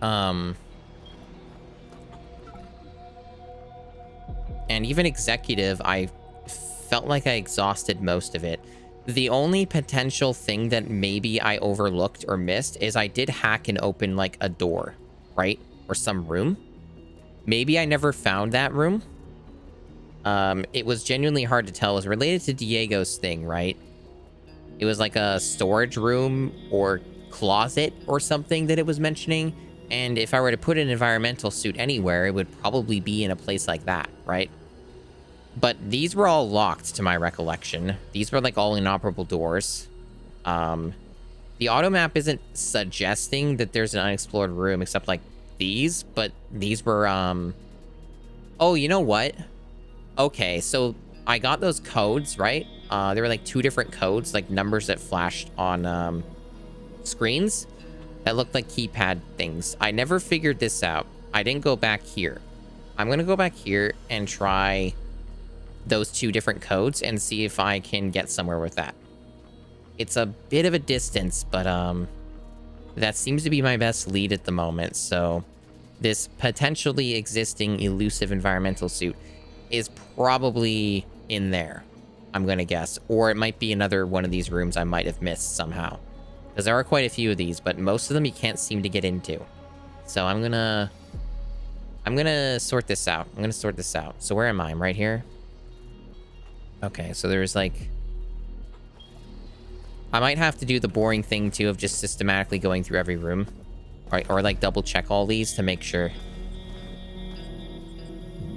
A: And even executive, I felt like I exhausted most of it. The only potential thing that maybe I overlooked or missed is I did hack and open like a door, right? Or some room. Maybe I never found that room. It was genuinely hard to tell. It was related to Diego's thing, right? It was like a storage room or closet or something that it was mentioning. And if I were to put an environmental suit anywhere, it would probably be in a place like that, right? But these were all locked to my recollection. These were like all inoperable doors. The auto map isn't suggesting that there's an unexplored room except like these, but these were, oh, you know what? Okay, so I got those codes, right? There were like 2 different codes, like numbers that flashed on screens that looked like keypad things. I never figured this out. I didn't go back here. I'm gonna go back here and try those 2 different codes and see if I can get somewhere with that. It's a bit of a distance, but that seems to be my best lead at the moment. So this potentially existing elusive environmental suit is probably in there, I'm gonna guess. Or it might be another one of these rooms I might have missed somehow. Because there are quite a few of these, but most of them you can't seem to get into. So I'm gonna sort this out. So where am I? I'm right here. Okay, so there's like... I might have to do the boring thing too of just systematically going through every room. Right, or like double check all these to make sure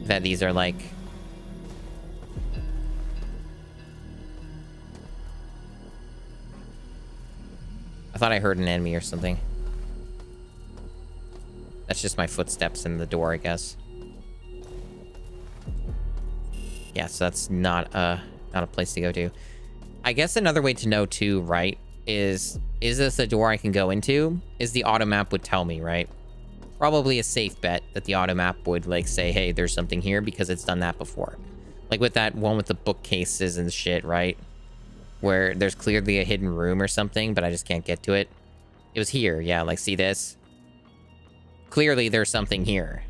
A: that these are like... I thought I heard an enemy or something. That's just my footsteps in the door, I guess. Yeah, so that's not a place to go to. I guess another way to know too, right, is this a door I can go into? Is the auto map would tell me, right? Probably a safe bet that the auto map would like say, hey, there's something here because it's done that before. Like with that one with the bookcases and shit, right? Where there's clearly a hidden room or something, but I just can't get to it. It was here, yeah, like see this? Clearly there's something here,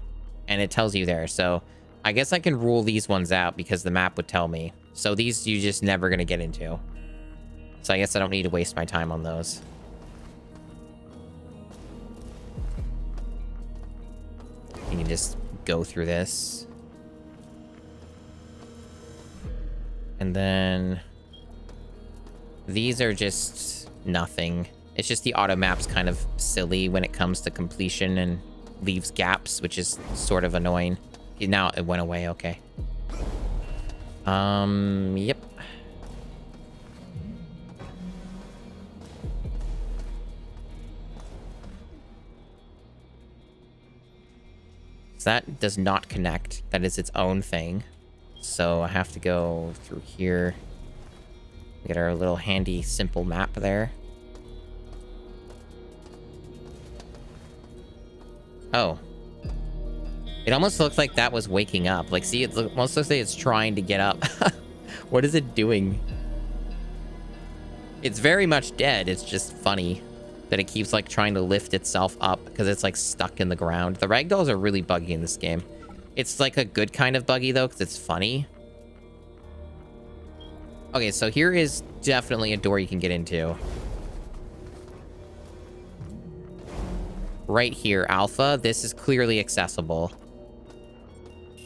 A: and it tells you there, so I guess I can rule these ones out because the map would tell me. So these you're just never gonna get into. So I guess I don't need to waste my time on those. You can just go through this. And then... these are just nothing. It's just the auto map's kind of silly when it comes to completion and leaves gaps, which is sort of annoying. Now it went away, okay. Yep. So that does not connect. That is its own thing. So I have to go through here. Get our little handy, simple map there. Oh. It almost looks like that was waking up. Like, see, it almost looks like it's trying to get up. What is it doing? It's very much dead. It's just funny that it keeps, like, trying to lift itself up because it's, like, stuck in the ground. The ragdolls are really buggy in this game. It's, like, a good kind of buggy, though, because it's funny. Okay, so here is definitely a door you can get into. Right here, Alpha. This is clearly accessible.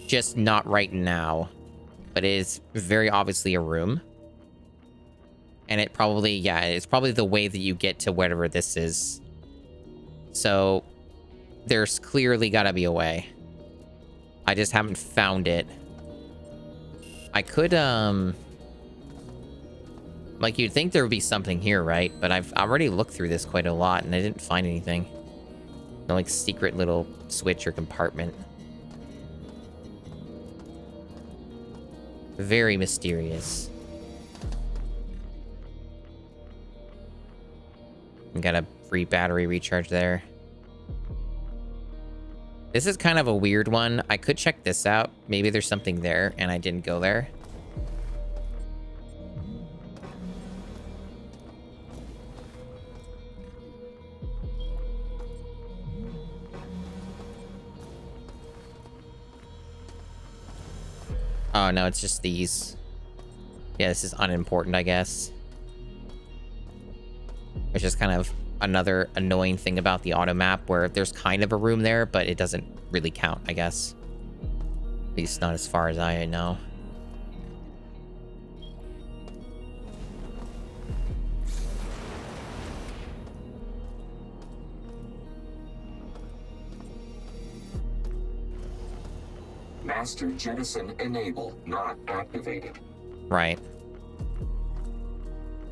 A: Just not right now. But it is very obviously a room. And it probably, yeah, it's probably the way that you get to whatever this is. So, there's clearly gotta be a way. I just haven't found it. I could, like, you'd think there would be something here, right? But I've already looked through this quite a lot, and I didn't find anything. No, like, secret little switch or compartment. Very mysterious. Got a free battery recharge there. This is kind of a weird one. I could check this out. Maybe there's something there, and I didn't go there. Oh, no, it's just these. Yeah, this is unimportant, I guess. It's just kind of another annoying thing about the auto map where there's kind of a room there, but it doesn't really count, I guess. At least not as far as I know.
C: Master jettison enable not activated.
A: Right.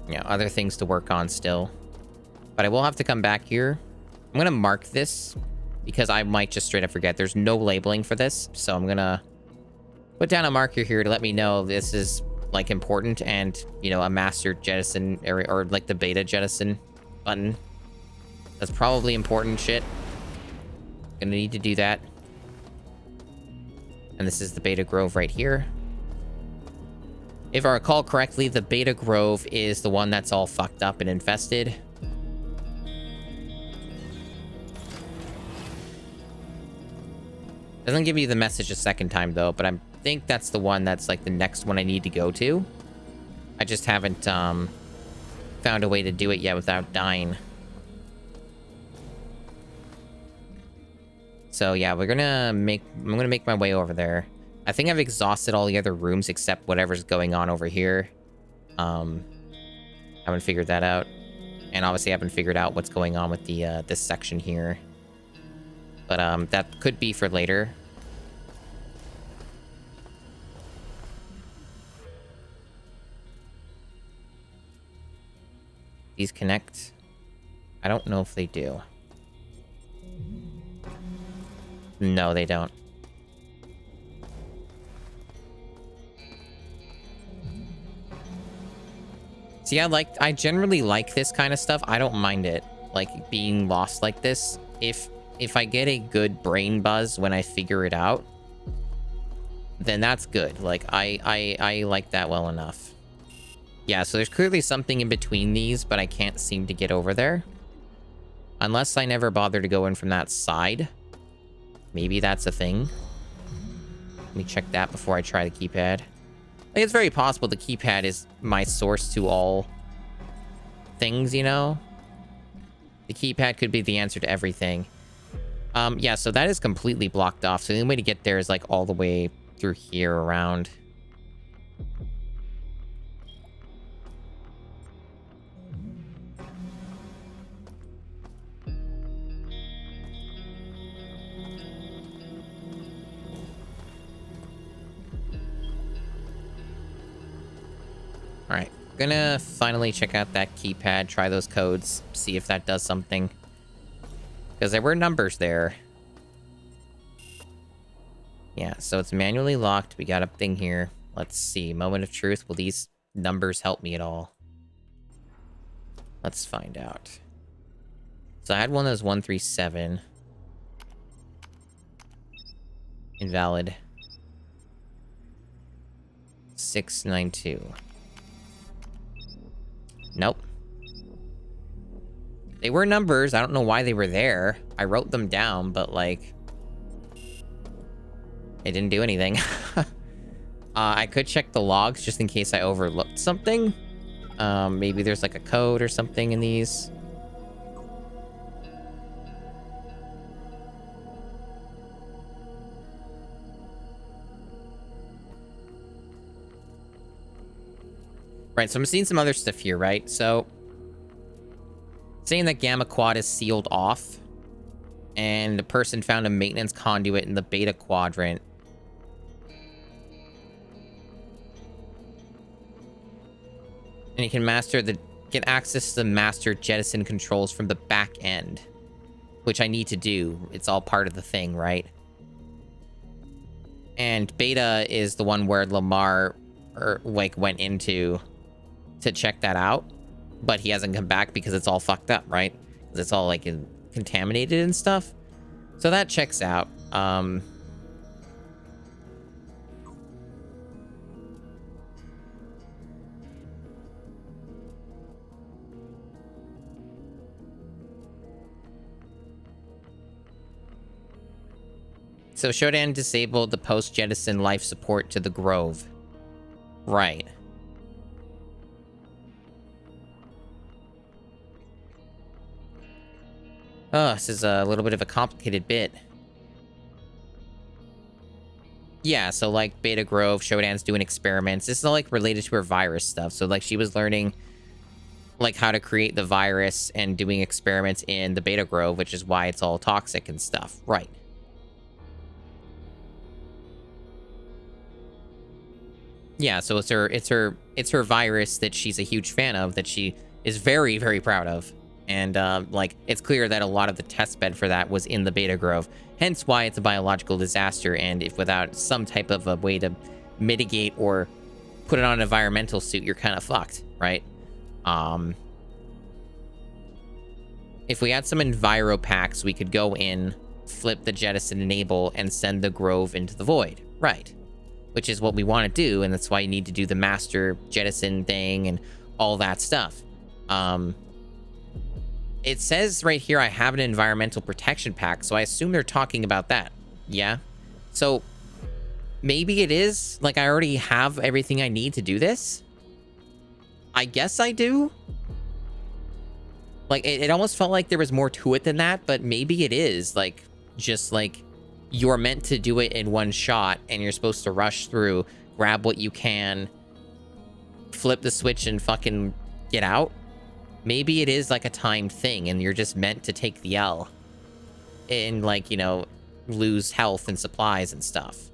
A: Yeah, other things to work on still. But I will have to come back here. I'm going to mark this because I might just straight up forget. There's no labeling for this. So I'm going to put down a marker here to let me know this is, like, important and, you know, a master jettison area or like the beta jettison button. That's probably important shit. Gonna need to do that. And this is the beta grove right here. If I recall correctly, the beta grove is the one that's all fucked up and infested. Doesn't give you the message a second time, though, but I think that's the one that's, like, the next one I need to go to. I just haven't, found a way to do it yet without dying. So, yeah, I'm gonna make my way over there. I think I've exhausted all the other rooms except whatever's going on over here. Haven't figured that out. And obviously I haven't figured out what's going on with the, this section here. But, that could be for later. These connect? I don't know if they do. No, they don't. See, I generally like this kind of stuff. I don't mind it, like, being lost like this. If I get a good brain buzz when I figure it out, then that's good. Like, I like that well enough. Yeah, so there's clearly something in between these, but I can't seem to get over there. Unless I never bother to go in from that side. Maybe that's a thing. Let me check that before I try the keypad. Like, it's very possible the keypad is my source to all things, you know? The keypad could be the answer to everything. Yeah, so that is completely blocked off. So the only way to get there is, like, all the way through here around. Alright, gonna finally check out that keypad, try those codes, see if that does something. Because there were numbers there. Yeah, so it's manually locked. We got a thing here. Let's see. Moment of truth. Will these numbers help me at all? Let's find out. So I had one that was 137. Invalid. 692. Nope. They were numbers. I don't know why they were there. I wrote them down, but like... it didn't do anything. I could check the logs just in case I overlooked something. Maybe there's like a code or something in these. Right, so I'm seeing some other stuff here, right? So, saying that Gamma Quad is sealed off, and the person found a maintenance conduit in the Beta Quadrant. And you can get access to the master jettison controls from the back end, which I need to do. It's all part of the thing, right? And Beta is the one where Lamar went into to check that out, but he hasn't come back because it's all fucked up, right? Because it's all like contaminated and stuff. So that checks out. So Shodan disabled the post-jettison life support to the Grove. Right. Oh, this is a little bit of a complicated bit. Yeah, so like Beta Grove, Shodan's doing experiments. This is all like related to her virus stuff. So like she was learning like how to create the virus and doing experiments in the Beta Grove, which is why it's all toxic and stuff. Right. Yeah, so it's her virus that she's a huge fan of, that she is very, very proud of. And, like, it's clear that a lot of the test bed for that was in the Beta Grove. Hence why it's a biological disaster, and if without some type of a way to mitigate or put it on an environmental suit, you're kind of fucked, right? If we had some enviro packs, we could go in, flip the jettison enable, and send the Grove into the void. Right. Which is what we want to do, and that's why you need to do the master jettison thing and all that stuff. It says right here I have an environmental protection pack, so I assume they're talking about that. Yeah? So, maybe it is. Like, I already have everything I need to do this? I guess I do? Like, it almost felt like there was more to it than that, but maybe it is. Like, just like, you're meant to do it in one shot, and you're supposed to rush through, grab what you can, flip the switch, and fucking get out. Maybe it is like a timed thing, and you're just meant to take the L. And, like, you know, lose health and supplies and stuff.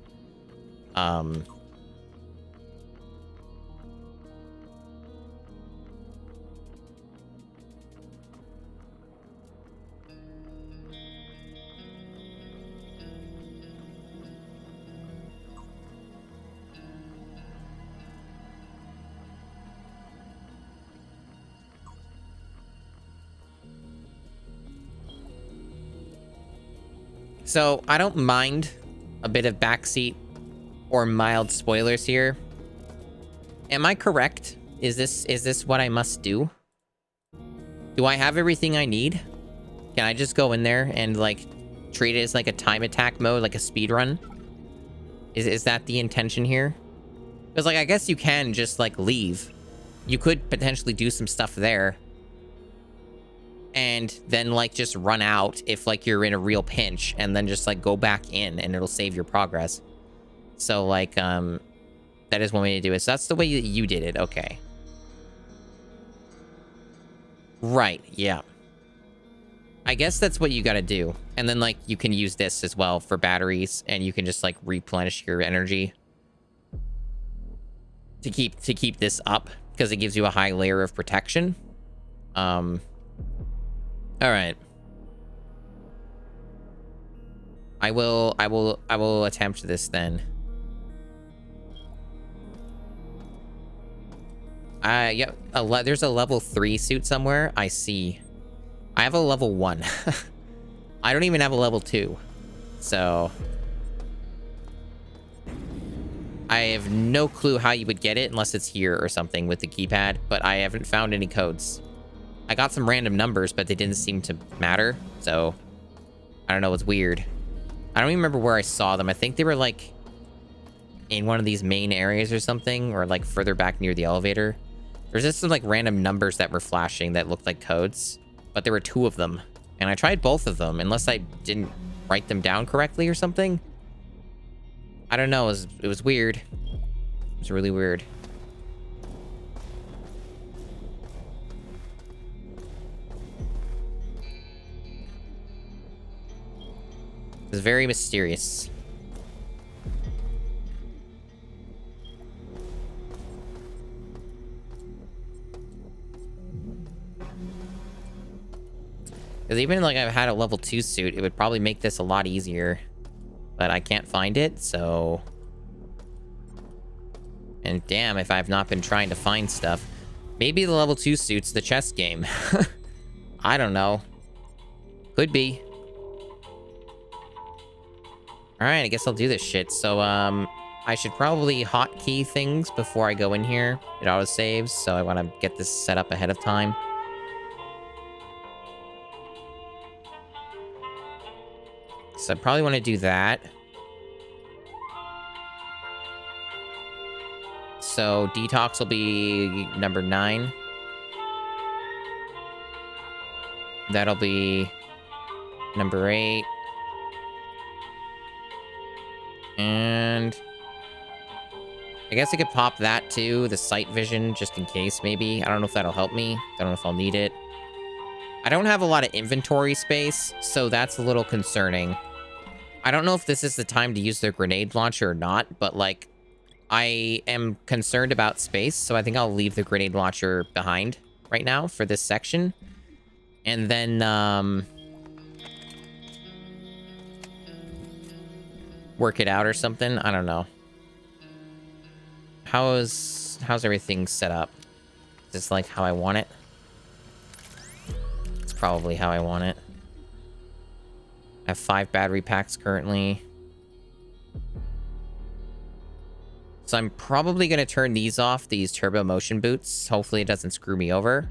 A: So, I don't mind a bit of backseat or mild spoilers here. Am I correct? Is this what I must do? Do I have everything I need? Can I just go in there and, like, treat it as, like, a time attack mode, like a speed run? Is that the intention here? Because, like, I guess you can just, like, leave. You could potentially do some stuff there. And then, like, just run out if, like, you're in a real pinch, and then just, like, go back in, and it'll save your progress. So, like, that is one way to do it. So that's the way that you did it. Okay. Right, yeah. I guess that's what you gotta do. And then, like, you can use this as well for batteries, and you can just, like, replenish your energy to keep this up, because it gives you a high layer of protection. All right. I will attempt this then. Yep. There's a level 3 suit somewhere. I see. I have a level 1. I don't even have a level 2. So I have no clue how you would get it unless it's here or something with the keypad, but I haven't found any codes. I got some random numbers, but they didn't seem to matter. So I don't know. It's weird. I don't even remember where I saw them. I think they were like in one of these main areas or something, or like further back near the elevator. There's just some like random numbers that were flashing that looked like codes, but there were 2 of them. And I tried both of them, unless I didn't write them down correctly or something. I don't know. It was weird. It was really weird. It was very mysterious. Because even like I've had a level 2 suit, it would probably make this a lot easier. But I can't find it, so... And damn if I've not been trying to find stuff. Maybe the level 2 suit's the chess game. I don't know. Could be. Alright, I guess I'll do this shit. So, I should probably hotkey things before I go in here. It auto-saves, so I want to get this set up ahead of time. So I probably want to do that. So detox will be number 9. That'll be number 8. And I guess I could pop that too, the sight vision, just in case, maybe. I don't know if that'll help me. I don't know if I'll need it. I don't have a lot of inventory space, so that's a little concerning. I don't know if this is the time to use their grenade launcher or not, but, like, I am concerned about space, so I think I'll leave the grenade launcher behind right now for this section. And then, work it out or something. I don't know. How's everything set up? Is this, like, how I want it? It's probably how I want it. I have 5 battery packs currently. So I'm probably going to turn these off, these turbo motion boots. Hopefully it doesn't screw me over.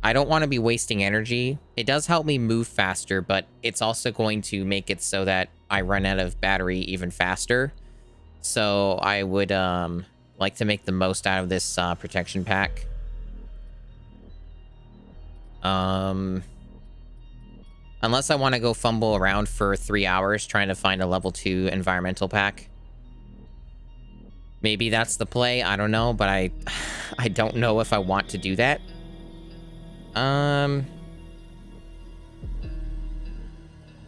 A: I don't want to be wasting energy. It does help me move faster, but it's also going to make it so that I run out of battery even faster. So I would like to make the most out of this protection pack. Unless I want to go fumble around for 3 hours trying to find a level 2 environmental pack. Maybe that's the play. I don't know, but I don't know if I want to do that.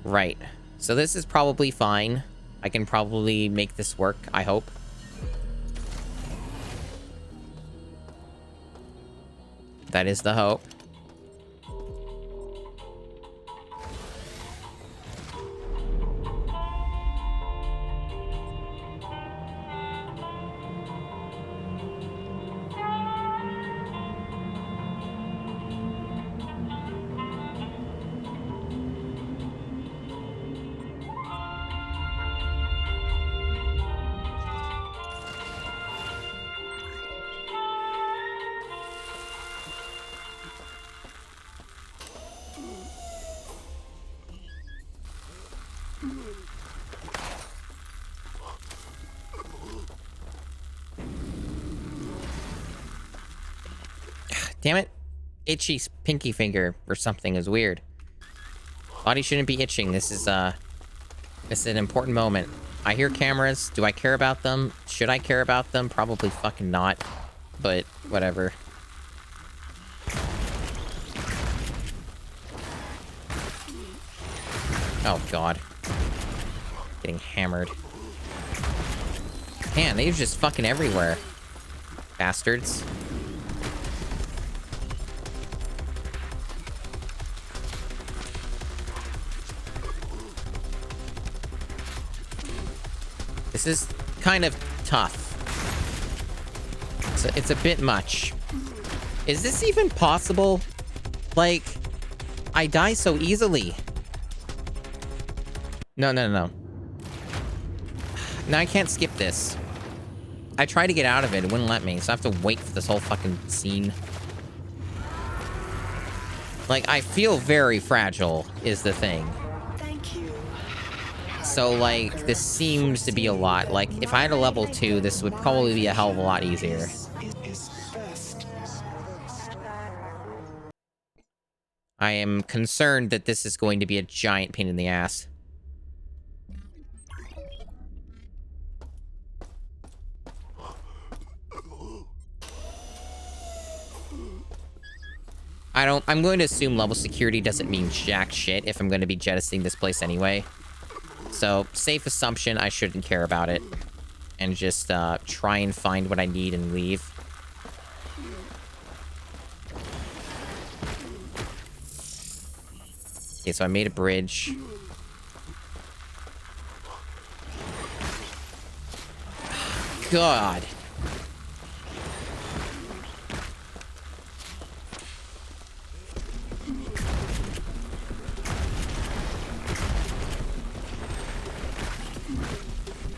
A: Right. So this is probably fine. I can probably make this work, I hope. That is the hope. Damn it. Itchy pinky finger or something is weird. Body shouldn't be itching. This is an important moment. I hear cameras. Do I care about them? Should I care about them? Probably fucking not. But whatever. Oh god. Getting hammered. Man, they're just fucking everywhere. Bastards. This is kind of tough. It's a bit much. Is this even possible? Like, I die so easily. No. No, I can't skip this. I tried to get out of it. It wouldn't let me, so I have to wait for this whole fucking scene. Like, I feel very fragile, is the thing.
B: Thank you.
A: So, like, this seems to be a lot. Like, if I had a level 2, this would probably be a hell of a lot easier.
B: Is best.
A: I am concerned that this is going to be a giant pain in the ass. I'm going to assume level security doesn't mean jack shit if I'm going to be jettisoning this place anyway. So, safe assumption, I shouldn't care about it. And just, try and find what I need and leave. Okay, so I made a bridge. God.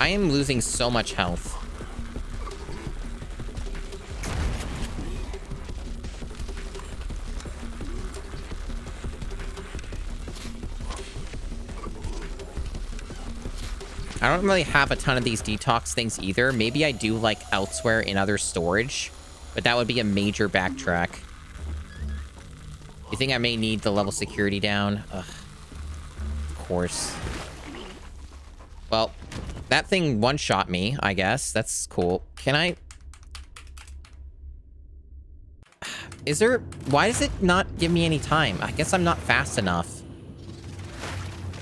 A: I am losing so much health. I don't really have a ton of these detox things either. Maybe I do, like, elsewhere in other storage. But that would be a major backtrack. You think I may need the level security down? Ugh. Of course. Well, that thing one-shot me, I guess. That's cool. Can I... Is there... Why does it not give me any time? I guess I'm not fast enough.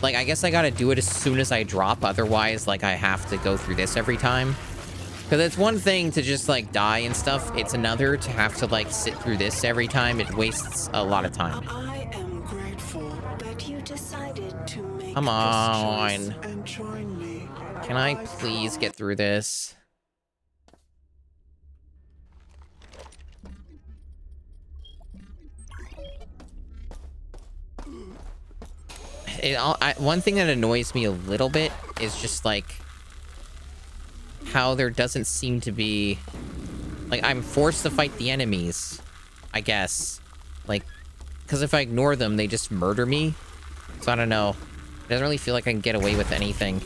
A: Like, I guess I gotta do it as soon as I drop. Otherwise, like, I have to go through this every time. Because it's one thing to just, like, die and stuff. It's another to have to, like, sit through this every time. It wastes a lot of time.
B: I am grateful that you decided to make
A: Come
B: this
A: on.
B: choice and join me.
A: Can I please get through this? One thing that annoys me a little bit is just, like, how there doesn't seem to be... Like, I'm forced to fight the enemies, I guess. Like, because if I ignore them, they just murder me. So I don't know. It doesn't really feel like I can get away with anything.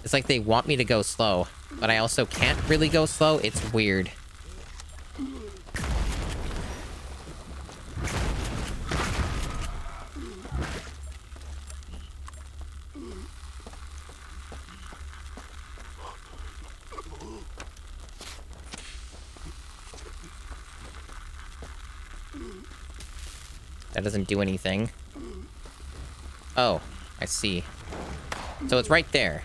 A: It's like they want me to go slow, but I also can't really go slow. It's weird. That doesn't do anything. Oh, I see. So it's right there.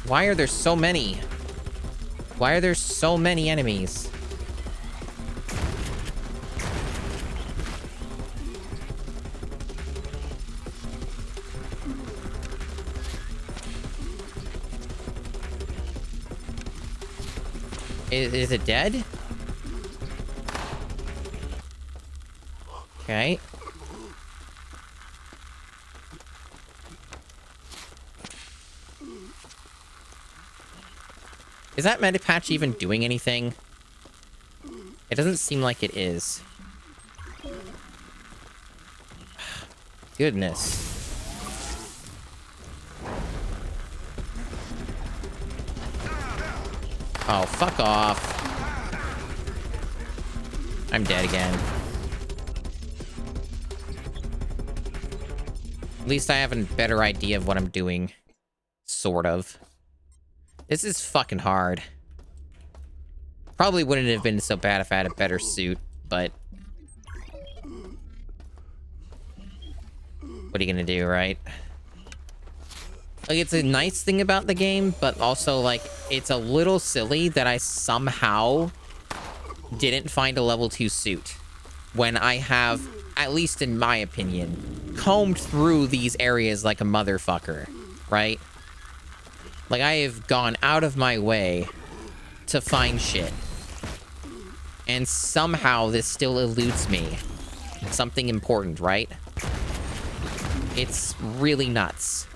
A: Why are there so many? Why are there so many enemies? Is it dead? Okay. Is that Medipatch even doing anything? It doesn't seem like it is. Goodness. Oh, fuck off. I'm dead again. At least I have a better idea of what I'm doing. Sort of. This is fucking hard. Probably wouldn't have been so bad if I had a better suit, but... What are you gonna do, right? Like, it's a nice thing about the game, but also, like, it's a little silly that I somehow didn't find a level 2 suit when I have, at least in my opinion, combed through these areas like a motherfucker, right? Like, I have gone out of my way to find shit. And somehow this still eludes me. Something important, right? It's really nuts.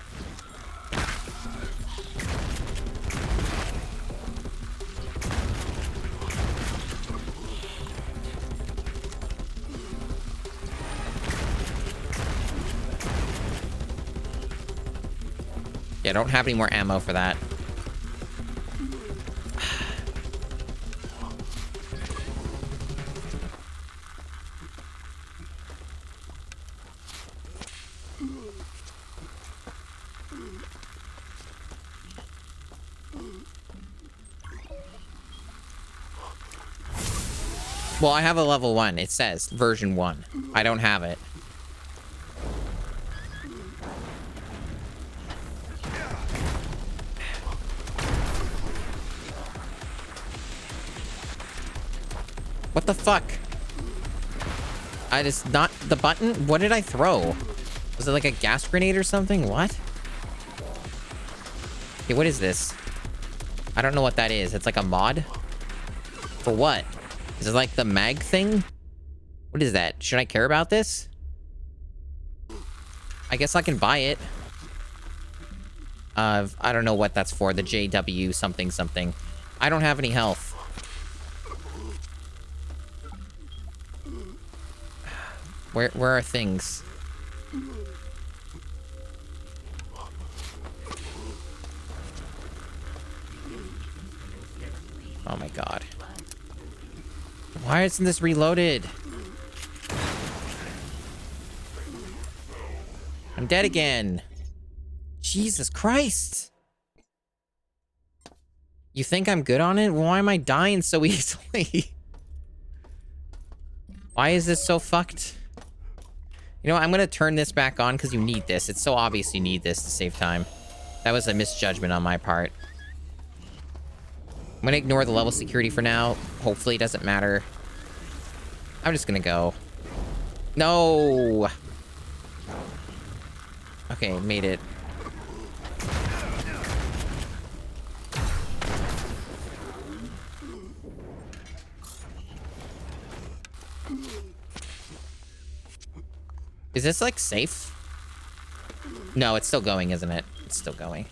A: Yeah, I don't have any more ammo for that. Well, I have a level 1. It says version 1. I don't have it. What the fuck? I just not the button? What did I throw? Was it like a gas grenade or something? What? Okay, what is this? I don't know what that is. It's like a mod? For what? Is it like the mag thing? What is that? Should I care about this? I guess I can buy it. I don't know what that's for. The JW something something. I don't have any health. Where are things? Oh my god. Why isn't this reloaded? I'm dead again. Jesus Christ. You think I'm good on it? Why am I dying so easily? Why is this so fucked? You know what? I'm gonna turn this back on because you need this. It's so obvious you need this to save time. That was a misjudgment on my part. I'm gonna ignore the level security for now. Hopefully it doesn't matter. I'm just gonna go. No! Okay, made it. Is this, like, safe? No, it's still going, isn't it? It's still going.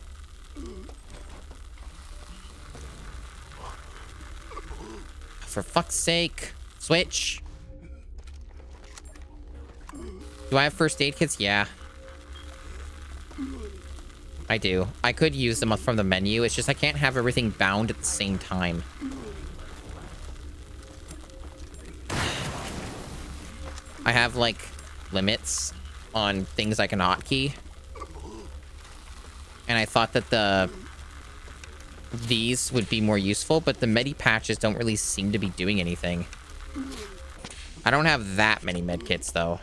A: For fuck's sake. Switch. Do I have first aid kits? Yeah. I do. I could use them from the menu. It's just I can't have everything bound at the same time. I have, like, limits on things I can hotkey. And I thought that these would be more useful, but the medi patches don't really seem to be doing anything. I don't have that many med kits, though.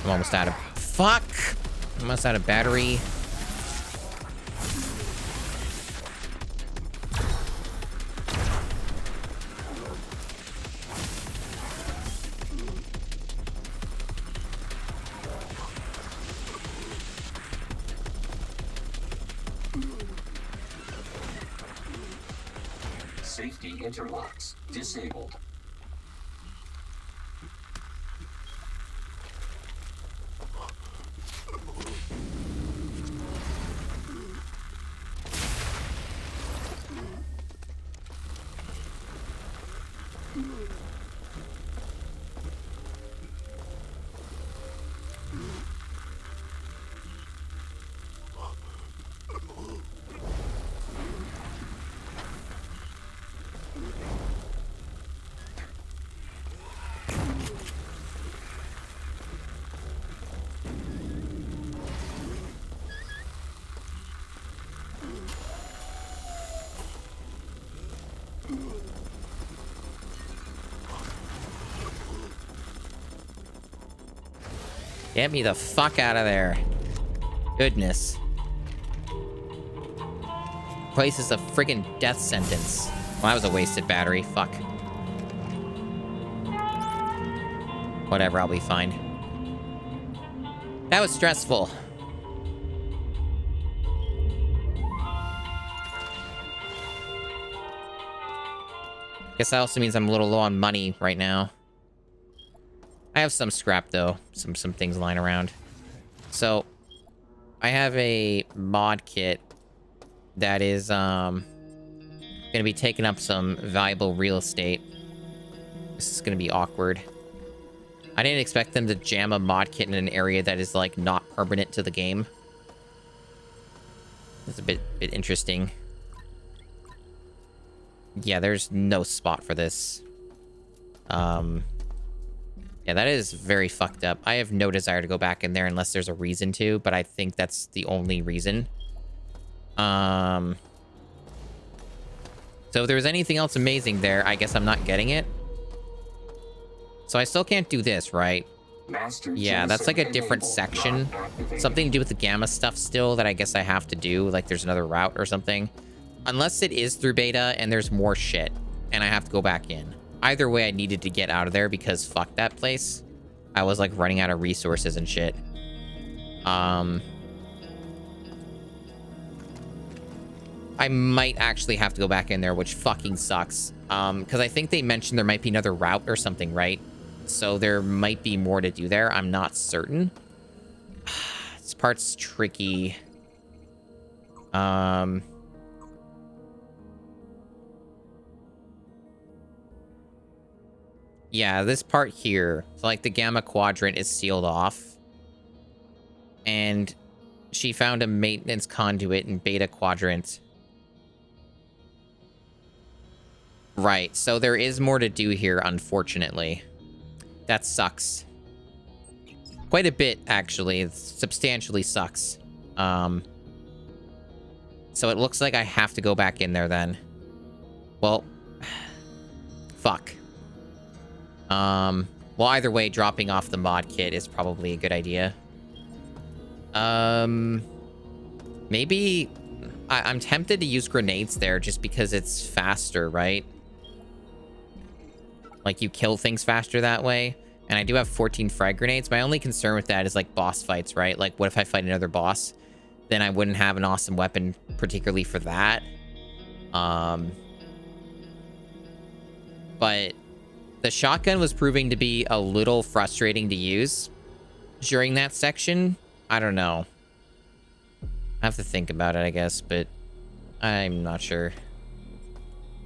A: I'm almost out of... Fuck! I'm almost out of battery.
C: Safety interlocks disabled.
A: Get me the fuck out of there. Goodness. place is a friggin' death sentence. Well, that was a wasted battery. Fuck. Whatever, I'll be fine. That was stressful. Guess that also means I'm a little low on money right now. I have some scrap, though. Some things lying around. So, I have a mod kit that is, gonna be taking up some valuable real estate. This is gonna be awkward. I didn't expect them to jam a mod kit in an area that is, like, not permanent to the game. It's a bit interesting. Yeah, there's no spot for this. Yeah, that is very fucked up. I have no desire to go back in there unless there's a reason to, but I think that's the only reason. So if there was anything else amazing there, I guess I'm not getting it. So I still can't do this, right? Yeah, that's like a different section. Something to do with the gamma stuff still that I guess I have to do. Like there's another route or something. Unless it is through beta and there's more shit and I have to go back in. Either way, I needed to get out of there because fuck that place. I was like running out of resources and shit. I might actually have to go back in there, which fucking sucks. Because I think they mentioned there might be another route or something, right? So there might be more to do there. I'm not certain. This part's tricky. Yeah, this part here. So, like, the gamma quadrant is sealed off. And she found a maintenance conduit in beta quadrant. Right, so there is more to do here, unfortunately. That sucks. Quite a bit, actually. It substantially sucks. So it looks like I have to go back in there then. Well, fuck. Well, either way, dropping off the mod kit is probably a good idea. Maybe I'm tempted to use grenades there just because it's faster, right? Like, you kill things faster that way. And I do have 14 frag grenades. My only concern with that is, like, boss fights, right? Like, what if I fight another boss? Then I wouldn't have an awesome weapon, particularly for that. But the shotgun was proving to be a little frustrating to use during that section. I don't know. I have to think about it, I guess, but I'm not sure.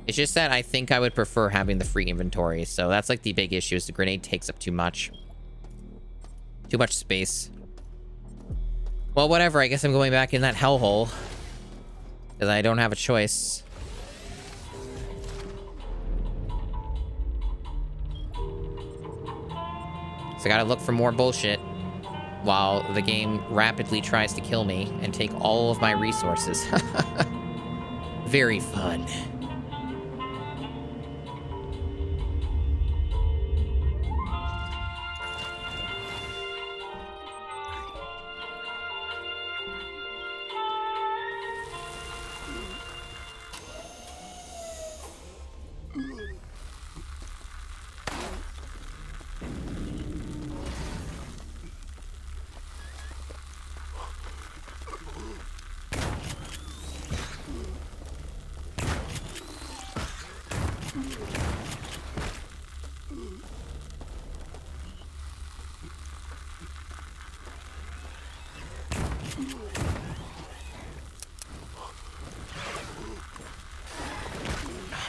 A: It's just that I think I would prefer having the free inventory. So that's like the big issue is the grenade takes up too much. Too much space. Well, whatever. I guess I'm going back in that hellhole. Because I don't have a choice. So I gotta look for more bullshit. While the game rapidly tries to kill me and take all of my resources. Very fun.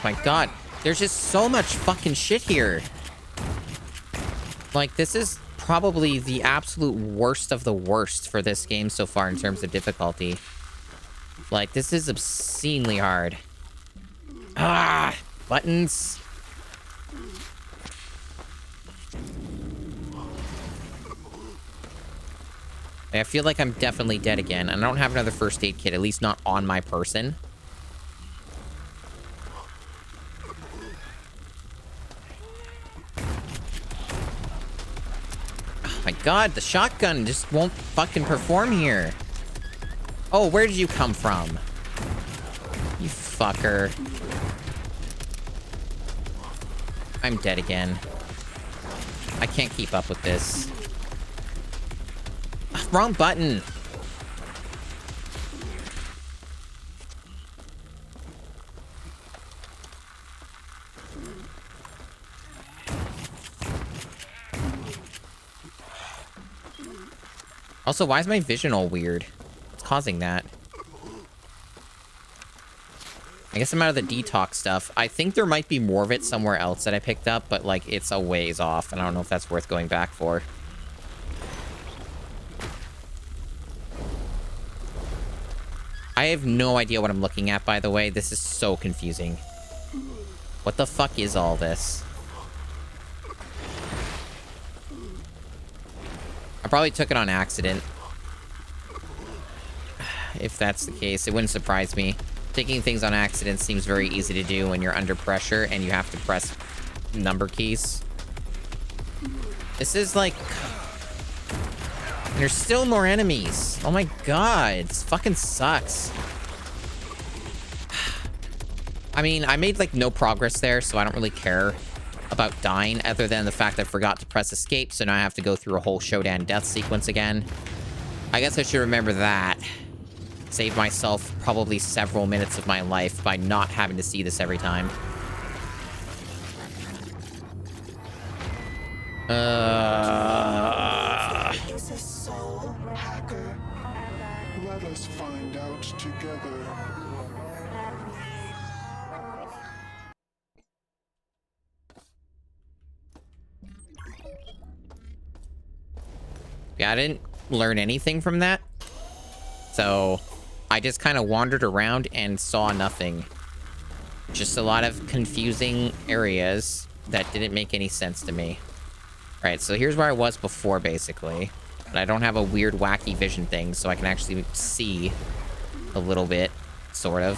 A: My god, there's just so much fucking shit here. Like, this is probably the absolute worst of the worst for this game so far in terms of difficulty. Like, this is obscenely hard. Ah, buttons. I feel like I'm definitely dead again. And I don't have another first aid kit, at least not on my person. My god, the shotgun just won't fucking perform here. Oh, where did you come from? motherfucker. I'm dead again. I can't keep up with this. Wrong button. Also, why is my vision all weird? What's causing that? I guess I'm out of the detox stuff. I think there might be more of it somewhere else that I picked up, but, like, it's a ways off, and I don't know if that's worth going back for. I have no idea what I'm looking at, by the way. This is so confusing. What the fuck is all this? I probably took it on accident. If that's the case, it wouldn't surprise me. Taking things on accident seems very easy to do when you're under pressure and you have to press number keys. This is like... There's still more enemies. Oh my god, this fucking sucks. I mean, I made like no progress there, so I don't really care about dying, other than the fact that I forgot to press escape, so now I have to go through a whole showdown death sequence again. I guess I should remember that. Save myself probably several minutes of my life by not having to see this every time.
B: Is a soul hacker? Let us find out together.
A: Yeah, I didn't learn anything from that. So I just kind of wandered around and saw nothing. Just a lot of confusing areas that didn't make any sense to me. Right, so here's where I was before, basically. But I don't have a weird, wacky vision thing, so I can actually see a little bit, sort of.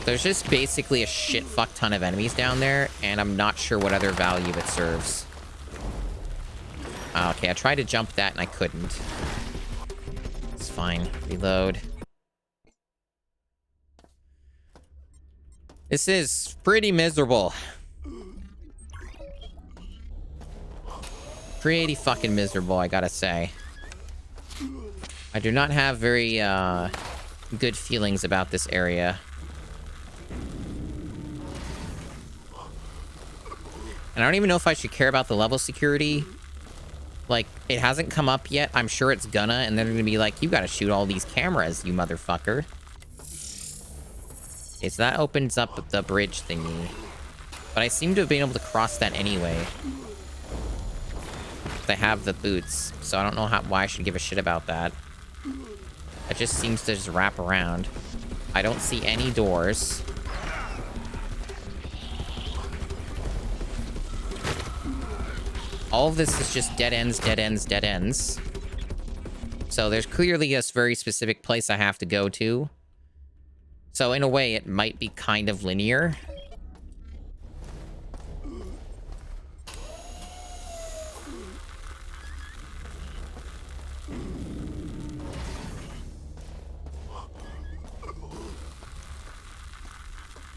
A: There's just basically a shit fuck ton of enemies down there, and I'm not sure what other value it serves. Okay, I tried to jump that and I couldn't. It's fine. Reload. This is pretty miserable. Pretty fucking miserable, I gotta say. I do not have very good feelings about this area. And I don't even know if I should care about the level security. Like, it hasn't come up yet. I'm sure it's gonna, and they're gonna be like, you gotta shoot all these cameras, you motherfucker. Okay, so that opens up the bridge thingy. But I seem to have been able to cross that anyway. They have the boots, so I don't know why I should give a shit about that. It just seems to just wrap around. I don't see any doors. All of this is just dead ends, dead ends, dead ends. So there's clearly a very specific place I have to go to. So in a way, it might be kind of linear.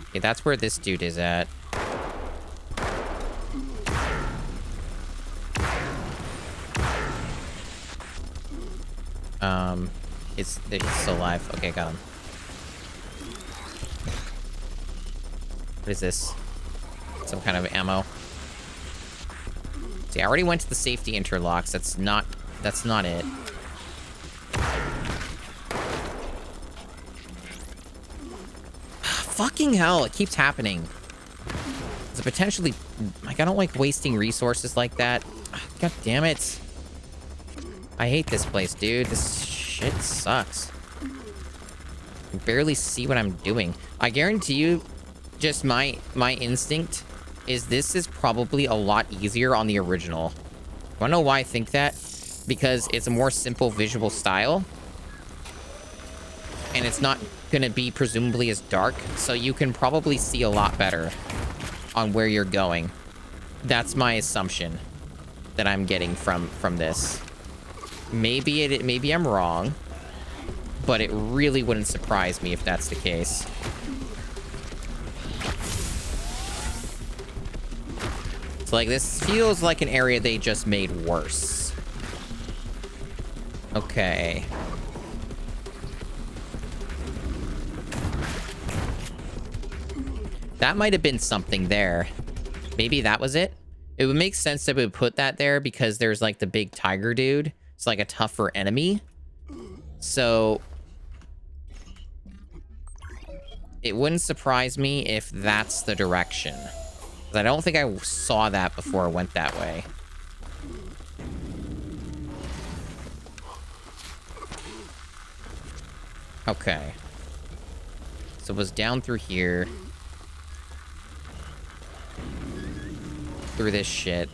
A: Okay, that's where this dude is at. He's still alive. Okay, got him. What is this? Some kind of ammo. See, I already went to the safety interlocks. That's not it. Fucking hell, it keeps happening. It's potentially... Like, I don't like wasting resources like that. God damn it. I hate this place, dude. This shit sucks. I can barely see what I'm doing. I guarantee you, just my instinct is this is probably a lot easier on the original. Wanna know why I think that? Because it's a more simple visual style. And it's not gonna be presumably as dark, so you can probably see a lot better on where you're going. That's my assumption. that I'm getting from this. Maybe I'm wrong, but it really wouldn't surprise me if that's the case. So like this feels like an area they just made worse. Okay. That might have been something there. Maybe that was it. It would make sense that we would put that there because there's like the big tiger dude. It's like a tougher enemy. So it wouldn't surprise me if that's the direction. 'Cause I don't think I saw that before I went that way. Okay. So it was down through here. Through this shit.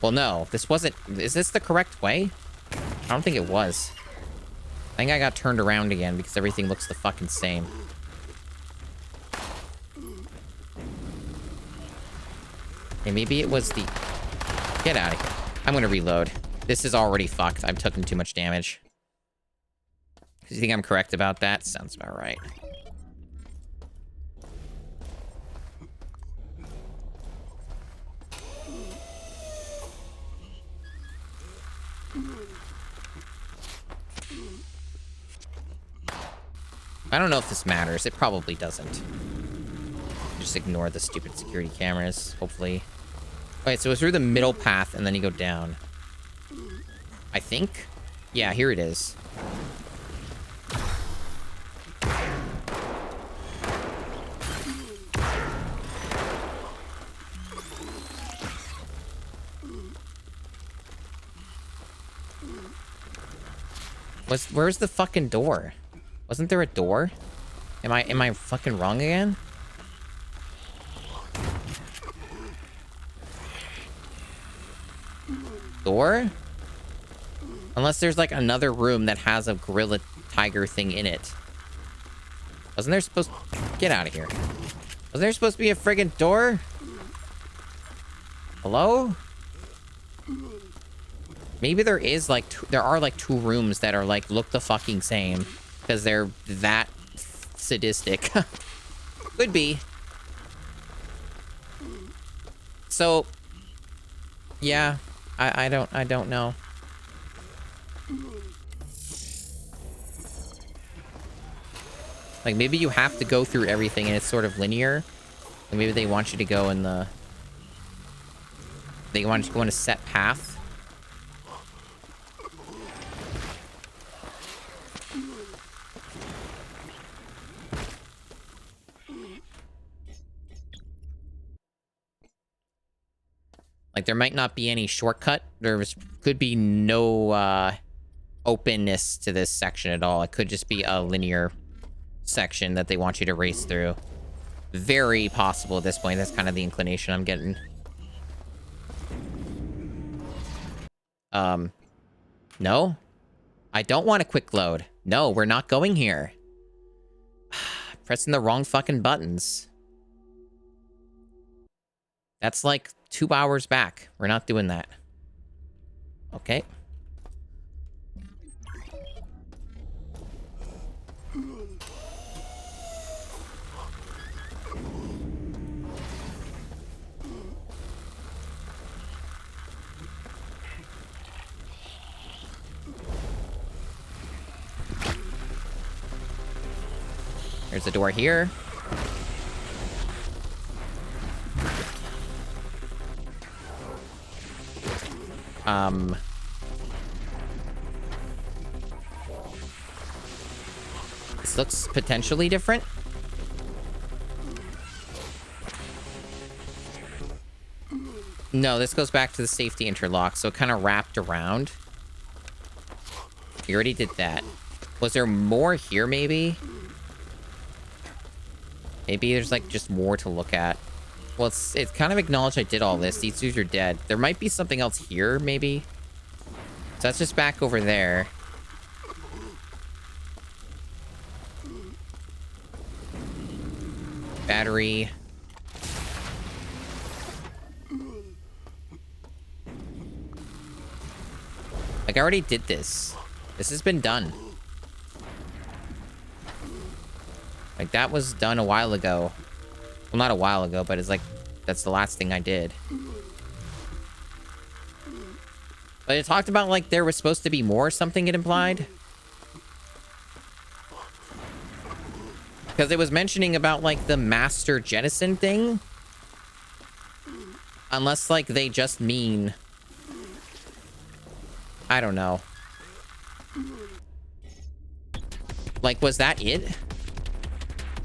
A: Well, no. This wasn't... Is this the correct way? I don't think it was. I think I got turned around again because everything looks the fucking same. Okay, maybe it was the... Get out of here. I'm gonna reload. This is already fucked. I've taken too much damage. Do you think I'm correct about that? Sounds about right. I don't know if this matters. It probably doesn't. Just ignore the stupid security cameras, hopefully. Wait, so it's through the middle path and then you go down. I think? Yeah, here it is. Where's the fucking door? Wasn't there a door? Am I fucking wrong again? Door? Unless there's like another room that has a gorilla tiger thing in it. Wasn't there supposed... Get out of here. Wasn't there supposed to be a friggin' door? Hello? Maybe there is like... There are like two rooms that are like look the fucking same. Because they're that sadistic. Could be. So... Yeah. I don't know. Like, maybe you have to go through everything and it's sort of linear. And maybe they want you to go in the... They want you to go in a set path. Like, there might not be any shortcut. Could be no openness to this section at all. It could just be a linear section that they want you to race through. Very possible at this point. That's kind of the inclination I'm getting. No? I don't want a quick load. No, we're not going here. Pressing the wrong fucking buttons. That's like 2 hours back. We're not doing that. Okay. There's a door here. This looks potentially different. No, this goes back to the safety interlock, so it kind of wrapped around. You already did that. Was there more here, maybe? Maybe there's, like, just more to look at. Well, it's kind of acknowledged I did all this. These dudes are dead. There might be something else here, maybe. So that's just back over there. Battery. Like, I already did this. This has been done. Like, that was done a while ago. Well, not a while ago, but it's like, that's the last thing I did. But it talked about, like, there was supposed to be more or something, it implied. Because it was mentioning about, like, the master jettison thing. Unless, like, they just mean... I don't know. Like, was that it?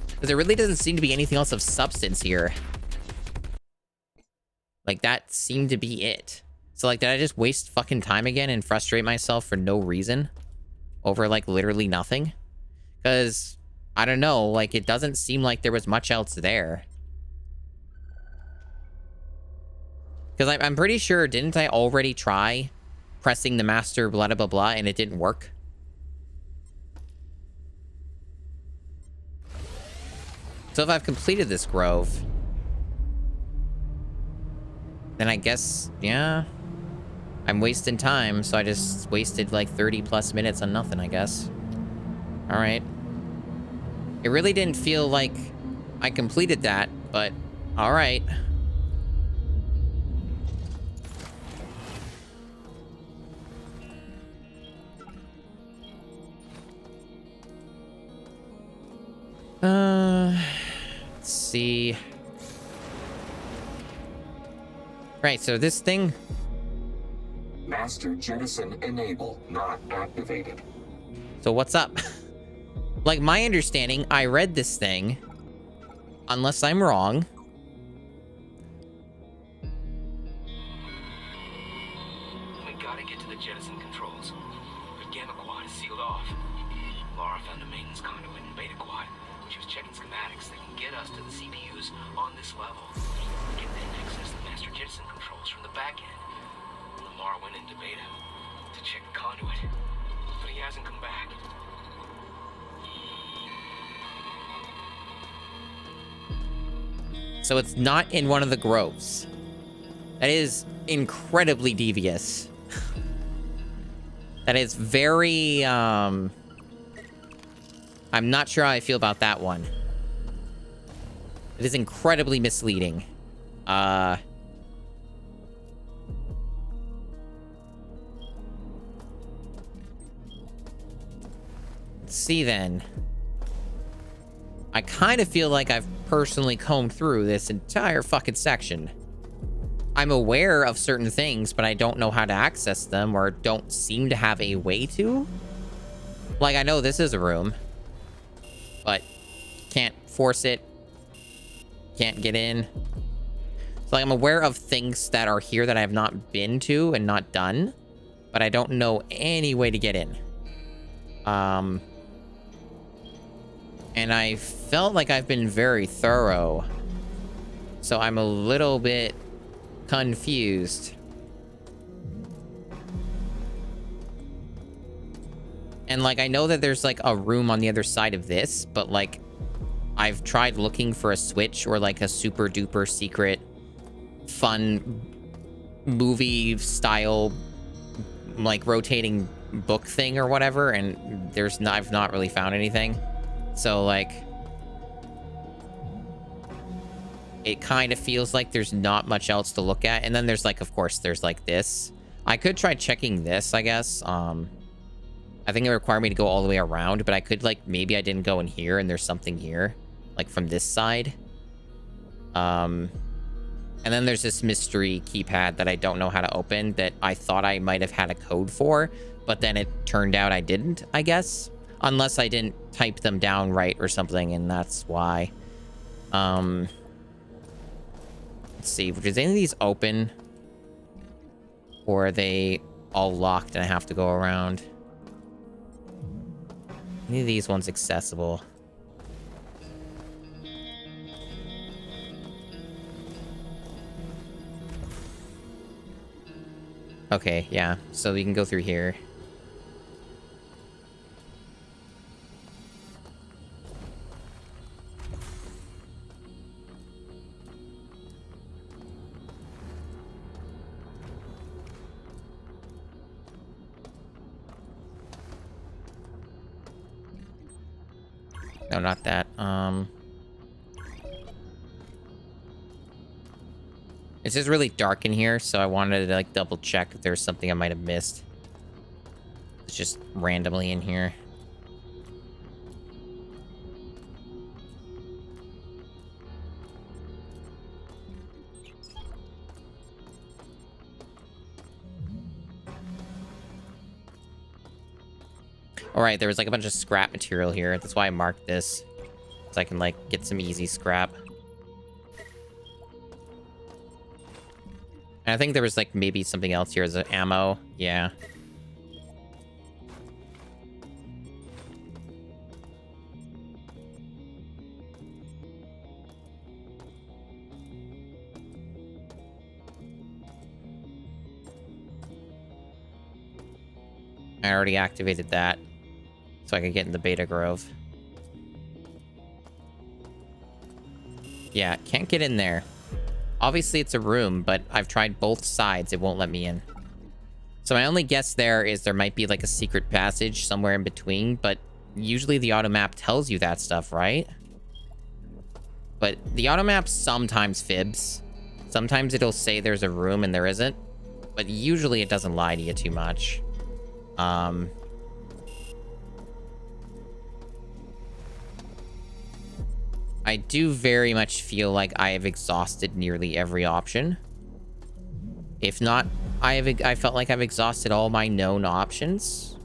A: Because there really doesn't seem to be anything else of substance here. Like, that seemed to be it. So, like, did I just waste fucking time again and frustrate myself for no reason? Over, like, literally nothing? Because, I don't know, like, it doesn't seem like there was much else there. Because I'm pretty sure, didn't I already try pressing the master blah, blah, blah, and it didn't work? So if I've completed this grove, then I guess, yeah, I'm wasting time. So I just wasted like 30 plus minutes on nothing, I guess. All right. It really didn't feel like I completed that, but all right. Let's see. Right, so this thing...
C: Master jettison enable not activated.
A: So what's up? Like, my understanding, I read this thing. Unless I'm wrong.
D: We gotta get to the jettison controls. The gamma quad is sealed off. Laura found a maintenance conduit in beta quad. She was checking schematics that can get us to the CPUs on this level. We can then access the master jettison controls from the back end. Lamar went into beta to check the conduit, but he hasn't come back.
A: So it's not in one of the groves. That is incredibly devious. That is very, I'm not sure how I feel about that one. It is incredibly misleading. Let's see then. I kind of feel like I've personally combed through this entire fucking section. I'm aware of certain things, but I don't know how to access them or don't seem to have a way to. Like, I know this is a room, but can't force it. Can't get in. So, like, I'm aware of things that are here that I have not been to and not done, but I don't know any way to get in. And I felt like I've been very thorough. So I'm a little bit confused. And, like, I know that there's, like, a room on the other side of this, but, like, I've tried looking for a switch or, like, a super duper secret fun movie style, like, rotating book thing or whatever, and I've not really found anything. So, like, it kind of feels like there's not much else to look at. And then there's, like, of course, there's, like, this. I could try checking this, I guess. I think it would require me to go all the way around, but I could, like, maybe I didn't go in here and there's something here, like, from this side. And then there's this mystery keypad that I don't know how to open that I thought I might have had a code for, but then it turned out I didn't, I guess. Unless I didn't type them down right or something, and that's why. Let's see. Is any of these open? Or are they all locked and I have to go around? Any of these ones accessible? Okay, yeah. So we can go through here. No, not that. It's just really dark in here, so I wanted to like double check if there's something I might have missed. It's just randomly in here. All right, there was like a bunch of scrap material here. That's why I marked this, so I can like get some easy scrap. And I think there was like maybe something else here as an ammo. Yeah. I already activated that, so I could get in the Beta Grove. Yeah, can't get in there. Obviously, it's a room, but I've tried both sides. It won't let me in. So my only guess there is there might be like a secret passage somewhere in between, but usually the auto map tells you that stuff, right? But the auto map sometimes fibs. Sometimes it'll say there's a room and there isn't, but usually it doesn't lie to you too much. I do very much feel like I have exhausted nearly every option. If not, I felt like I've exhausted all my known options.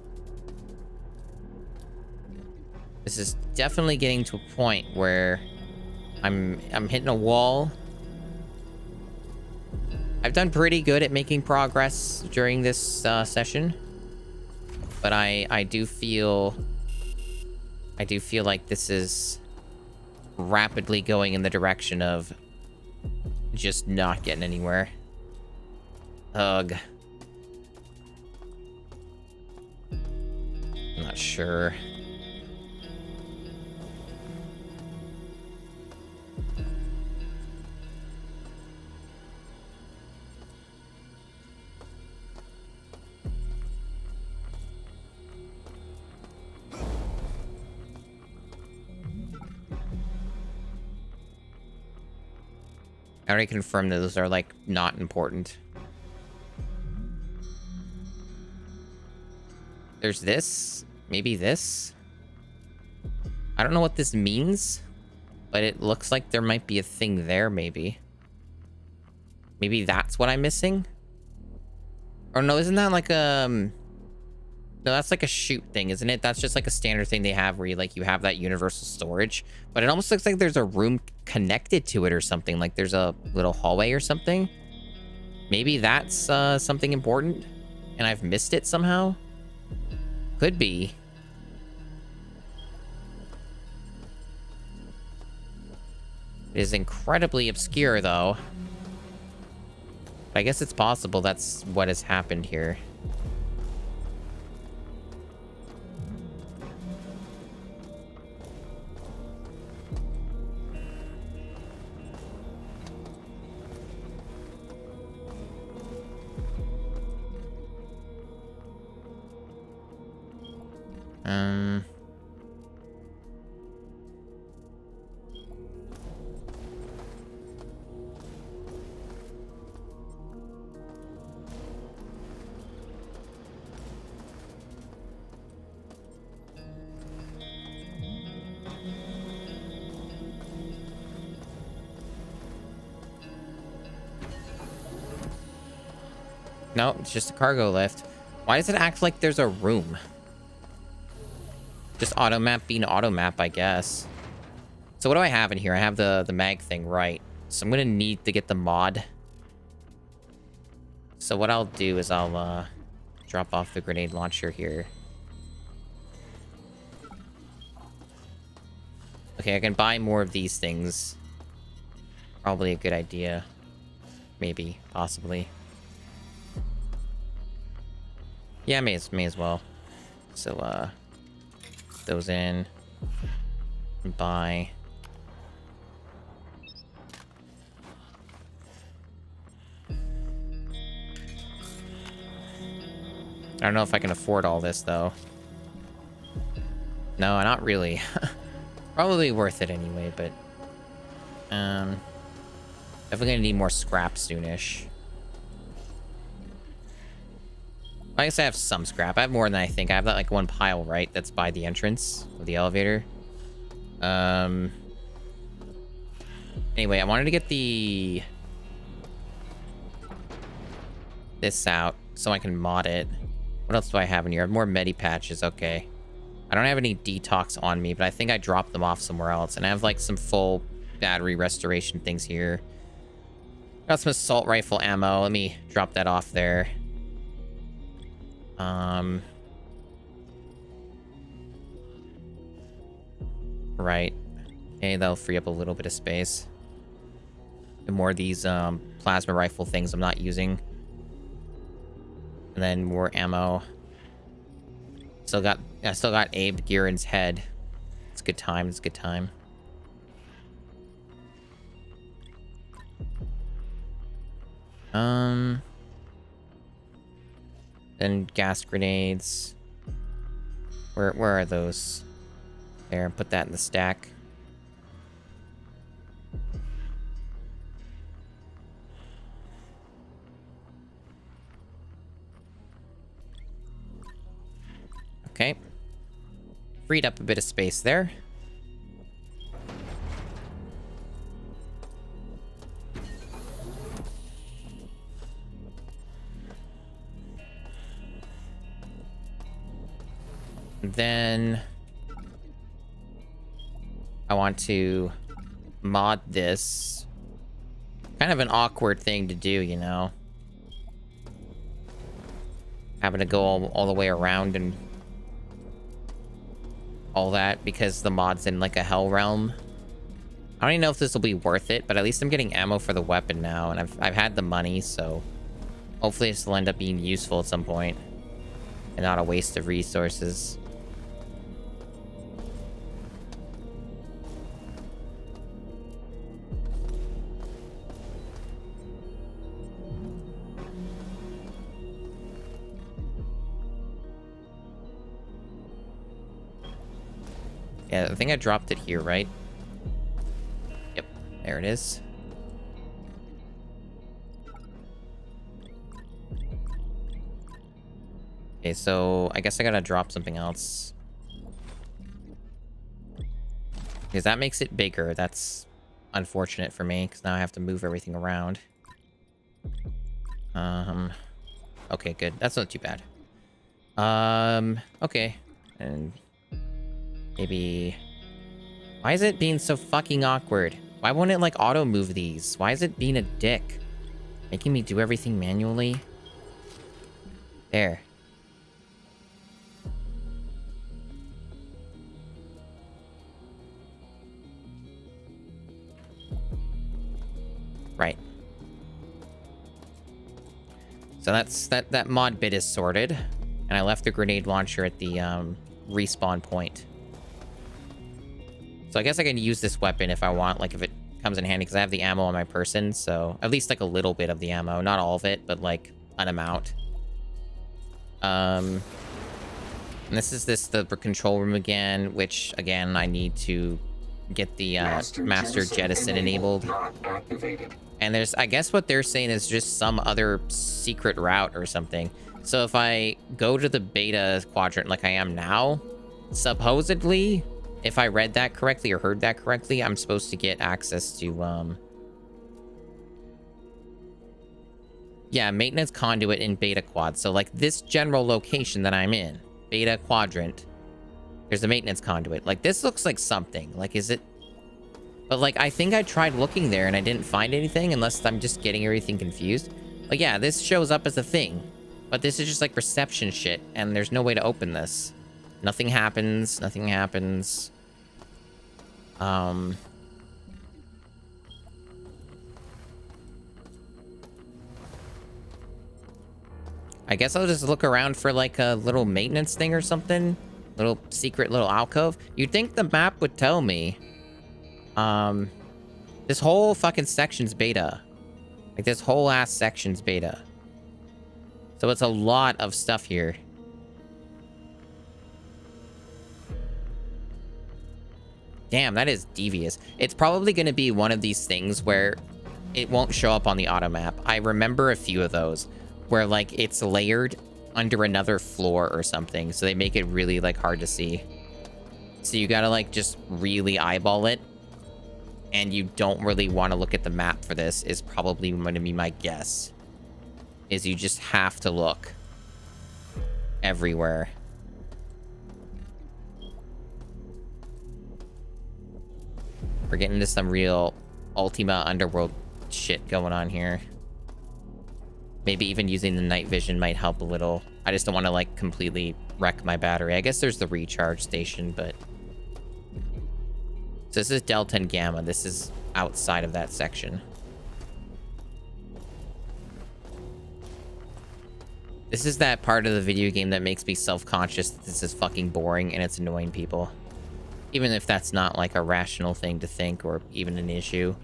A: This is definitely getting to a point where I'm hitting a wall. I've done pretty good at making progress during this session, but I do feel like this is rapidly going in the direction of just not getting anywhere. Ugh. I'm not sure. I already confirmed that those are, like, not important. There's this. Maybe this. I don't know what this means, but it looks like there might be a thing there, maybe. Maybe that's what I'm missing? Or no, isn't that like a... No, that's like a shoot thing, isn't it? That's just like a standard thing they have where you, like, you have that universal storage. But it almost looks like there's a room connected to it or something. Like there's a little hallway or something. Maybe that's something important and I've missed it somehow. Could be. It is incredibly obscure, though. I guess it's possible that's what has happened here. No, it's just a cargo lift. Why does it act like there's a room? Just auto map being auto map, I guess. So what do I have in here? I have the mag thing, right? So I'm gonna need to get the mod. So what I'll do is I'll drop off the grenade launcher here. Okay, I can buy more of these things. Probably a good idea. Maybe, possibly. Yeah, may as well. So, those in. Buy. I don't know if I can afford all this, though. No, not really. Probably worth it anyway, but... Definitely gonna need more scrap soonish. I guess I have some scrap. I have more than I think. I have that, like, one pile, right? That's by the entrance of the elevator. Anyway, I wanted to get this out so I can mod it. What else do I have in here? I have more medi patches. Okay. I don't have any detox on me, but I think I dropped them off somewhere else. And I have, like, some full battery restoration things here. Got some assault rifle ammo. Let me drop that off there. Right. Okay, that'll free up a little bit of space. And more of these plasma rifle things I'm not using. And then more ammo. I still got Abe Gieran's head. It's a good time. It's a good time. Then gas grenades. Where are those? There, put that in the stack. Okay. Freed up a bit of space there. Then I want to mod this. Kind of an awkward thing to do, you know? Having to go all the way around and all that because the mod's in like a hell realm. I don't even know if this will be worth it, but at least I'm getting ammo for the weapon now, and I've had the money, so hopefully this will end up being useful at some point and not a waste of resources. Yeah, I think I dropped it here, right? Yep, there it is. Okay, so I guess I gotta drop something else. Because that makes it bigger. That's unfortunate for me, because now I have to move everything around. Okay, good. That's not too bad. Okay. And maybe... Why is it being so fucking awkward? Why won't it, like, auto-move these? Why is it being a dick? Making me do everything manually? There. Right. So that mod bit is sorted. And I left the grenade launcher at the, respawn point. So I guess I can use this weapon if I want, like if it comes in handy, because I have the ammo on my person, so at least like a little bit of the ammo, not all of it, but like an amount. And this is the control room again, which again I need to get the master jettison enabled. And there's, I guess what they're saying is just some other secret route or something. So if I go to the beta quadrant like I am now, supposedly, if I read that correctly or heard that correctly, I'm supposed to get access to, yeah, maintenance conduit in beta quad. So like this general location that I'm in, beta quadrant, there's a maintenance conduit. Like this looks like something. Like, is it? But like, I think I tried looking there and I didn't find anything, unless I'm just getting everything confused. Like, yeah, this shows up as a thing, but this is just like reception shit, and there's no way to open this. Nothing happens. Nothing happens. I guess I'll just look around for like a little maintenance thing or something. Little secret little alcove. You'd think the map would tell me. This whole fucking section's beta. Like this whole ass section's beta. So it's a lot of stuff here. Damn, that is devious. It's probably going to be one of these things where it won't show up on the auto map. I remember a few of those where like it's layered under another floor or something. So they make it really like hard to see. So you got to like just really eyeball it. And you don't really want to look at the map for this is probably going to be my guess. Is you just have to look everywhere. We're getting into some real Ultima Underworld shit going on here. Maybe even using the night vision might help a little. I just don't want to like completely wreck my battery. I guess there's the recharge station, but... So this is Delta and Gamma. This is outside of that section. This is that part of the video game that makes me self-conscious that this is fucking boring and it's annoying people. Even if that's not like a rational thing to think or even an issue.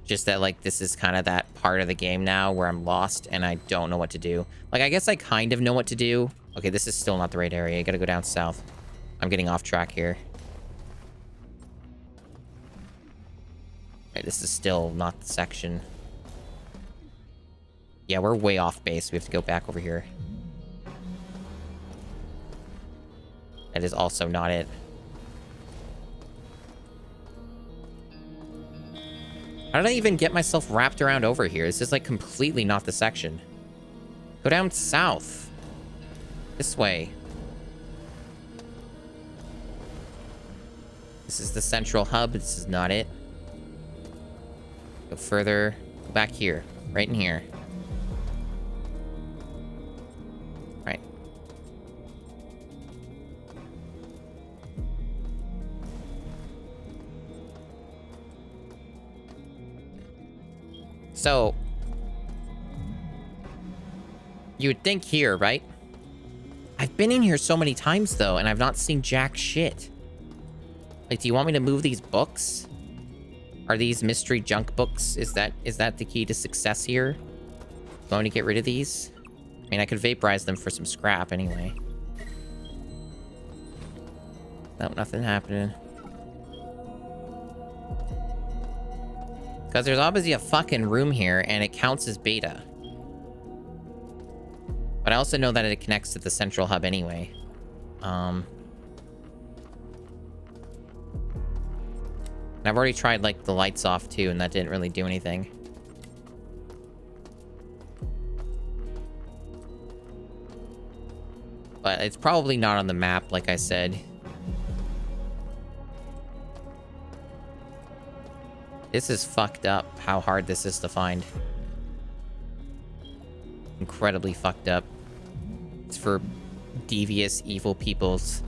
A: Just that like this is kind of that part of the game now where I'm lost and I don't know what to do. Like I guess I kind of know what to do. Okay, this is still not the right area. I gotta go down south. I'm getting off track here. Right, this is still not the section. Yeah, we're way off base. We have to go back over here. That is also not it. How did I even get myself wrapped around over here? This is like completely not the section. Go down south. This way. This is the central hub. This is not it. Go further. Go back here. Right in here. Right. So, you would think here, right? I've been in here so many times, though, and I've not seen jack shit. Like, do you want me to move these books? Are these mystery junk books? Is that the key to success here? Going to get rid of these? I mean, I could vaporize them for some scrap anyway. Nope, nothing happening. Because there's obviously a fucking room here, and it counts as beta. But I also know that it connects to the central hub anyway. And I've already tried, like, the lights off, too, and that didn't really do anything. But it's probably not on the map, like I said. This is fucked up, how hard this is to find. Incredibly fucked up. It's for devious, evil peoples.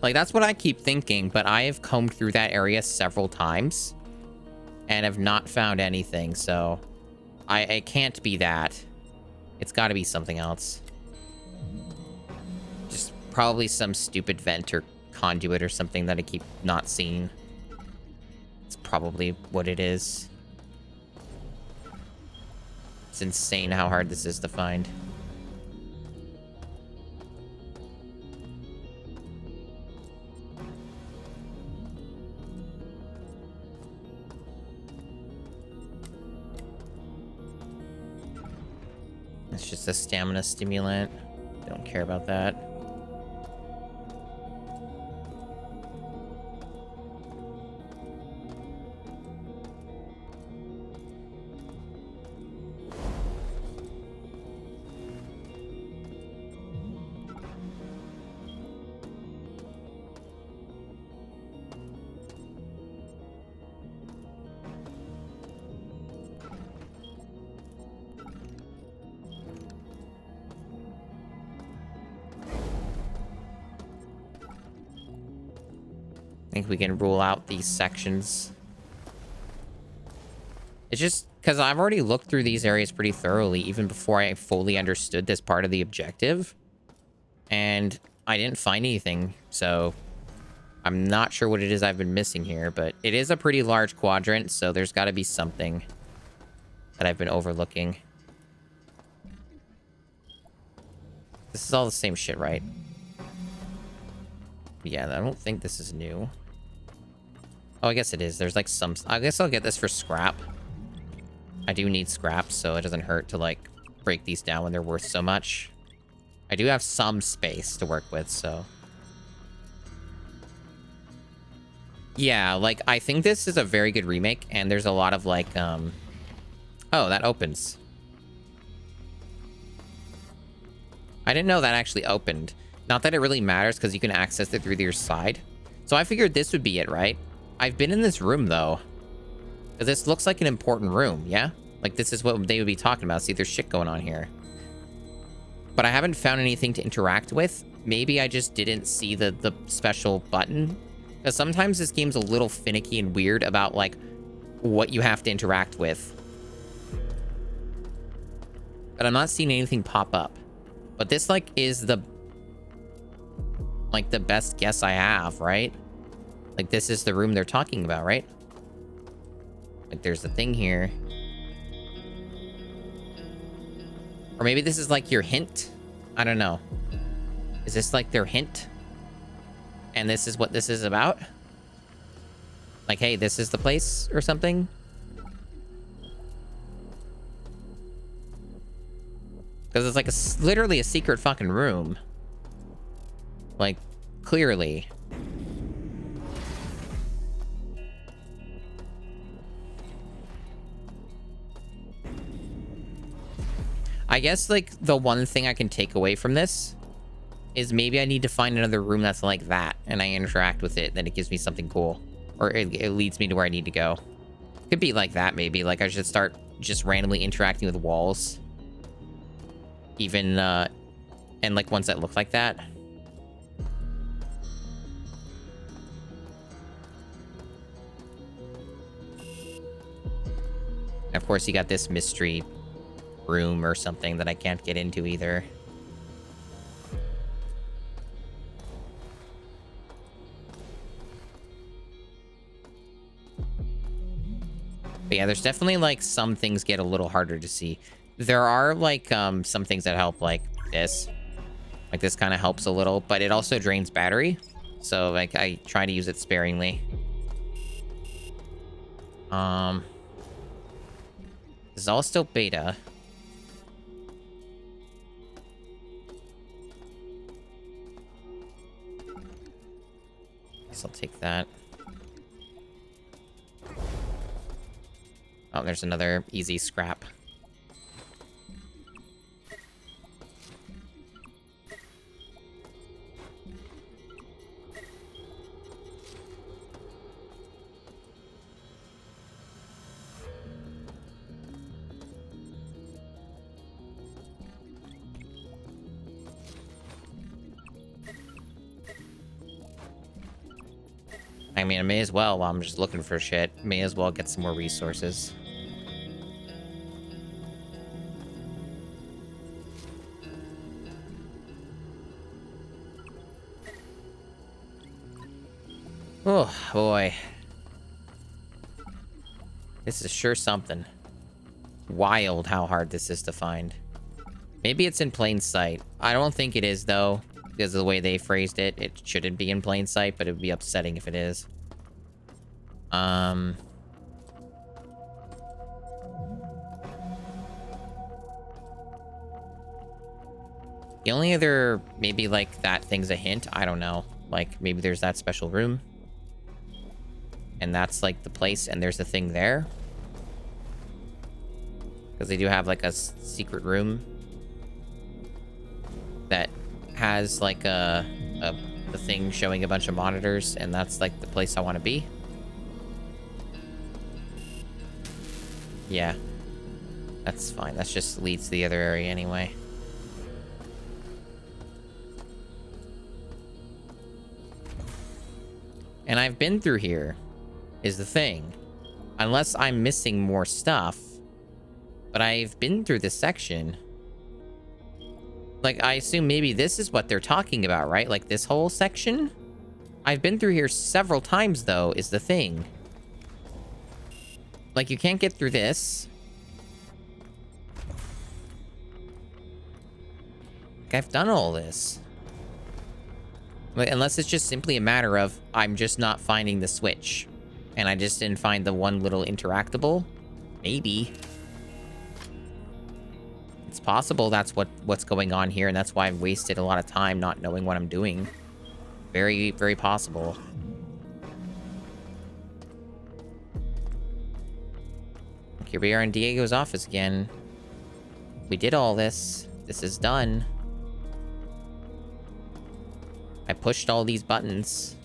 A: Like, that's what I keep thinking, but I have combed through that area several times and have not found anything, so it can't be that. It's got to be something else. Just probably some stupid vent or conduit or something that I keep not seeing. It's probably what it is. It's insane how hard this is to find. It's just a stamina stimulant. Don't care about that. I think we can rule out these sections. It's just Because I've already looked through these areas pretty thoroughly, even before I fully understood this part of the objective. And I didn't find anything, so I'm not sure what it is I've been missing here, but it is a pretty large quadrant, so there's got to be something that I've been overlooking. This is all the same shit, right? Yeah, I don't think this is new. Oh, I guess it is. There's like some... I guess I'll get this for scrap. I do need scrap, so it doesn't hurt to, like, break these down when they're worth so much. I do have some space to work with, so... Yeah, like, I think this is a very good remake, and there's a lot of, like, Oh, that opens. I didn't know that actually opened. Not that it really matters, because you can access it through your side. So I figured this would be it, right? I've been in this room, though. This looks like an important room, yeah? Like, this is what they would be talking about. See, there's shit going on here. But I haven't found anything to interact with. Maybe I just didn't see the special button. Because sometimes this game's a little finicky and weird about, like, what you have to interact with. But I'm not seeing anything pop up. But this, like, is the... like, the best guess I have, right? Like, this is the room they're talking about, right? Like, there's the thing here. Or maybe this is, like, your hint? I don't know. Is this, like, their hint? And this is what this is about? Like, hey, this is the place or something? Because it's, like, literally a secret fucking room. Like, clearly. I guess, like, the one thing I can take away from this is maybe I need to find another room that's like that, and I interact with it, then it gives me something cool. Or it leads me to where I need to go. Could be like that, maybe. Like, I should start just randomly interacting with walls. Even, and, like, ones that look like that. And of course, you got this mystery room or something that I can't get into either. But yeah, there's definitely, like, some things get a little harder to see. There are, like, some things that help, like this. Like, this kind of helps a little, but it also drains battery. So, like, I try to use it sparingly. This is all still beta. Guess I'll take that. Oh, there's another easy scrap. I mean, I may as well, while I'm just looking for shit, may as well get some more resources. Oh, boy. This is sure something. Wild how hard this is to find. Maybe it's in plain sight. I don't think it is, though. Because of the way they phrased it, it shouldn't be in plain sight, but it would be upsetting if it is. The only other, maybe, like, that thing's a hint, I don't know. Like, maybe there's that special room. And that's, like, the place, and there's a thing there. Because they do have, like, a secret room that has, like, a thing showing a bunch of monitors, and that's, like, the place I want to be. Yeah. That's fine. That just leads to the other area anyway. And I've been through here, is the thing. Unless I'm missing more stuff, But I've been through this section. Like, I assume maybe this is what they're talking about, right? Like, this whole section? I've been through here several times, though, is the thing. Like, you can't get through this. Like, I've done all this. Like, unless it's just simply a matter of I'm just not finding the switch. And I just didn't find the one little interactable. Maybe. It's possible that's what's going on here, and that's why I've wasted a lot of time not knowing what I'm doing. Very, very possible. Here we are in Diego's office again. We did all this. This is done. I pushed all these buttons.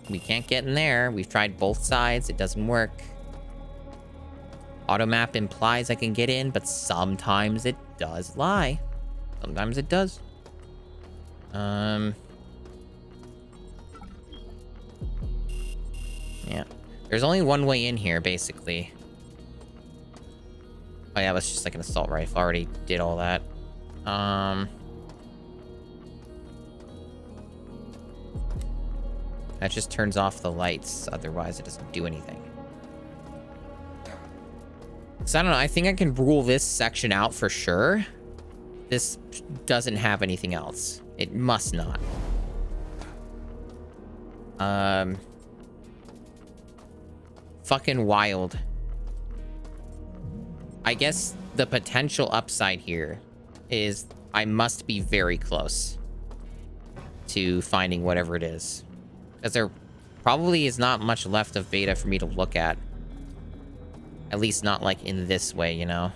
A: We can't get in there. We've tried both sides. It doesn't work. Automap implies I can get in, but sometimes it does lie. Sometimes it does. Yeah. There's only one way in here, basically. Oh yeah, that's just like an assault rifle. Already did all that. That just turns off the lights. Otherwise, it doesn't do anything. So I don't know. I think I can rule this section out for sure. This doesn't have anything else. It must not. Fucking wild. I guess the potential upside here is I must be very close to finding whatever it is. Because there probably is not much left of beta for me to look at. At least not like in this way, you know?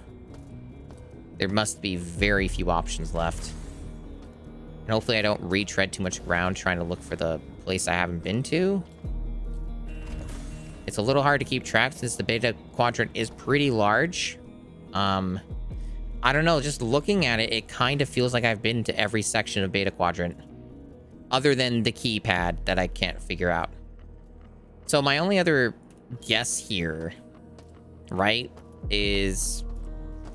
A: There must be very few options left. And hopefully I don't retread too much ground trying to look for the place I haven't been to. It's a little hard to keep track since the beta quadrant is pretty large. I don't know, just looking at it, it kind of feels like I've been to every section of beta quadrant. Other than the keypad that I can't figure out. So my only other guess here, right, is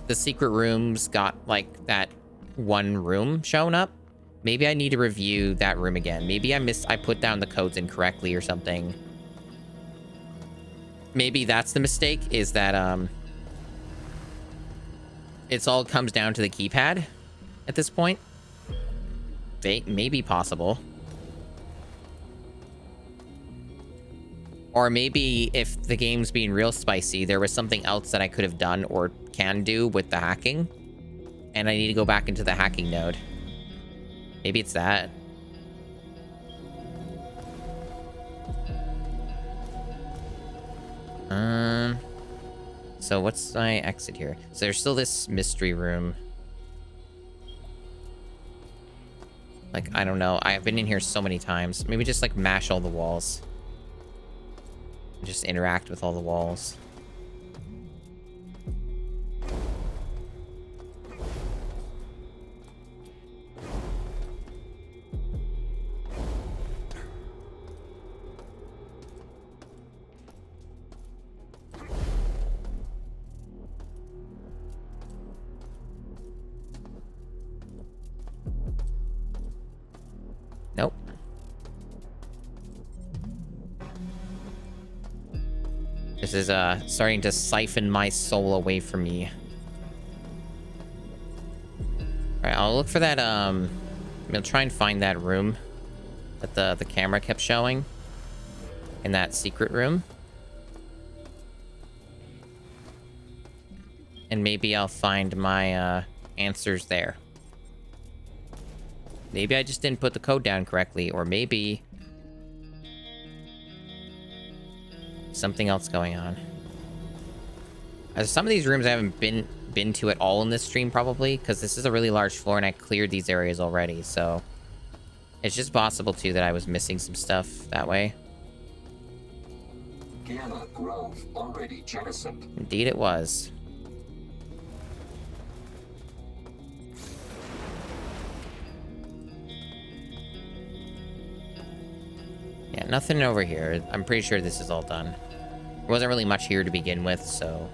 A: the secret room's got, like, that one room shown up. Maybe I need to review that room again. Maybe I put down the codes incorrectly or something. Maybe that's the mistake, is that, it's all comes down to the keypad at this point. Maybe possible. Or maybe if the game's being real spicy, there was something else that I could have done or can do with the hacking. And I need to go back into the hacking node. Maybe it's that. So what's my exit here? So there's still this mystery room. Like, I don't know. I've been in here so many times. Maybe just, like, mash all the walls. Just interact with all the walls. Nope. This is starting to siphon my soul away from me. Alright, I'll look for that, I'll try and find that room that the camera kept showing. In that secret room. And maybe I'll find my, answers there. Maybe I just didn't put the code down correctly, or maybe something else going on. Some of these rooms I haven't been to at all in this stream, probably, because this is a really large floor and I cleared these areas already, so it's just possible, too, that I was missing some stuff that way.
C: Gamma Grove already jettisoned.
A: Indeed it was. Yeah, nothing over here. I'm pretty sure this is all done. There wasn't really much here to begin with, so...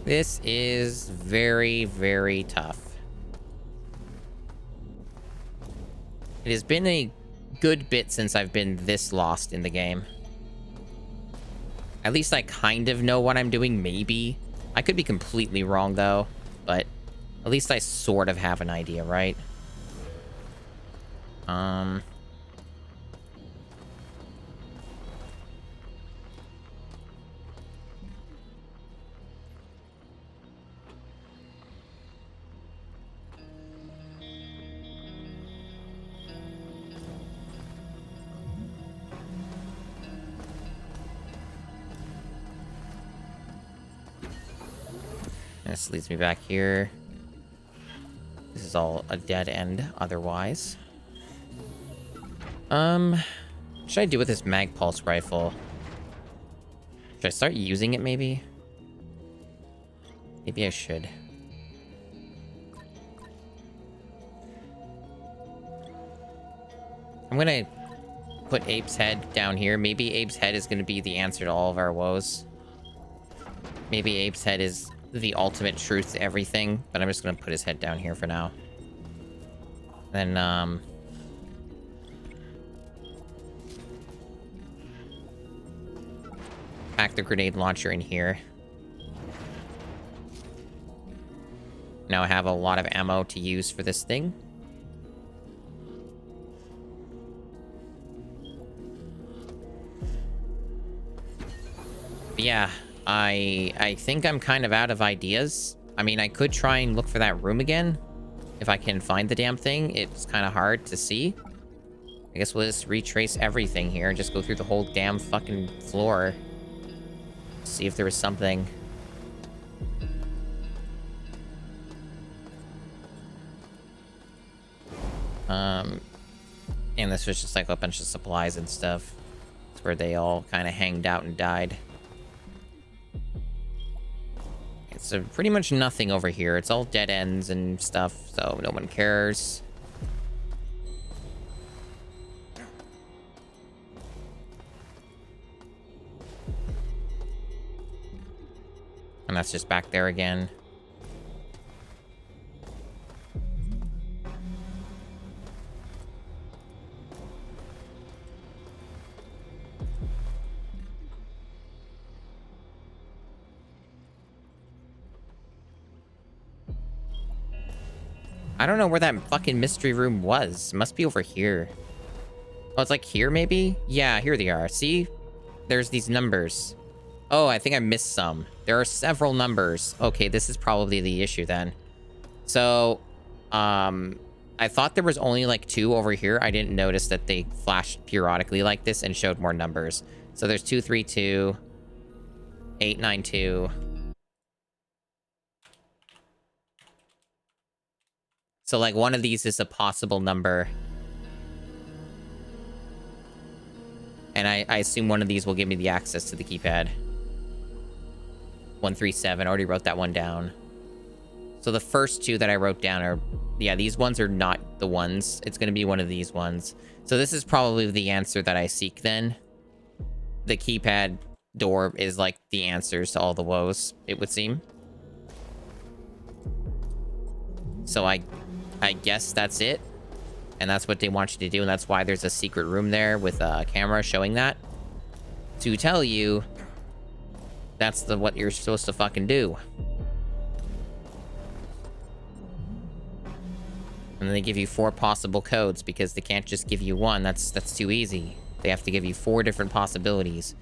A: This is very, very tough. It has been a good bit since I've been this lost in the game. At least I kind of know what I'm doing, maybe. I could be completely wrong, though. But at least I sort of have an idea, right? This leads me back here. This is all a dead end otherwise. What should I do with this mag pulse rifle? Should I start using it maybe? Maybe I should. I'm gonna put Abe's head down here. Maybe Abe's head is gonna be the answer to all of our woes. Maybe Abe's head is the ultimate truth to everything, but I'm just gonna put his head down here for now. Then, pack the grenade launcher in here. Now I have a lot of ammo to use for this thing. But yeah, I think I'm kind of out of ideas. I mean, I could try and look for that room again. If I can find the damn thing. It's kind of hard to see. I guess we'll just retrace everything here and just go through the whole damn fucking floor. See if there was something. And this was just like a bunch of supplies and stuff. It's where they all kind of hanged out and died. It's pretty much nothing over here. It's all dead ends and stuff, so no one cares. And that's just back there again. I don't know where that fucking mystery room was. It must be over here. Oh, it's like here, maybe? Yeah, here they are. See? There's these numbers. Oh, I think I missed some. There are several numbers. Okay, this is probably the issue then. So, I thought there was only like 2 over here. I didn't notice that they flashed periodically like this and showed more numbers. So there's 232, 892. So, like, one of these is a possible number. And I assume one of these will give me the access to the keypad. 137. I already wrote that one down. So the first 2 that I wrote down are... Yeah, these ones are not the ones. It's going to be one of these ones. So this is probably the answer that I seek then. The keypad door is, like, the answers to all the woes, it would seem. So I guess that's it. And that's what they want you to do. And that's why there's a secret room there with a camera showing that. To tell you, that's what you're supposed to fucking do. And then they give you 4 possible codes because they can't just give you one. That's too easy. They have to give you 4 different possibilities.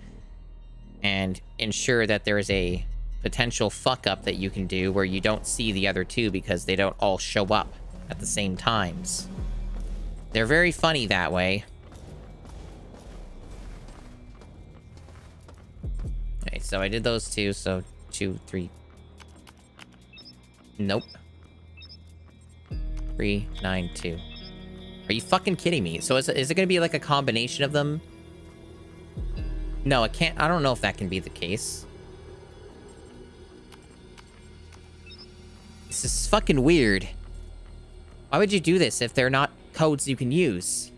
A: And ensure that there is a potential fuck up that you can do where you don't see the other 2 because they don't all show up at the same times. They're very funny that way. Okay, so I did those 2, so 2, 3. Nope. 3, 9, 2. Are you fucking kidding me? So is it gonna be like a combination of them? No, it can't. I don't know if that can be the case. This is fucking weird. Why would you do this if they're not codes you can use?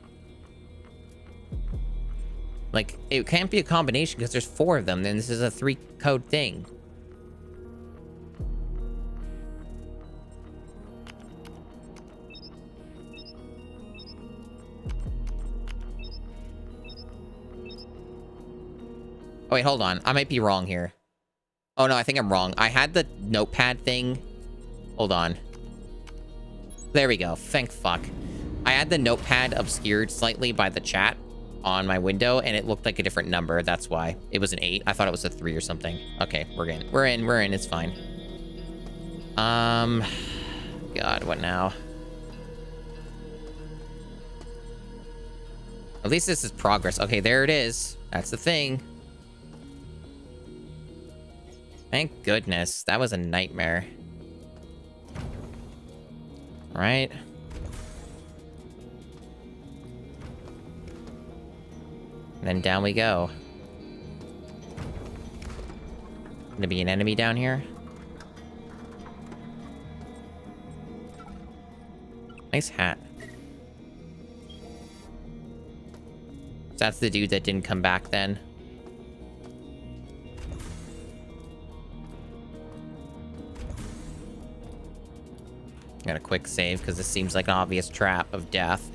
A: Like, it can't be a combination because there's 4 of them. Then this is a 3-code thing. Oh, wait, hold on. I might be wrong here. Oh, no, I think I'm wrong. I had the notepad thing. Hold on. There we go. Thank fuck. I had the notepad obscured slightly by the chat on my window, and it looked like a different number. That's why. It was an 8. I thought it was a 3 or something. Okay, we're in. We're in. It's fine. God, what now? At least this is progress. Okay, there it is. That's the thing. Thank goodness. That was a nightmare. Right? And then down we go. Gonna be an enemy down here? Nice hat. So that's the dude that didn't come back then. Got a quick save because this seems like an obvious trap of death.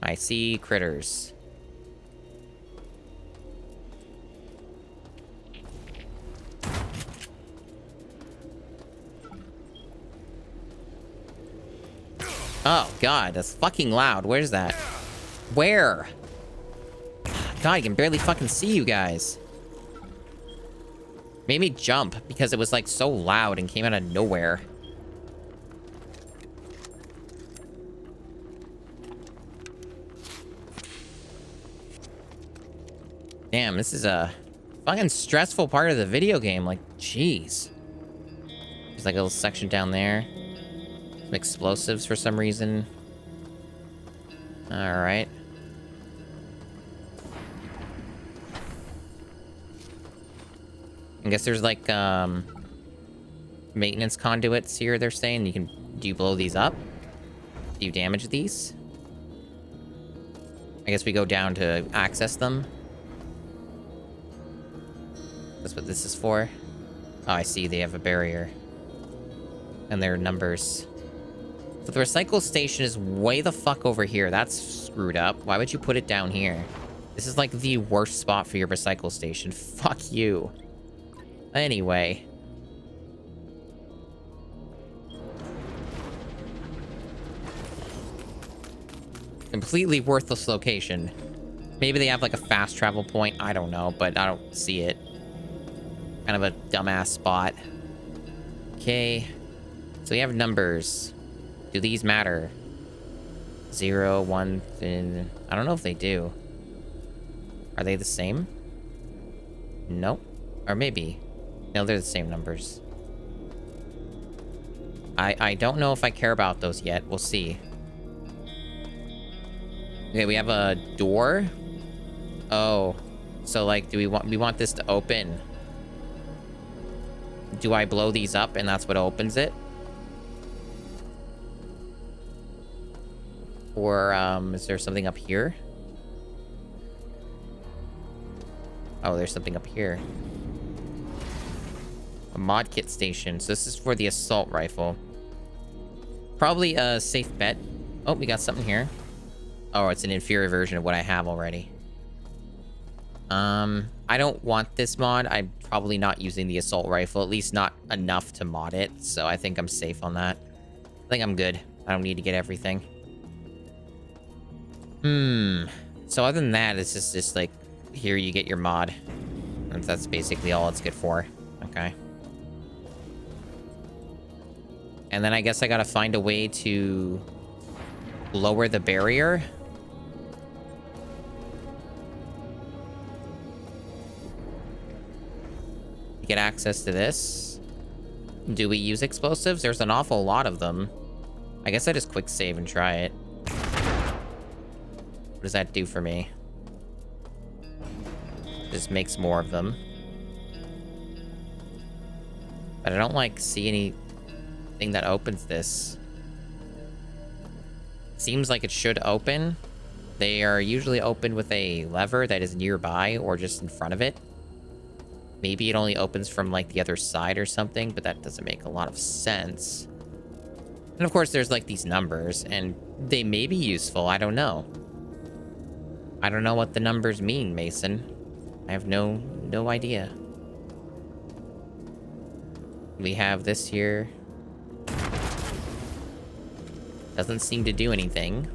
A: I see critters. Oh, God, that's fucking loud. Where's that? Where? God, I can barely fucking see you guys. Made me jump because it was, like, so loud and came out of nowhere. Damn, this is a fucking stressful part of the video game. Like, jeez. There's, like, a little section down there. Some explosives for some reason. Alright. I guess there's like maintenance conduits here, they're saying. Do you blow these up? Do you damage these? I guess we go down to access them. That's what this is for. Oh, I see, they have a barrier. And their numbers. So the recycle station is way the fuck over here. That's screwed up. Why would you put it down here? This is like the worst spot for your recycle station. Fuck you. Anyway. Completely worthless location. Maybe they have like a fast travel point. I don't know, but I don't see it. Kind of a dumbass spot. Okay. So we have numbers. Do these matter? 0, 1, I don't know if they do. Are they the same? Nope. Or maybe. No, they're the same numbers. I don't know if I care about those yet. We'll see. Okay, we have a door. Oh. So, like, we want this to open. Do I blow these up and that's what opens it? Or, is there something up here? Oh, there's something up here. A mod kit station. So this is for the assault rifle. Probably a safe bet. Oh, we got something here. Oh, it's an inferior version of what I have already. I don't want this mod. I'm probably not using the assault rifle. At least not enough to mod it. So I think I'm safe on that. I think I'm good. I don't need to get everything. So other than that, it's just like, here you get your mod. And that's basically all it's good for. Okay. And then I guess I gotta find a way to lower the barrier. Get access to this. Do we use explosives? There's an awful lot of them. I guess I just quick save and try it. What does that do for me? Just makes more of them. But I don't, like, see anything that opens this. Seems like it should open. They are usually opened with a lever that is nearby or just in front of it. Maybe it only opens from, like, the other side or something, but that doesn't make a lot of sense. And, of course, there's, like, these numbers, and they may be useful. I don't know. I don't know what the numbers mean, Mason. I have no idea. We have this here. Doesn't seem to do anything.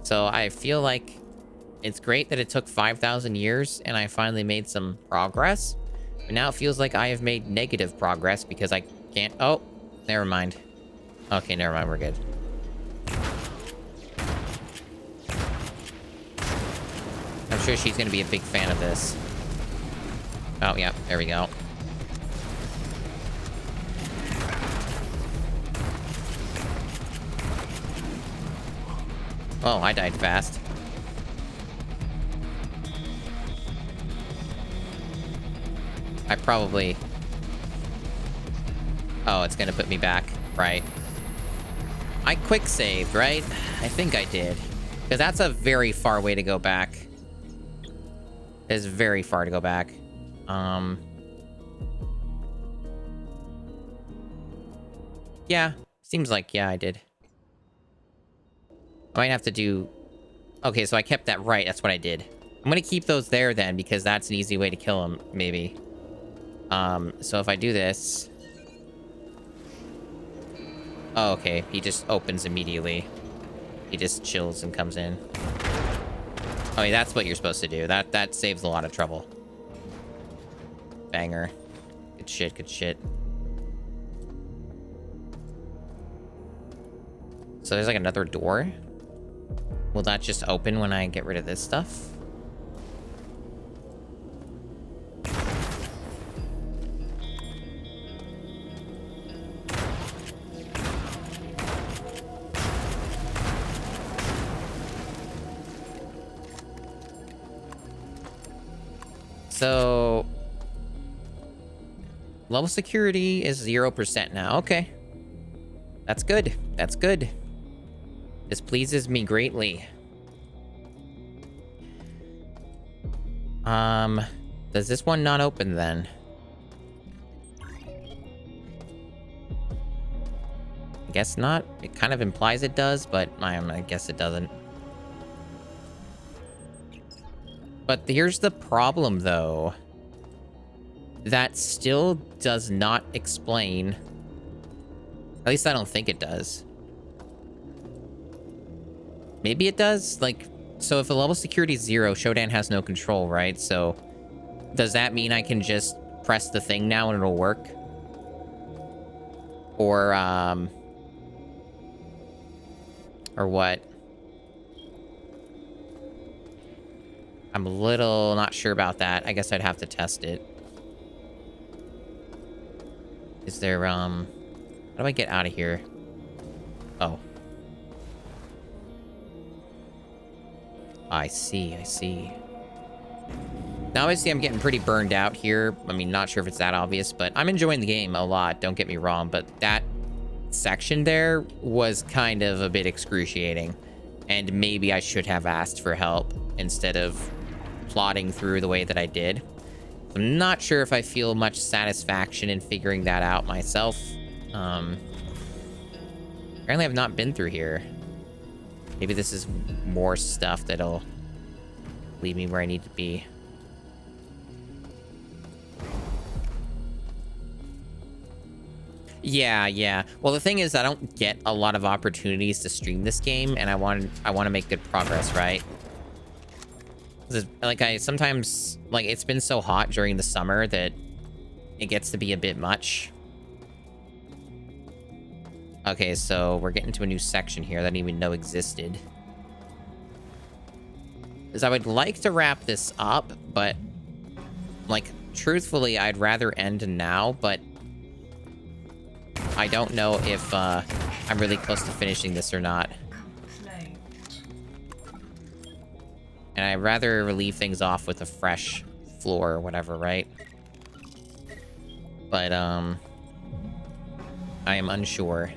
A: So I feel like it's great that it took 5,000 years and I finally made some progress. But now it feels like I have made negative progress because I can't... Oh, never mind. Okay, never mind. We're good. I'm sure she's going to be a big fan of this. Oh, yeah. There we go. Oh, I died fast. I probably... Oh, it's gonna put me back. Right. I quick saved, right? I think I did. Because that's a very far way to go back. It's very far to go back. Yeah. Seems like, yeah, I did. I might have to do... Okay, so I kept that right. That's what I did. I'm gonna keep those there then, because that's an easy way to kill him, maybe. So if I do this... Oh, okay. He just opens immediately. He just chills and comes in. Oh, yeah, that's what you're supposed to do. That saves a lot of trouble. Banger. Good shit, good shit. So there's like another door. Will that just open when I get rid of this stuff? So... Level security is 0% now. Okay. That's good. That's good. This pleases me greatly. Does this one not open then? I guess not. It kind of implies it does, but I guess it doesn't. But here's the problem, though. That still does not explain... At least I don't think it does. Maybe it does? Like, so if a level security is 0, Shodan has no control, right? So, does that mean I can just press the thing now and it'll work? Or what? I'm a little not sure about that. I guess I'd have to test it. Is there, how do I get out of here? Oh. I see, I see. Now, obviously, I'm getting pretty burned out here. I mean, not sure if it's that obvious, but I'm enjoying the game a lot, don't get me wrong, but that section there was kind of a bit excruciating, and maybe I should have asked for help instead of plodding through the way that I did. I'm not sure if I feel much satisfaction in figuring that out myself. Apparently I've not been through here. Maybe this is more stuff that'll lead me where I need to be. Yeah. Well, the thing is, I don't get a lot of opportunities to stream this game, and I want to make good progress, right? Like, I sometimes, like, it's been so hot during the summer that it gets to be a bit much. Okay, so we're getting to a new section here that I didn't even know existed. is I would like to wrap this up, but, like, truthfully, I'd rather end now, but I don't know if I'm really close to finishing this or not. And I'd rather leave things off with a fresh floor or whatever, right? But, I am unsure.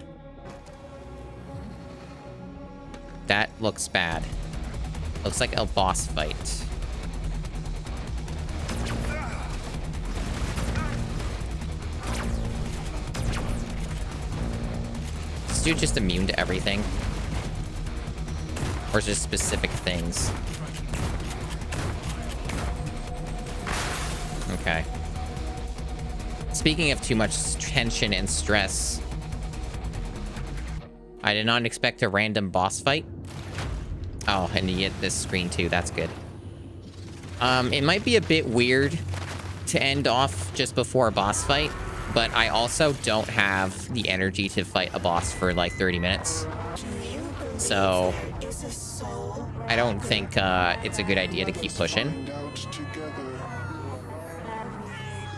A: That looks bad. Looks like a boss fight. Is this dude just immune to everything? Or just specific things? Okay. Speaking of too much tension and stress, I did not expect a random boss fight. Oh, and you get this screen too. That's good. It might be a bit weird to end off just before a boss fight, but I also don't have the energy to fight a boss for like 30 minutes. So I don't think it's a good idea to keep pushing.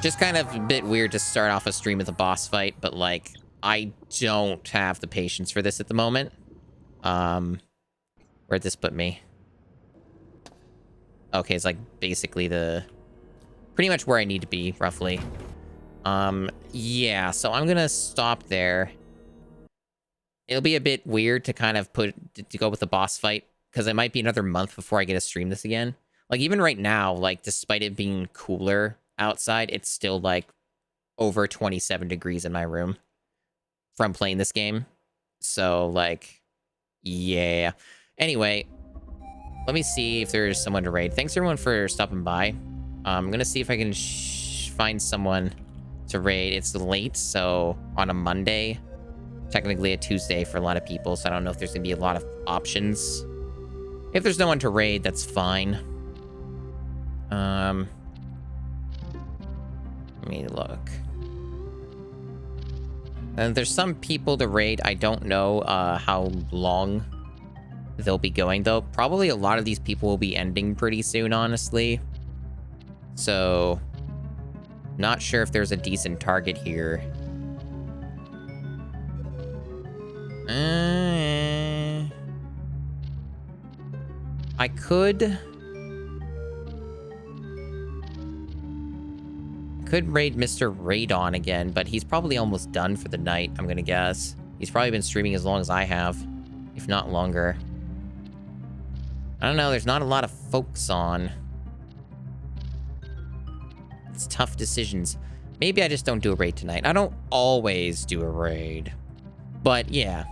A: Just kind of a bit weird to start off a stream with a boss fight, but like, I don't have the patience for this at the moment. Where'd this put me? Okay, it's like basically pretty much where I need to be, roughly. Yeah, so I'm gonna stop there. It'll be a bit weird to kind of to go with the boss fight, because it might be another month before I get to stream this again. Like, even right now, like, despite it being cooler outside, it's still like over 27 degrees in my room from playing this game. So like, yeah. Anyway, let me see if there's someone to raid. Thanks everyone for stopping by. I'm gonna see if I can find someone to raid. It's late, so on a Monday, technically a Tuesday for a lot of people, so I don't know if there's gonna be a lot of options. If there's no one to raid, that's fine. Let me look. And there's some people to raid. I don't know how long they'll be going, though. Probably a lot of these people will be ending pretty soon, honestly. So, not sure if there's a decent target here. I could raid Mr. Radon again, but he's probably almost done for the night, I'm gonna guess. He's probably been streaming as long as I have, if not longer. I don't know, there's not a lot of folks on. It's tough decisions. Maybe I just don't do a raid tonight. I don't always do a raid. But yeah,